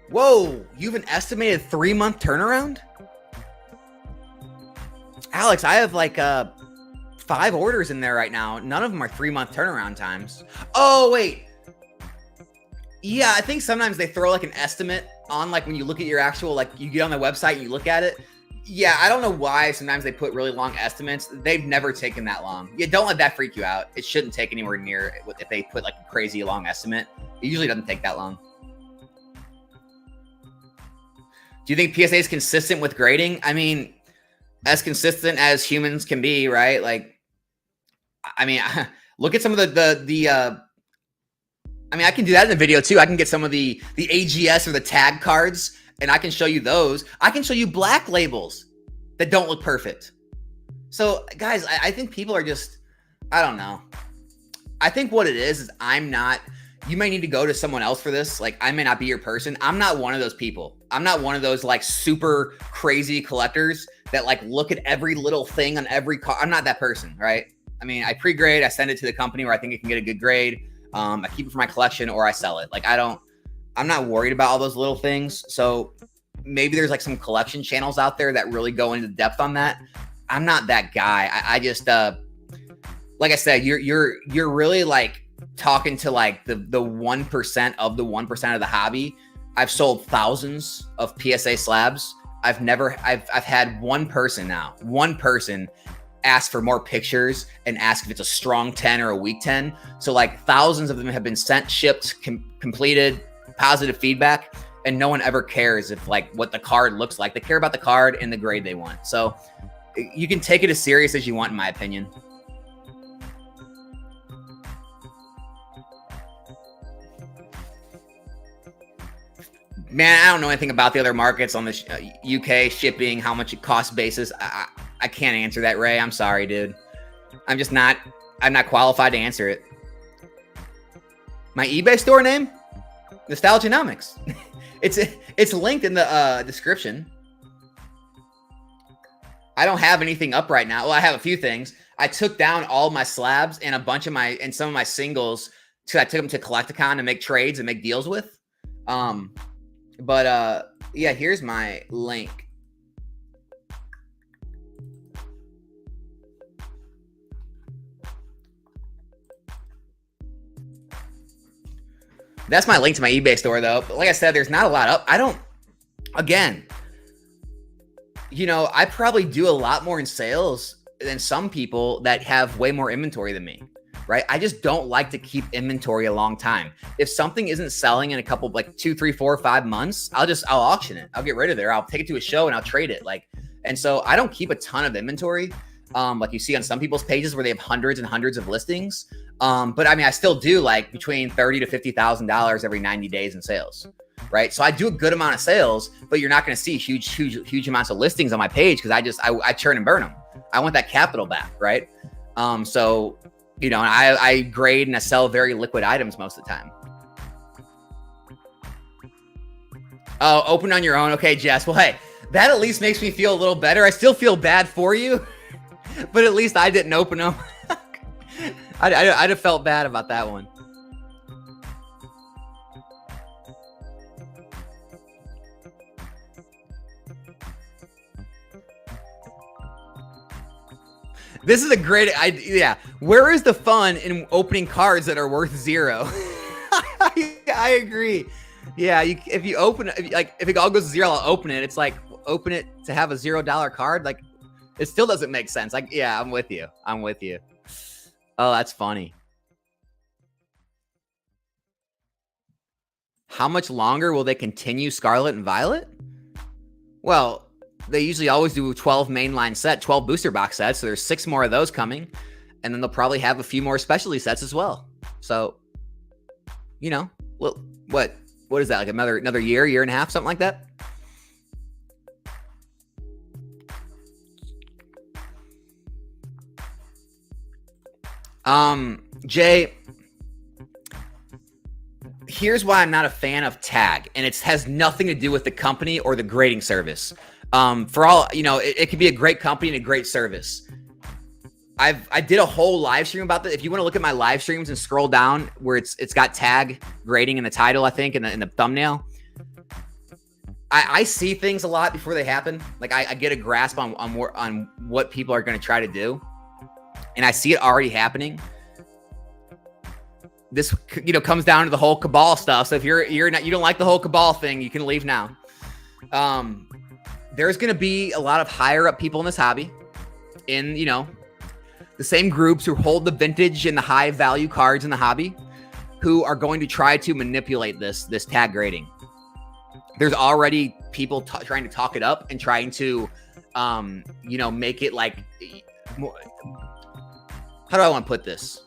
Whoa, you've an estimated 3-month turnaround? Alex, I have like 5 orders in there right now. None of them are 3-month turnaround times. Oh, wait. Yeah, I think sometimes they throw like an estimate on like when you look at your actual, like you get on the website and you look at it. Yeah, I don't know why sometimes they put really long estimates. They've never taken that long. Yeah, don't let that freak you out. It shouldn't take anywhere near if they put like a crazy long estimate. It usually doesn't take that long. Do you think PSA is consistent with grading? I mean, as consistent as humans can be, right? Like, I mean, look at some of the I mean, I can do that in the video too. I can get some of the AGS or the tag cards, and I can show you those. I can show you black labels that don't look perfect. So, guys, I think people are just, I don't know. I think what it is I'm not. You may need to go to someone else for this. Like, I may not be your person. I'm not one of those people. I'm not one of those like super crazy collectors that like look at every little thing on every car. I'm not that person, right? I mean, I pre-grade, I send it to the company where I think it can get a good grade. I keep it for my collection or I sell it. Like, I'm not worried about all those little things. So maybe there's like some collection channels out there that really go into depth on that. I'm not that guy. I just, like I said, you're really like talking to like the 1% of the 1% of the hobby. I've sold thousands of PSA slabs. I've had one person ask for more pictures and ask if it's a strong 10 or a weak 10. So like thousands of them have been sent, shipped, completed, positive feedback, and no one ever cares if like what the card looks like. They care about the card and the grade they want. So you can take it as serious as you want, in my opinion. Man, I don't know anything about the other markets on the UK shipping, how much it costs basis. I can't answer that, Ray. I'm sorry, dude. I'm not qualified to answer it. My eBay store name? Nostalgianomics. It's linked in the description. I don't have anything up right now. Well, I have a few things. I took down all my slabs and some of my singles because I took them to Collecticon to make trades and make deals with. But yeah, here's my link. That's my link to my eBay store, though. But like I said, there's not a lot up. Again, you know, I probably do a lot more in sales than some people that have way more inventory than me, right? I just don't like to keep inventory a long time. If something isn't selling in a couple, like 2, 3, 4, 5 months, I'll auction it. I'll get rid of it. I'll take it to a show and I'll trade it. And so I don't keep a ton of inventory. Like you see on some people's pages where they have hundreds and hundreds of listings. But I mean, I still do like between $30,000 to $50,000 every 90 days in sales, right? So I do a good amount of sales, but you're not going to see huge amounts of listings on my page because I churn and burn them. I want that capital back, right? So, you know, I grade and I sell very liquid items most of the time. Oh, open on your own. Okay, Jess. Well, hey, that at least makes me feel a little better. I still feel bad for you, but at least I didn't open them. I'd have felt bad about that one. This is a great idea. Yeah. Where is the fun in opening cards that are worth 0? I agree. Yeah. If you open it, if it all goes to 0, I'll open it. It's like, open it to have a $0 card. Like, It still doesn't make sense. Like, yeah, I'm with you. I'm with you. Oh, that's funny. How much longer will they continue Scarlet and Violet? Well, they usually always do 12 mainline set, 12 booster box sets. So there's 6 more of those coming. And then they'll probably have a few more specialty sets as well. So, you know, what is that? Like another year and a half, something like that? Jay, here's why I'm not a fan of tag, and it has nothing to do with the company or the grading service. For all, you know, it could be a great company and a great service. I did a whole live stream about that. If you want to look at my live streams and scroll down where it's got tag grading in the title, I think, in the thumbnail. I see things a lot before they happen. Like I get a grasp on what people are going to try to do, and I see it already happening. This, you know, comes down to the whole cabal stuff. So if you don't like the whole cabal thing, you can leave now. There's going to be a lot of higher up people in this hobby, in, you know, the same groups who hold the vintage and the high value cards in the hobby, who are going to try to manipulate this tag grading. There's already people trying to talk it up and trying to, you know, make it like more. How do I want to put this?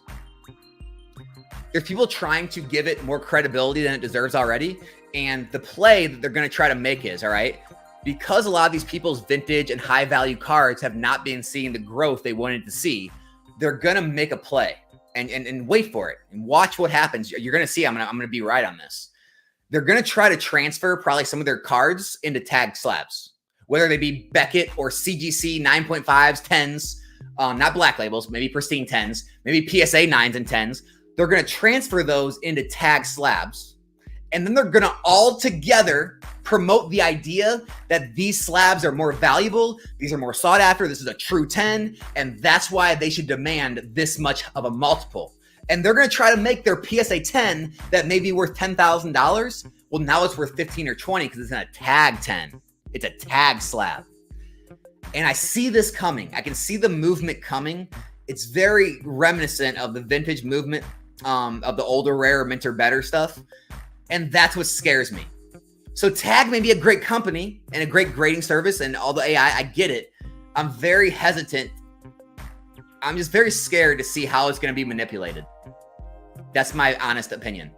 There's people trying to give it more credibility than it deserves already. And the play that they're going to try to make is, all right, because a lot of these people's vintage and high value cards have not been seeing the growth they wanted to see, they're going to make a play and wait for it and watch what happens. You're going to see, I'm going to be right on this. They're going to try to transfer probably some of their cards into tag slabs, whether they be Beckett or CGC 9.5s, 10s, not black labels, maybe pristine 10s, maybe PSA 9s and 10s. They're going to transfer those into tag slabs. And then they're going to all together promote the idea that these slabs are more valuable. These are more sought after. This is a true 10. And that's why they should demand this much of a multiple. And they're going to try to make their PSA 10 that may be worth $10,000. Well, now it's worth 15 or 20 because it's in a tag 10. It's a tag slab. And I see this coming. I can see the movement coming. It's very reminiscent of the vintage movement of the older, rare, minter, better stuff. And that's what scares me. So tag may be a great company and a great grading service and all the AI, I get it. I'm very hesitant. I'm just very scared to see how it's going to be manipulated. That's my honest opinion.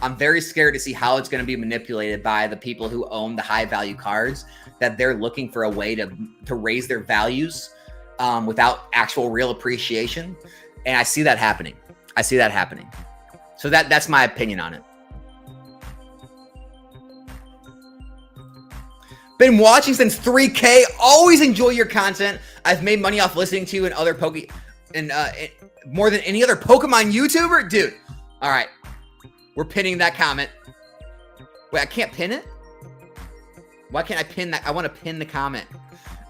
I'm very scared to see how it's going to be manipulated by the people who own the high value cards, that they're looking for a way to raise their values without actual real appreciation. And I see that happening. So that's my opinion on it. Been watching since 3K. Always enjoy your content. I've made money off listening to you and other more than any other Pokemon YouTuber. Dude. All right. We're pinning that comment. Wait, I can't pin it? Why can't I pin that? I want to pin the comment.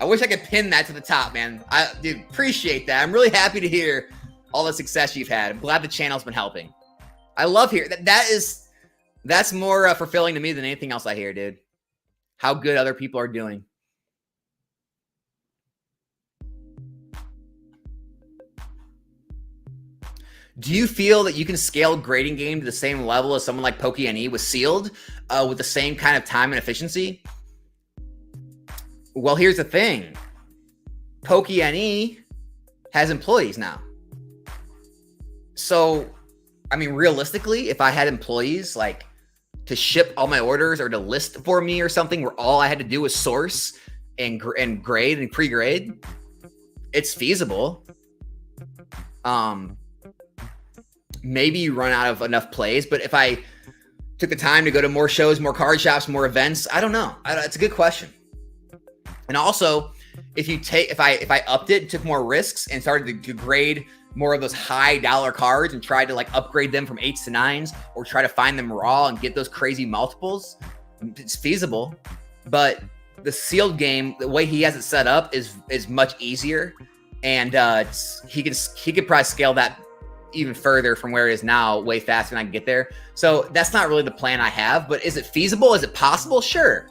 I wish I could pin that to the top, man. Dude, appreciate that. I'm really happy to hear all the success you've had. I'm glad the channel's been helping. I love hearing that's more fulfilling to me than anything else I hear, dude. How good other people are doing. Do you feel that you can scale grading game to the same level as someone like PokeNE was sealed with the same kind of time and efficiency? Well, here's the thing. PokeNE has employees now. So, I mean, realistically, if I had employees like to ship all my orders or to list for me or something where all I had to do was source and grade and pre-grade, it's feasible. Maybe you run out of enough plays, but if I took the time to go to more shows, more card shops, more events, I don't know. It's a good question. And also, if I upped it, took more risks and started to grade more of those high dollar cards and tried to like upgrade them from 8s to 9s or try to find them raw and get those crazy multiples, it's feasible. But the sealed game, the way he has it set up is much easier. And he could probably scale that even further from where it is now way faster than I can get there. So that's not really the plan I have, but is it feasible? Is it possible? Sure.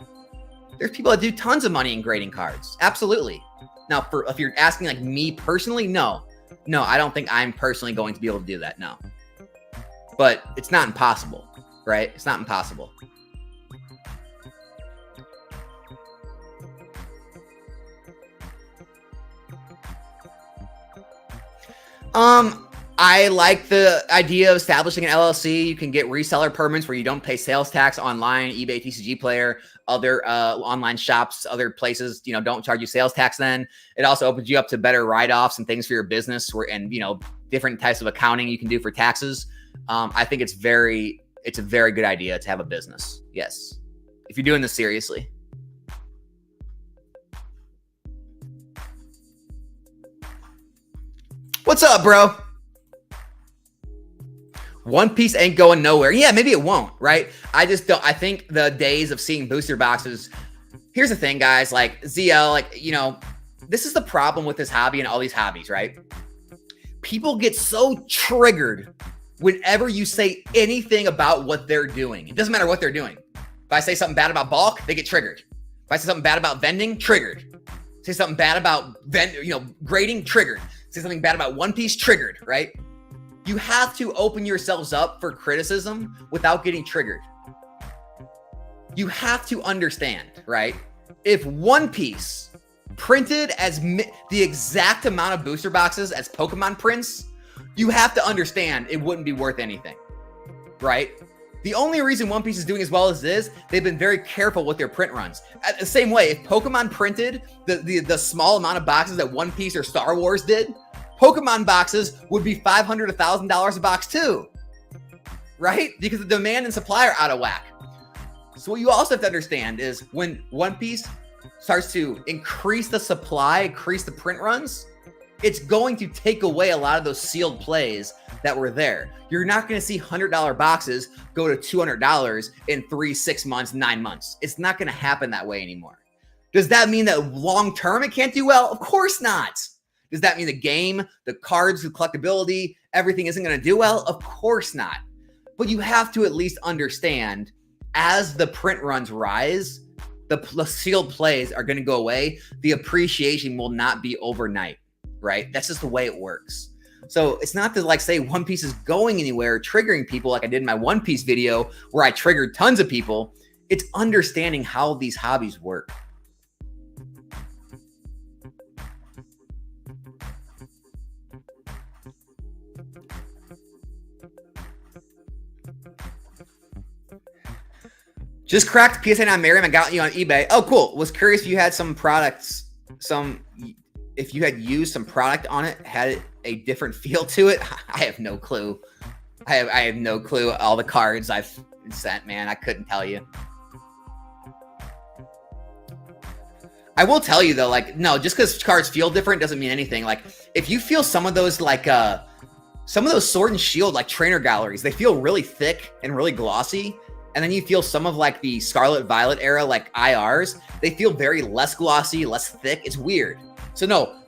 There's people that do tons of money in grading cards. Absolutely. Now, if you're asking like me personally, no, I don't think I'm personally going to be able to do that. No, but it's not impossible, right? It's not impossible. I like the idea of establishing an LLC. You can get reseller permits where you don't pay sales tax online, eBay, TCG Player, other online shops, other places, don't charge you sales tax then. It also opens you up to better write-offs and things for your business and different types of accounting you can do for taxes. I think it's a very good idea to have a business. Yes. If you're doing this seriously. What's up, bro? One Piece ain't going nowhere. Yeah, maybe it won't, right? I think the days of seeing booster boxes. Here's the thing, guys, like ZL, this is the problem with this hobby and all these hobbies, right? People get so triggered whenever you say anything about what they're doing. It doesn't matter what they're doing. If I say something bad about bulk, they get triggered. If I say something bad about vending, triggered. Say something bad about grading, triggered. Say something bad about One Piece, triggered, right? You have to open yourselves up for criticism without getting triggered. You have to understand, right? If One Piece printed as the exact amount of booster boxes as Pokemon prints, you have to understand it wouldn't be worth anything, right? The only reason One Piece is doing as well as this, they've been very careful with their print runs. The same way, if Pokemon printed the small amount of boxes that One Piece or Star Wars did, Pokemon boxes would be $500, $1,000 a box too, right? Because the demand and supply are out of whack. So what you also have to understand is when One Piece starts to increase the supply, increase the print runs, it's going to take away a lot of those sealed plays that were there. You're not going to see $100 boxes go to $200 in 3, 6 months, 9 months. It's not going to happen that way anymore. Does that mean that long term it can't do well? Of course not. Does that mean the game, the cards, the collectibility, everything isn't going to do well? Of course not. But you have to at least understand as the print runs rise, the sealed plays are going to go away. The appreciation will not be overnight, right? That's just the way it works. So it's not to say One Piece is going anywhere, triggering people like I did in my One Piece video where I triggered tons of people. It's understanding how these hobbies work. Just cracked PSA 9 Miriam. I got you on eBay. Oh, cool. Was curious if you had some products, if you had used some product on it, had it a different feel to it. I have no clue. I have no clue. All the cards I've sent, man, I couldn't tell you. I will tell you though, no, just because cards feel different doesn't mean anything. If you feel some of those, some of those Sword and Shield, trainer galleries, they feel really thick and really glossy. And then you feel some of the Scarlet Violet era, IRs, they feel very less glossy, less thick. It's weird. So no,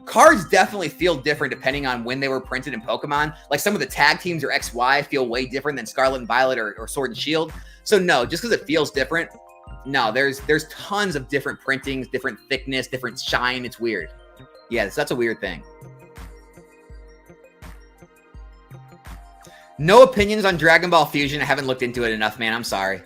cards definitely feel different depending on when they were printed in Pokemon. Some of the tag teams or XY feel way different than Scarlet and Violet or Sword and Shield. So no, just because it feels different, no, there's tons of different printings, different thickness, different shine. It's weird. Yeah, so that's a weird thing. No opinions on Dragon Ball Fusion. I haven't looked into it enough, man. I'm sorry.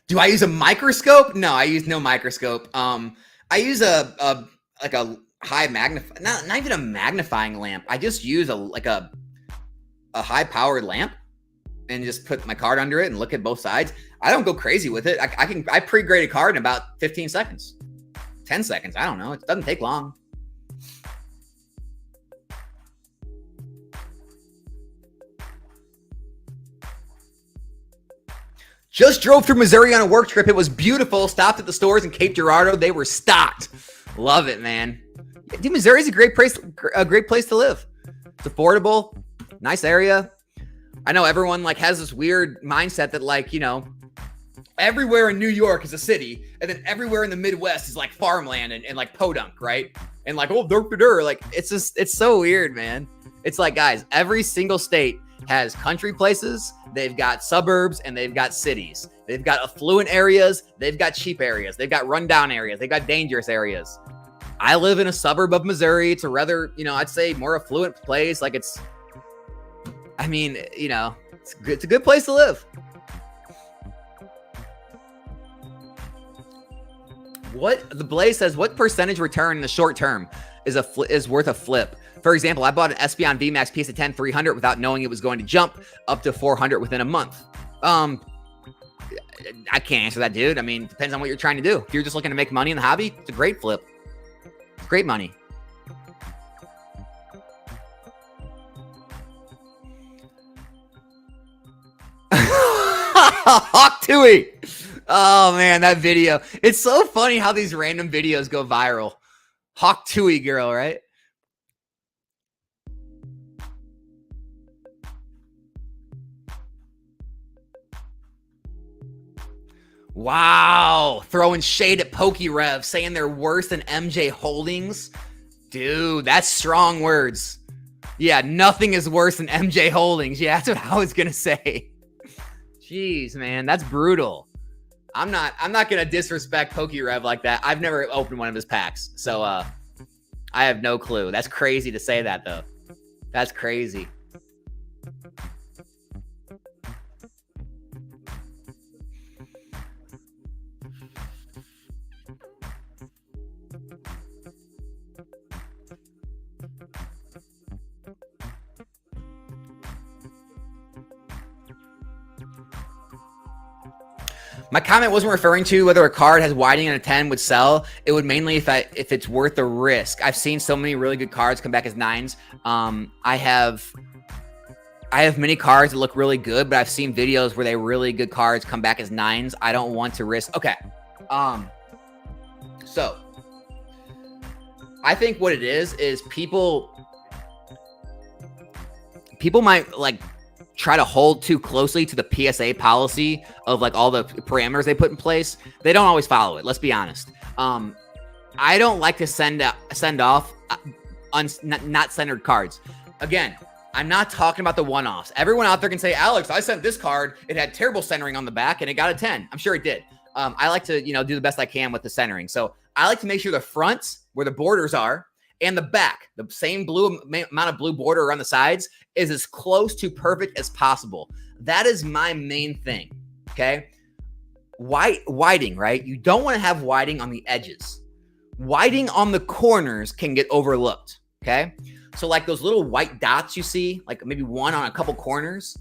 Do I use a microscope? No, I use no microscope. I use a high magnify, not even a magnifying lamp. I just use a high powered lamp and just put my card under it and look at both sides. I don't go crazy with it. I pre-grade a card in about 15 seconds. 10 seconds. I don't know. It doesn't take long. Just drove through Missouri on a work trip. It was beautiful. Stopped at the stores in Cape Girardeau. They were stocked. Love it, man. Dude, Missouri's a great place to live. It's affordable. Nice area. I know everyone has this weird mindset that everywhere in New York is a city, and then everywhere in the Midwest is farmland and podunk, right? And it's so weird, man. It's guys, every single state has country places, they've got suburbs, and they've got cities. They've got affluent areas, they've got cheap areas, they've got rundown areas, they've got dangerous areas. I live in a suburb of Missouri. It's a rather, I'd say more affluent place. Like it's a good place to live. The Blaze says, what percentage return in the short term is worth a flip? For example, I bought an Espeon VMAX piece of 10 300 without knowing it was going to jump up to 400 within a month. I can't answer that, dude. I mean, depends on what you're trying to do. If you're just looking to make money in the hobby, it's a great flip. It's great money. Hawk Tui. Oh man, that video. It's so funny how these random videos go viral. Hawk Tui girl, right? Wow. Throwing shade at PokeRev, saying they're worse than MJ Holdings. Dude, that's strong words. Yeah, nothing is worse than MJ Holdings. Yeah, that's what I was going to say. Jeez, man, that's brutal. I'm not going to disrespect PokeRev like that. I've never opened one of his packs. So I have no clue. That's crazy to say that, though. That's crazy. My comment wasn't referring to whether a card has widening and a 10 would sell. It would mainly if it's worth the risk. I've seen so many really good cards come back as 9s. I have many cards that look really good, but I've seen videos where they really good cards come back as 9s. I don't want to risk. Okay. So I think what it is people might like try to hold too closely to the PSA policy of like all the parameters they put in place. They don't always follow it. Let's be honest. I don't like to send off not centered cards. Again, I'm not talking about the one-offs. Everyone out there can say, Alex, I sent this card. It had terrible centering on the back and it got a 10. I'm sure it did. I like to, do the best I can with the centering. So I like to make sure the fronts where the borders are and the back, the same blue amount of blue border around the sides, is as close to perfect as possible. That is my main thing, okay? Whiting, right? You don't want to have whiting on the edges. Whiting on the corners can get overlooked, okay? So like those little white dots you see, like maybe one on a couple corners,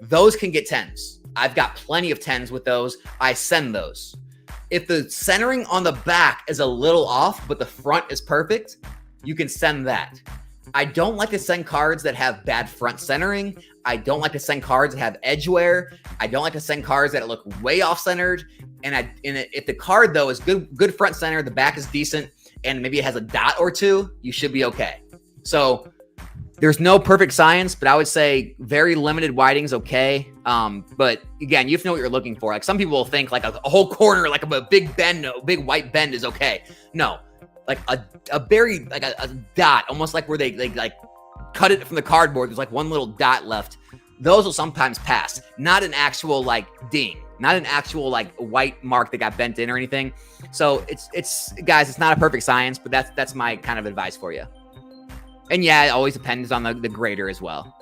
those can get 10s. I've got plenty of 10s with those. I send those. If the centering on the back is a little off, but the front is perfect, you can send that. I don't like to send cards that have bad front centering. I don't like to send cards that have edge wear. I don't like to send cards that look way off centered. And if the card though is good front center, the back is decent, and maybe it has a dot or two, you should be okay. So there's no perfect science, but I would say very limited whiting's okay. But again, you have to know what you're looking for. Like some people will think like a whole corner, like a big bend, a big white bend is okay. No. Like a very like a dot, almost like where they like cut it from the cardboard. There's like one little dot left. Those will sometimes pass. Not an actual like ding, not an actual like white mark that got bent in or anything. So it's guys, it's not a perfect science, but that's my kind of advice for you. And yeah, it always depends on the grader as well.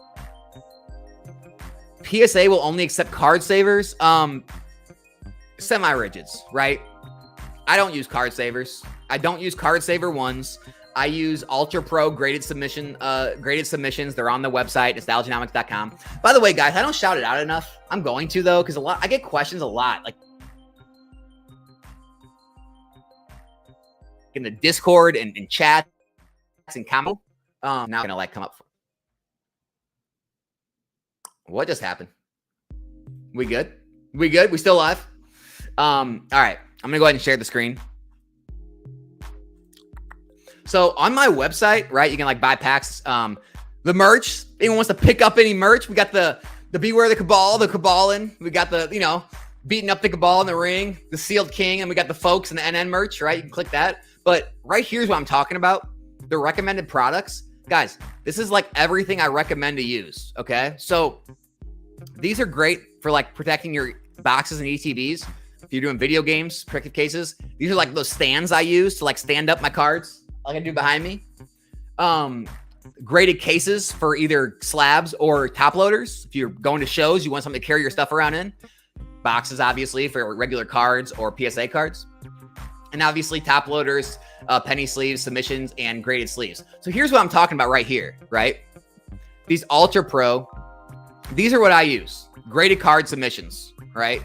PSA will only accept card savers, semi-rigids, right? I don't use card savers. I don't use card saver ones. I use Ultra Pro graded submissions. They're on the website, nostalgianomics.com. By the way, guys, I don't shout it out enough. I'm going to though, because I get questions a lot, like in the Discord and in chats and comments. Now I'm gonna like come up. What just happened? We good? We good? We still live? All right. I'm gonna go ahead and share the screen. So on my website, right, you can like buy packs. The merch, anyone wants to pick up any merch, we got the Beware the Cabalin. We got the, beating up the Cabal in the ring, the Sealed King, and we got the folks and the NN merch, right? You can click that. But right here's what I'm talking about. The recommended products. Guys, this is like everything I recommend to use. Okay. So these are great for like protecting your boxes and ETBs. If you're doing video games, protective cases, these are like those stands I use to like stand up my cards, like I do behind me. Graded cases for either slabs or top loaders. If you're going to shows, you want something to carry your stuff around in. Boxes, obviously, for regular cards or PSA cards. And obviously top loaders, penny sleeves, submissions, and graded sleeves. So here's what I'm talking about right here, right? These Ultra Pro, these are what I use. Graded card submissions, right?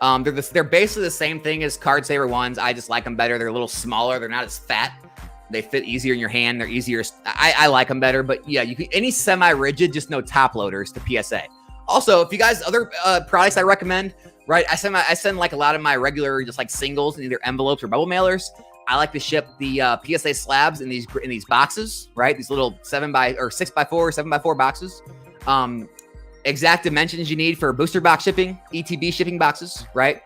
They're basically the same thing as Card Saver ones. I just like them better. They're a little smaller. They're not as fat. They fit easier in your hand. They're easier. I like them better. But yeah, you can any semi-rigid, just no top loaders to PSA. Also, if you guys other products I recommend, right? I send like a lot of my regular just like singles in either envelopes or bubble mailers. I like to ship the PSA slabs in these boxes, right? These little 6x4, 7x4 boxes. Exact dimensions you need for booster box shipping, ETB shipping boxes, right?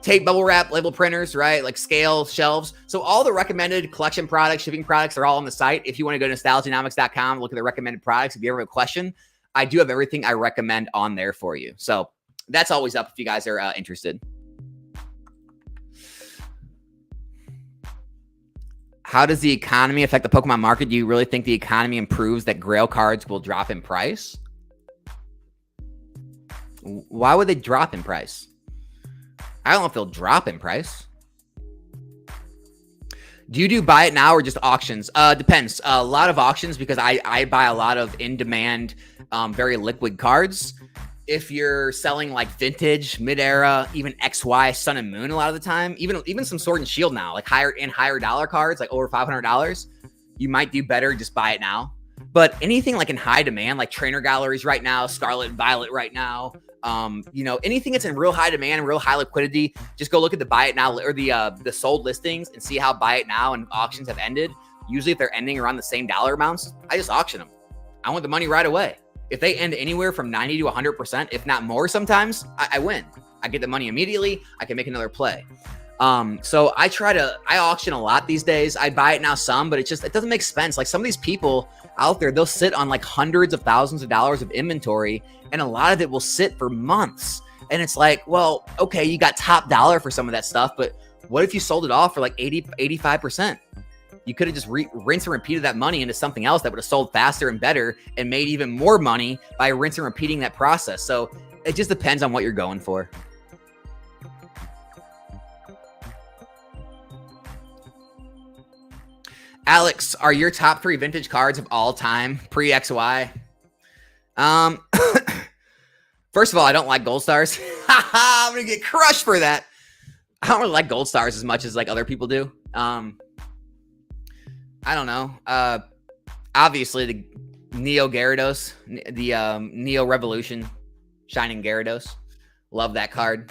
Tape, bubble wrap, label printers, right? Like scale, shelves. So all the recommended collection products, shipping products are all on the site. If you want to go to nostalgianomics.com, look at the recommended products. If you ever have a question, I do have everything I recommend on there for you. So that's always up if you guys are interested. How does the economy affect the Pokemon market? Do you really think the economy improves that Grail cards will drop in price? Why would they drop in price? I don't know if they'll drop in price. Do you do buy it now or just auctions? Depends. A lot of auctions because I buy a lot of in-demand, very liquid cards. If you're selling like vintage, mid-era, even XY, Sun and Moon a lot of the time, even some Sword and Shield now, like higher dollar cards, like over $500, you might do better just buy it now. But anything like in high demand, like Trainer Galleries right now, Scarlet and Violet right now, anything that's in real high demand and real high liquidity, just go look at the buy it now or the sold listings and see how buy it now and auctions have ended. Usually if they're ending around the same dollar amounts, I just auction them. I want the money right away. If they end anywhere from 90 to 100%, if not more sometimes, I win. I get the money immediately. I can make another play. So I auction a lot these days. I buy it now some, but it doesn't make sense. Like some of these people out there, they'll sit on like hundreds of thousands of dollars of inventory, and a lot of it will sit for months. And it's like, well, okay, you got top dollar for some of that stuff, but what if you sold it off for like 80, 85%? You could have just rinsed and repeated that money into something else that would have sold faster and better and made even more money by rinsing and repeating that process. So it just depends on what you're going for. Alex, are your top 3 vintage cards of all time pre-XY? First of all, I don't like Gold Stars. I'm going to get crushed for that. I don't really like Gold Stars as much as like other people do. I don't know. Obviously, the Neo Gyarados, the Neo Revolution Shining Gyarados. Love that card.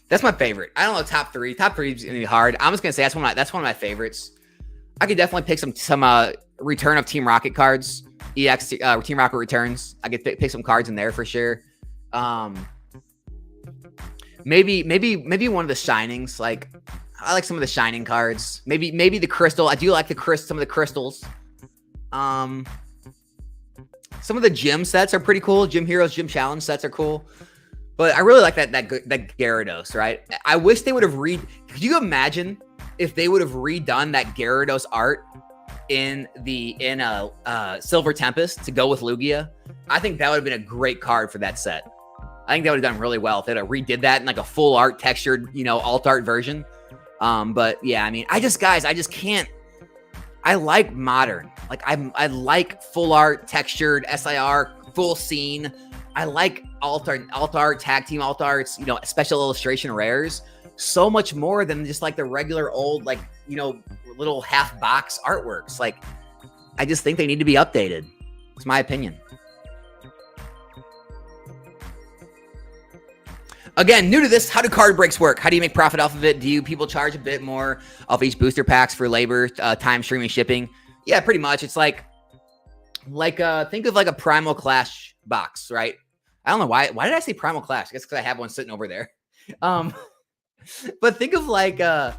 That's my favorite. I don't know top 3. Top 3 is gonna be hard. I'm just gonna say that's one of my favorites. I could definitely pick some return of Team Rocket cards, EX Team Rocket returns. I could pick some cards in there for sure. Maybe one of the Shinings. Like I like some of the Shining cards. Maybe the Crystal. I do like some of the crystals. Some of the gym sets are pretty cool. Gym Heroes, Gym Challenge sets are cool. But I really like that Gyarados, right? I wish they would have could you imagine if they would have redone that Gyarados art in Silver Tempest to go with Lugia? I think that would have been a great card for that set. I think that would have done really well if they had redid that in like a full art textured, alt art version. But yeah, I mean, I just can't. I like modern. Like I like full art, textured, SIR, full scene. I like alt art, tag team alt arts, special illustration rares so much more than just like the regular old, like, little half box artworks. Like, I just think they need to be updated. It's my opinion. Again, new to this, how do card breaks work? How do you make profit off of it? Do people charge a bit more off each booster packs for labor, time, streaming, shipping? Yeah, pretty much. It's like think of like a Primal Clash box, right? I don't know why did I say Primal Clash? I guess because I have one sitting over there. But think of like a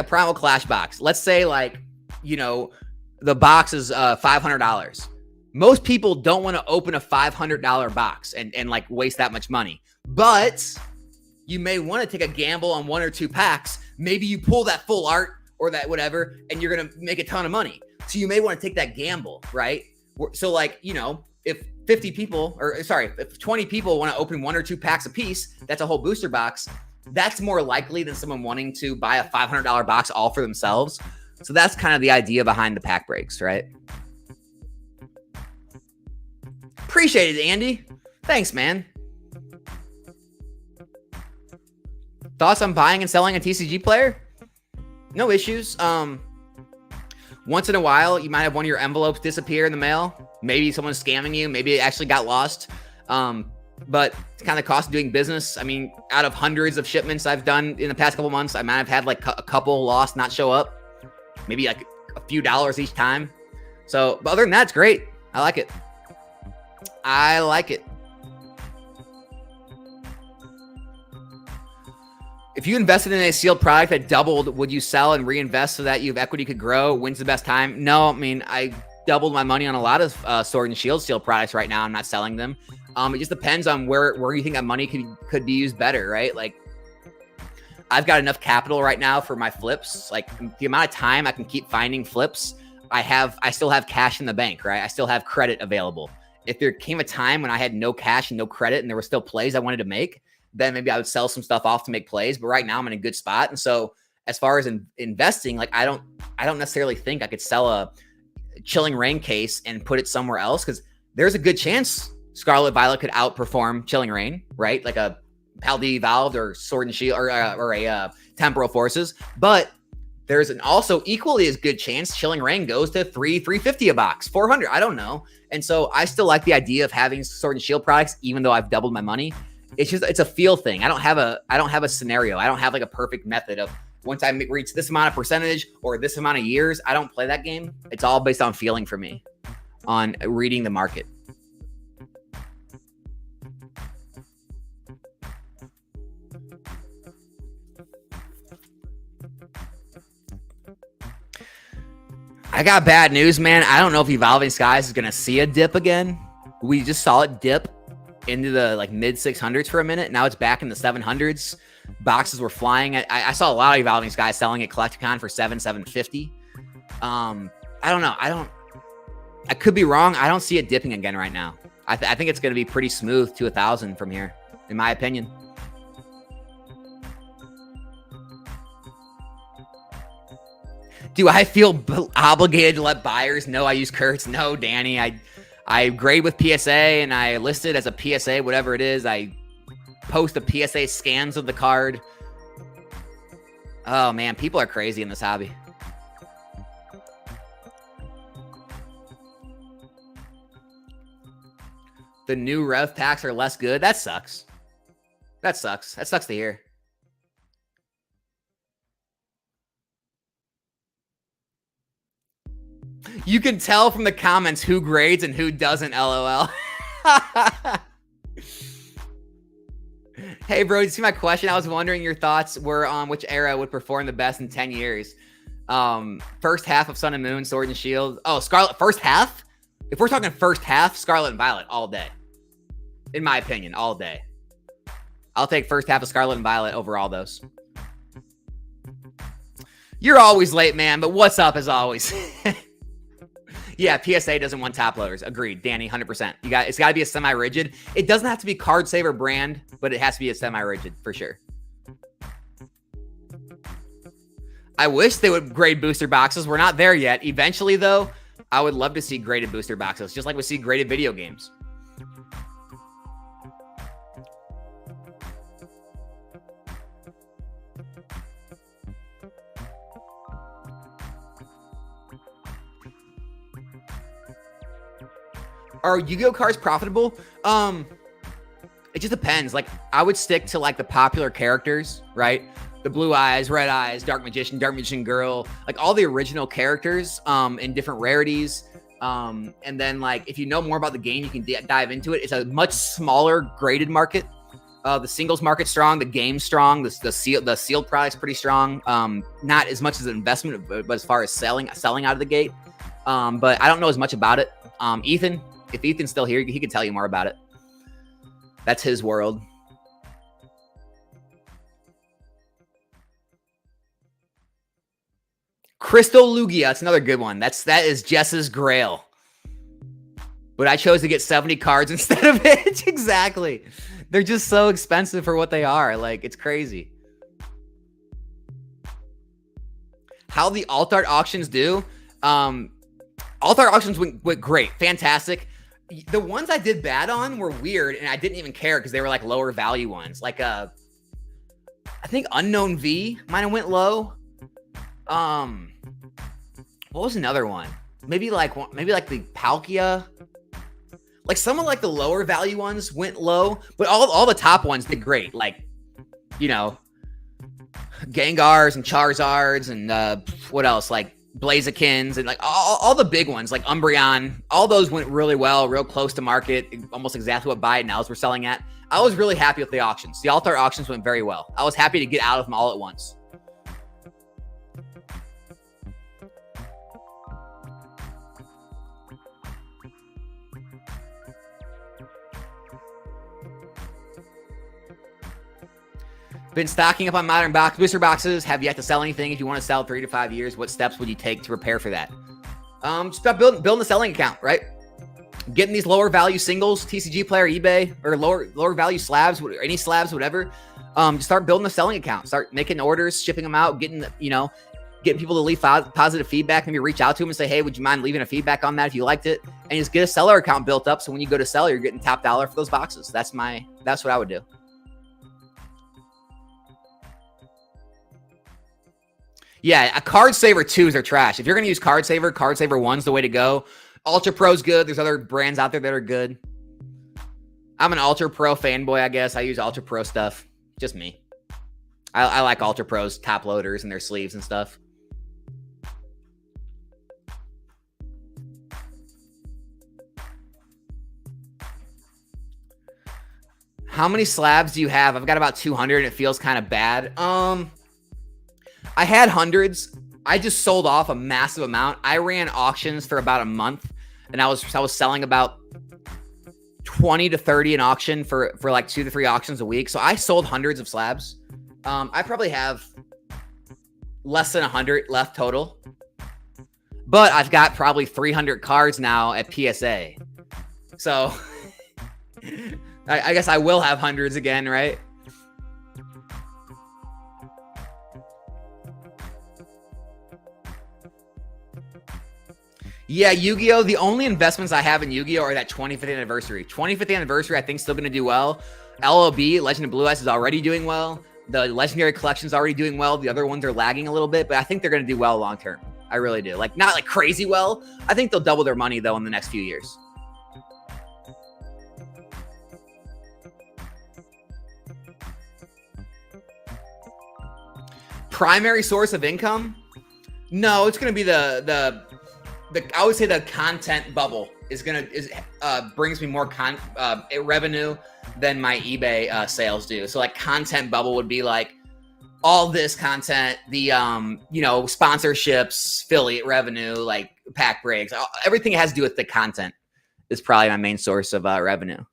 Primal Clash box. Let's say like you know, the box is $500. Most people don't want to open a $500 box and like waste that much money. But you may want to take a gamble on 1 or 2 packs. Maybe you pull that full art or that whatever, and you're going to make a ton of money. So you may want to take that gamble, right? So like, you know, if 50 people, or sorry, if 20 people want to open 1 or 2 packs a piece, that's a whole booster box. That's more likely than someone wanting to buy a $500 box all for themselves. So that's kind of the idea behind the pack breaks, right? Appreciate it, Andy. Thanks, man. Thoughts on buying and selling a TCG player? No issues. Once in a while, you might have one of your envelopes disappear in the mail. Maybe someone's scamming you. Maybe it actually got lost. But it's kind of the cost of doing business. I mean, out of hundreds of shipments I've done in the past couple months, I might have had like a couple lost, not show up. Maybe like a few dollars each time. So, but other than that, it's great. I like it. I like it. If you invested in a sealed product that doubled, would you sell and reinvest so that you have equity could grow? When's the best time? No, I mean, I doubled my money on a lot of Sword and Shield sealed products right now. I'm not selling them. It just depends on where you think that money could be used better, right? Like, I've got enough capital right now for my flips. Like, the amount of time I can keep finding flips, I still have cash in the bank, right? I still have credit available. If there came a time when I had no cash and no credit and there were still plays I wanted to make, then maybe I would sell some stuff off to make plays. But right now I'm in a good spot. And so as far as investing, like I don't necessarily think I could sell a Chilling Reign case and put it somewhere else, because there's a good chance Scarlet Violet could outperform Chilling Reign, right? Like a Paldea Evolved or Sword and Shield or a Temporal Forces. But there's an also equally as good chance Chilling Reign goes to $350 a box, $400. I don't know. And so I still like the idea of having Sword and Shield products, even though I've doubled my money. It's a feel thing. I don't have a scenario. I don't have like a perfect method of once I reach this amount of percentage or this amount of years. I don't play that game. It's all based on feeling for me, on reading the market. I got bad news, man. I don't know if Evolving Skies is going to see a dip again. We just saw it dip into the like mid 600s for a minute. Now it's back in the 700s. Boxes were flying. I saw a lot of Evolving Skies selling at Collecticon for $750. I don't know. I could be wrong. I don't see it dipping again right now. I think it's going to be pretty smooth to 1,000 from here, in my opinion. Do I feel obligated to let buyers know I use Kurtz? No, Danny. I grade with PSA and I list it as a PSA, whatever it is. I post the PSA scans of the card. Oh, man. People are crazy in this hobby. The new rev packs are less good. That sucks. That sucks. That sucks to hear. You can tell from the comments who grades and who doesn't, LOL. Hey, bro, did you see my question? I was wondering your thoughts were on which era would perform the best in 10 years. First half of Sun and Moon, Sword and Shield. Oh, Scarlet, first half? If we're talking first half, Scarlet and Violet all day. In my opinion, all day. I'll take first half of Scarlet and Violet over all those. You're always late, man, but what's up as always? Yeah, PSA doesn't want top loaders. Agreed, Danny, 100%. It's got to be a semi-rigid. It doesn't have to be Card Saver brand, but it has to be a semi-rigid for sure. I wish they would grade booster boxes. We're not there yet. Eventually, though, I would love to see graded booster boxes, just like we see graded video games. Are Yu-Gi-Oh cards profitable? It just depends. Like, I would stick to like the popular characters, right? The Blue Eyes, Red Eyes, Dark Magician Girl, like all the original characters in different rarities. And then like if you know more about the game, you can dive into it. It's a much smaller graded market. The singles market's strong. The game's strong. The sealed product's pretty strong. Not as much as an investment, but as far as selling out of the gate. But I don't know as much about it. Ethan, if Ethan's still here, he could tell you more about it. That's his world. Crystal Lugia, that's another good one. That is Jess's Grail. But I chose to get 70 cards instead of it. Exactly. They're just so expensive for what they are. Like, it's crazy. How the alt art auctions do? Alt art auctions went great. Fantastic. The ones I did bad on were weird, and I didn't even care because they were like lower value ones. Like, I think Unknown V might have went low. What was another one? Maybe like the Palkia. Like some of like the lower value ones went low, but all the top ones did great. Like, you know, Gengars and Charizards and what else? Like Blazikins and like all the big ones, like Umbreon. All those went really well, real close to market, almost exactly what buy it nows were selling at. I was really happy with the auctions. The alt art auctions went very well. I was happy to get out of them all at once. Been stocking up on modern booster boxes. Have yet to sell anything. If you want to sell 3 to 5 years, what steps would you take to prepare for that? Just about building a selling account, right? Getting these lower value singles, TCG Player, eBay, or lower value slabs, any slabs, whatever. Just start building a selling account. Start making orders, shipping them out, getting people to leave positive feedback. Maybe reach out to them and say, hey, would you mind leaving a feedback on that if you liked it? And just get a seller account built up. So when you go to sell, you're getting top dollar for those boxes. That's what I would do. Yeah, a Card Saver 2s are trash. If you're going to use Card Saver 1's the way to go. Ultra Pro's good. There's other brands out there that are good. I'm an Ultra Pro fanboy, I guess. I use Ultra Pro stuff. Just me. I like Ultra Pro's top loaders and their sleeves and stuff. How many slabs do you have? I've got about 200 and it feels kind of bad. I had hundreds. I just sold off a massive amount. I ran auctions for about a month, and I was selling about 20 to 30 an auction for like 2 to 3 auctions a week. So I sold hundreds of slabs. I probably have less than 100 left total, but I've got probably 300 cards now at PSA. So I guess I will have hundreds again, right? Yeah, Yu-Gi-Oh! The only investments I have in Yu-Gi-Oh! Are that 25th anniversary. 25th anniversary, I think, still going to do well. LOB, Legend of Blue Eyes, is already doing well. The Legendary Collection is already doing well. The other ones are lagging a little bit, but I think they're going to do well long term. I really do. Like, not like crazy well. I think they'll double their money, though, in the next few years. Primary source of income? No, it's going to be I would say the content bubble brings me more revenue than my eBay sales do. So like content bubble would be like all this content, the sponsorships, affiliate revenue, like pack breaks, everything that has to do with the content is probably my main source of revenue.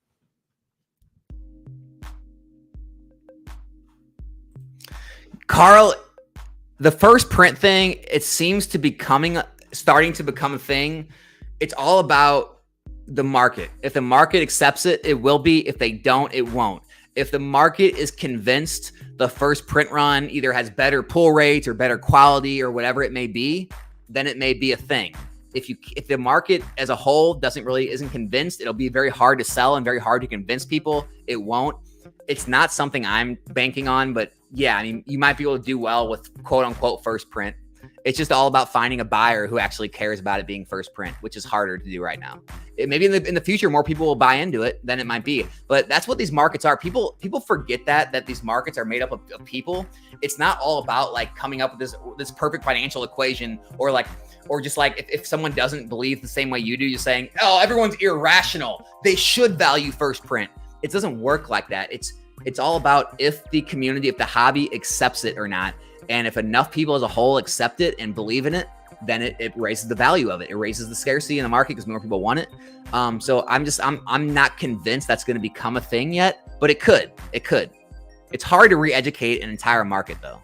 Carl, the first print thing, it seems to be starting to become a thing. It's all about the market. If the market accepts it, it will be. If they don't, it won't. If the market is convinced the first print run either has better pull rates or better quality or whatever it may be, then it may be a thing. If the market as a whole isn't convinced, it'll be very hard to sell and very hard to convince people. It won't. It's not something I'm banking on, but yeah, I mean, you might be able to do well with quote unquote first print. It's just all about finding a buyer who actually cares about it being first print, which is harder to do right now. Maybe in the future, more people will buy into it than it might be. But that's what these markets are. People forget that these markets are made up of people. It's not all about like coming up with this perfect financial equation or just like if someone doesn't believe the same way you do, you're saying, oh, everyone's irrational. They should value first print. It doesn't work like that. It's all about if the community, if the hobby accepts it or not. And if enough people as a whole accept it and believe in it, then it raises the value of it. It raises the scarcity in the market because more people want it. So I'm not convinced that's going to become a thing yet, but it could. It's hard to re-educate an entire market though.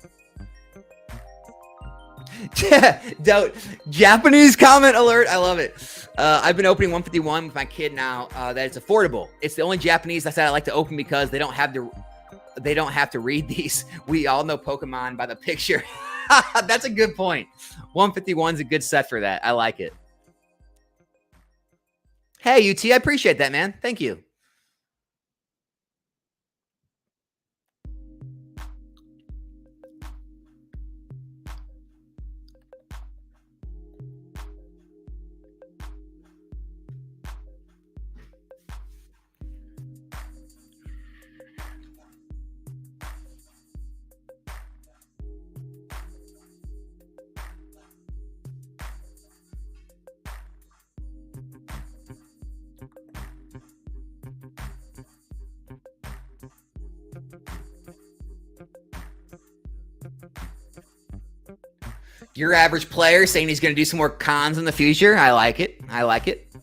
Japanese comment alert. I love it. I've been opening 151 with my kid now. That it's affordable. It's the only Japanese I said I like to open because they don't have to read these. We all know Pokemon by the picture. That's a good point. 151 is a good set for that. I like it. Hey, UT, I appreciate that, man. Thank you. Your average player saying he's going to do some more cons in the future. I like it. I like it.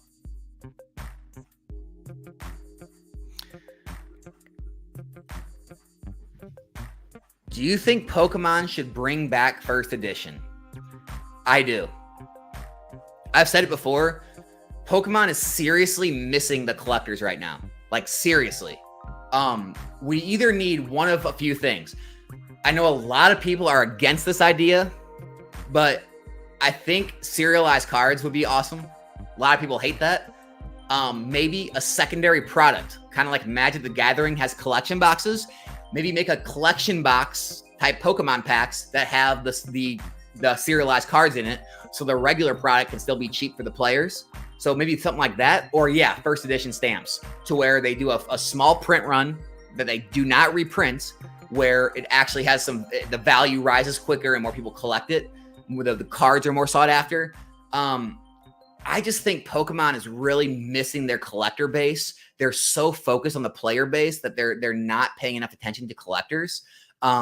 Do you think Pokemon should bring back first edition? I do. I've said it before. Pokemon is seriously missing the collectors right now. Like seriously. We either need one of a few things. I know a lot of people are against this idea, but I think serialized cards would be awesome. A lot of people hate that. Maybe a secondary product, kind of like Magic the Gathering has collection boxes. Maybe make a collection box type Pokemon packs that have the serialized cards in it, so the regular product can still be cheap for the players. So maybe something like that. Or yeah, first edition stamps, to where they do a small print run that they do not reprint, where it actually has the value rises quicker and more people collect it. The cards are more sought after. I just think Pokemon is really missing their collector base. They're so focused on the player base that they're not paying enough attention to collectors.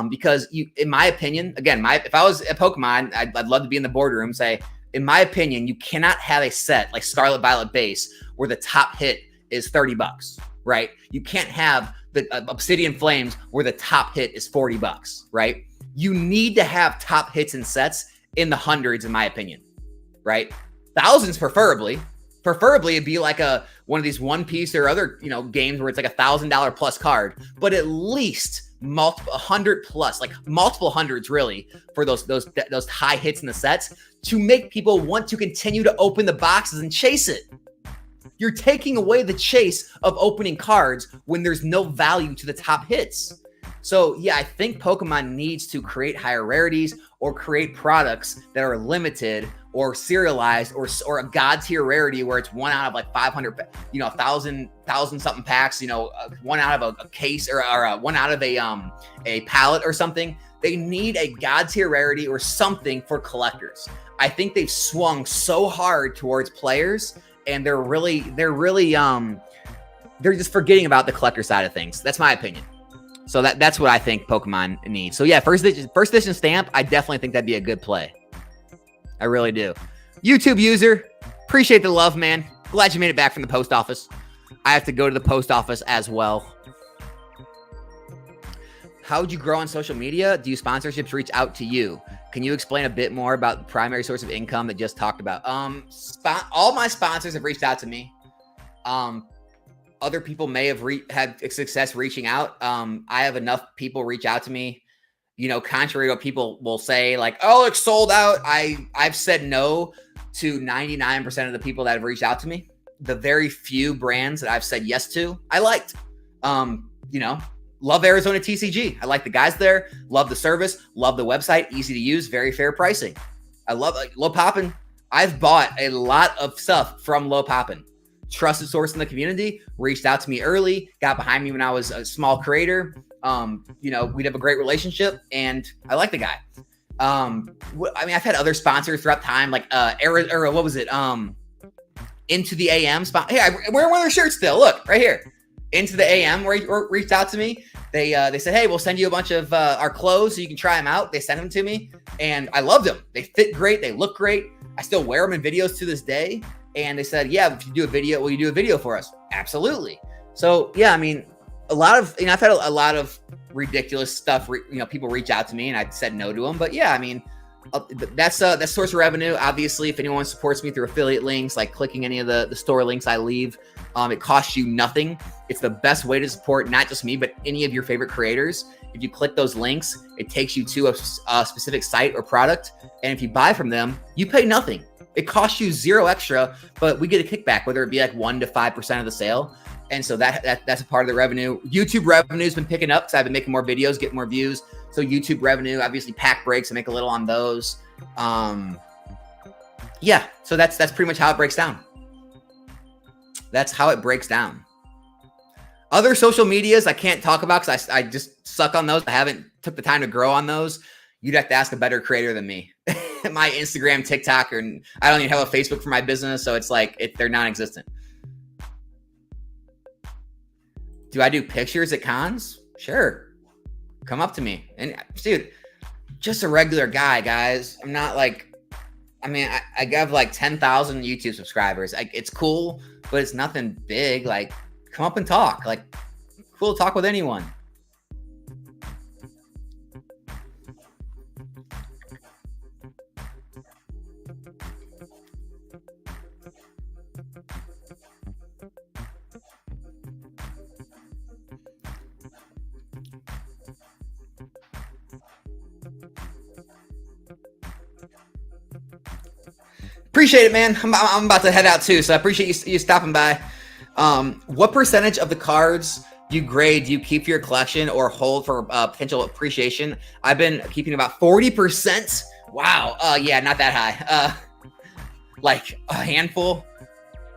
Because in my opinion, again, if I was at Pokemon, I'd love to be in the boardroom. Say, in my opinion, you cannot have a set like Scarlet Violet base where the top hit is $30, right? You can't have the Obsidian Flames where the top hit is $40, right? You need to have top hits and sets in the hundreds, in my opinion, right? Thousands, preferably. Preferably, it'd be like one of these One Piece or other games where it's like $1,000 plus card, but at least multiple 100 plus, like multiple hundreds, really, for those high hits in the sets to make people want to continue to open the boxes and chase it. You're taking away the chase of opening cards when there's no value to the top hits. So yeah, I think Pokemon needs to create higher rarities or create products that are limited or serialized or a god tier rarity where it's one out of like 500, 1,000 something packs, one out of a case or one out of a pallet or something. They need a god tier rarity or something for collectors. I think they've swung so hard towards players, and they're just forgetting about the collector side of things. That's my opinion. So that's what I think Pokemon needs. So yeah, first edition stamp, I definitely think that'd be a good play. I really do. YouTube user, appreciate the love, man. Glad you made it back from the post office. I have to go to the post office as well. How would you grow on social media? Do sponsorships reach out to you? Can you explain a bit more about the primary source of income that just talked about? All my sponsors have reached out to me. Other people may have had success reaching out. I have enough people reach out to me, contrary to what people will say, like, oh, it's sold out. I've said no to 99% of the people that have reached out to me. The very few brands that I've said yes to, I liked. Love Arizona TCG. I like the guys there. Love the service. Love the website. Easy to use. Very fair pricing. I love Low Poppin'. I've bought a lot of stuff from Low Poppin'. Trusted source in the community, reached out to me early, got behind me when I was a small creator. We'd have a great relationship, and I like the guy. I've had other sponsors throughout time, like what was it? Into the AM spot. Hey, I'm wearing one of their shirts still. Look right here. Into the AM reached out to me. They said, hey, we'll send you a bunch of our clothes so you can try them out. They sent them to me, and I loved them. They fit great. They look great. I still wear them in videos to this day. And they said, yeah, if you do a video, will you do a video for us? Absolutely. So yeah, I mean, a lot of, I've had a lot of ridiculous stuff, people reach out to me and I said no to them. But yeah, I mean, that's source of revenue. Obviously, if anyone supports me through affiliate links, like clicking any of the store links I leave, it costs you nothing. It's the best way to support not just me, but any of your favorite creators. If you click those links, it takes you to a specific site or product. And if you buy from them, you pay nothing. It costs you zero extra, but we get a kickback, whether it be like 1 to 5% of the sale. And so that's a part of the revenue. YouTube revenue has been picking up because I've been making more videos, getting more views. So YouTube revenue, obviously pack breaks, I make a little on those. Yeah, so that's pretty much how it breaks down. That's how it breaks down. Other social medias I can't talk about because I just suck on those. I haven't took the time to grow on those. You'd have to ask a better creator than me. My Instagram, TikTok, and I don't even have a Facebook for my business. So it's like they're non-existent. Do I do pictures at cons? Sure. Come up to me. And dude, just a regular guy, guys. I'm not like, I have like 10,000 YouTube subscribers. It's cool, but it's nothing big. Like, come up and talk. Like, cool to talk with anyone. Appreciate it, man. I'm about to head out too, so I appreciate you stopping by. What percentage of the cards you grade do you keep for your collection or hold for potential appreciation? I've been keeping about 40%. Wow. Yeah, not that high. Like a handful.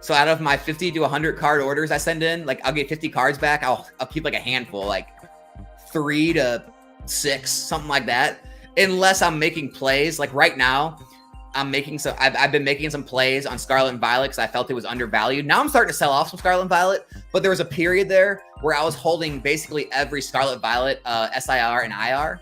So out of my 50 to 100 card orders I send in, like I'll get 50 cards back. I'll keep like a handful, like 3 to 6, something like that. Unless I'm making plays. Like right now, I've been making some plays on Scarlet and Violet because I felt it was undervalued. Now I'm starting to sell off some Scarlet and Violet, but there was a period there where I was holding basically every Scarlet Violet SIR and IR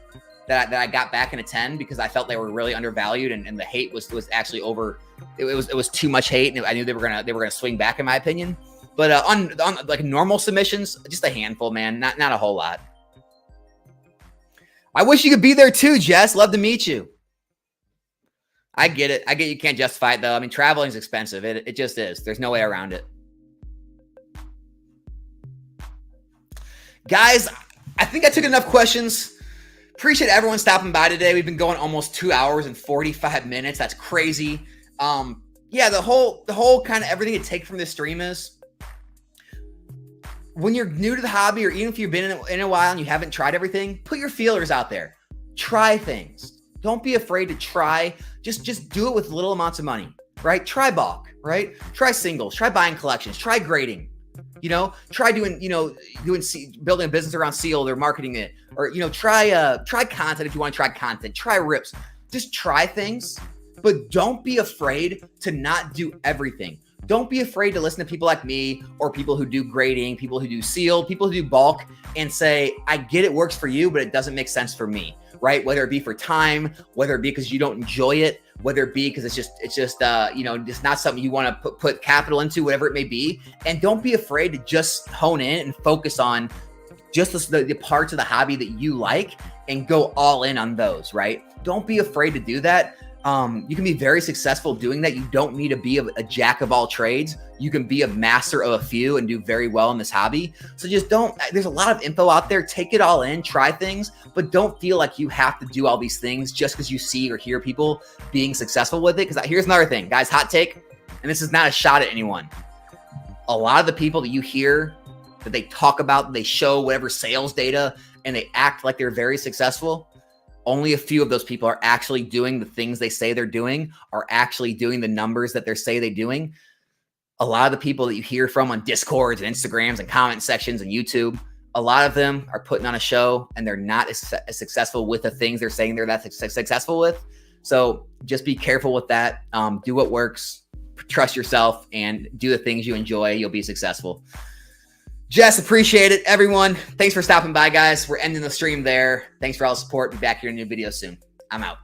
that I got back in a 10 because I felt they were really undervalued and the hate was actually over. It was too much hate, and I knew they were gonna swing back in my opinion. But on like normal submissions, just a handful, man, not a whole lot. I wish you could be there too, Jess. Love to meet you. I get it. I get you can't justify it though. I mean, traveling is expensive. It just is. There's no way around it. Guys, I think I took enough questions. Appreciate everyone stopping by today. We've been going almost 2 hours and 45 minutes. That's crazy. Yeah, the whole kind of everything to take from this stream is when you're new to the hobby, or even if you've been in a while and you haven't tried everything, put your feelers out there. Try things. Don't be afraid to try. Just do it with little amounts of money, right? Try bulk, right? Try singles, try buying collections, try grading, try doing, building a business around sealed or marketing it, or, try content if you want to try content, try rips, just try things, but don't be afraid to not do everything. Don't be afraid to listen to people like me or people who do grading, people who do sealed, people who do bulk and say, I get it works for you, but it doesn't make sense for me. Right? Whether it be for time, whether it be because you don't enjoy it, whether it be because it's just not something you want to put capital into, whatever it may be. And don't be afraid to just hone in and focus on just the parts of the hobby that you like and go all in on those, right? Don't be afraid to do that. You can be very successful doing that. You don't need to be a jack of all trades. You can be a master of a few and do very well in this hobby. So just there's a lot of info out there. Take it all in, try things, but don't feel like you have to do all these things just because you see or hear people being successful with it. Because here's another thing, guys, hot take, and this is not a shot at anyone. A lot of the people that you hear that they talk about, they show whatever sales data and they act like they're very successful. Only a few of those people are actually doing the things they say they're doing, are actually doing the numbers that they say they're doing. A lot of the people that you hear from on Discords and Instagrams and comment sections and YouTube, a lot of them are putting on a show and they're not as successful with the things they're saying they're that successful with. So just be careful with that. Do what works, trust yourself, and do the things you enjoy. You'll be successful. Jess, appreciate it. Everyone, thanks for stopping by, guys. We're ending the stream there. Thanks for all the support. Be back here in a new video soon. I'm out.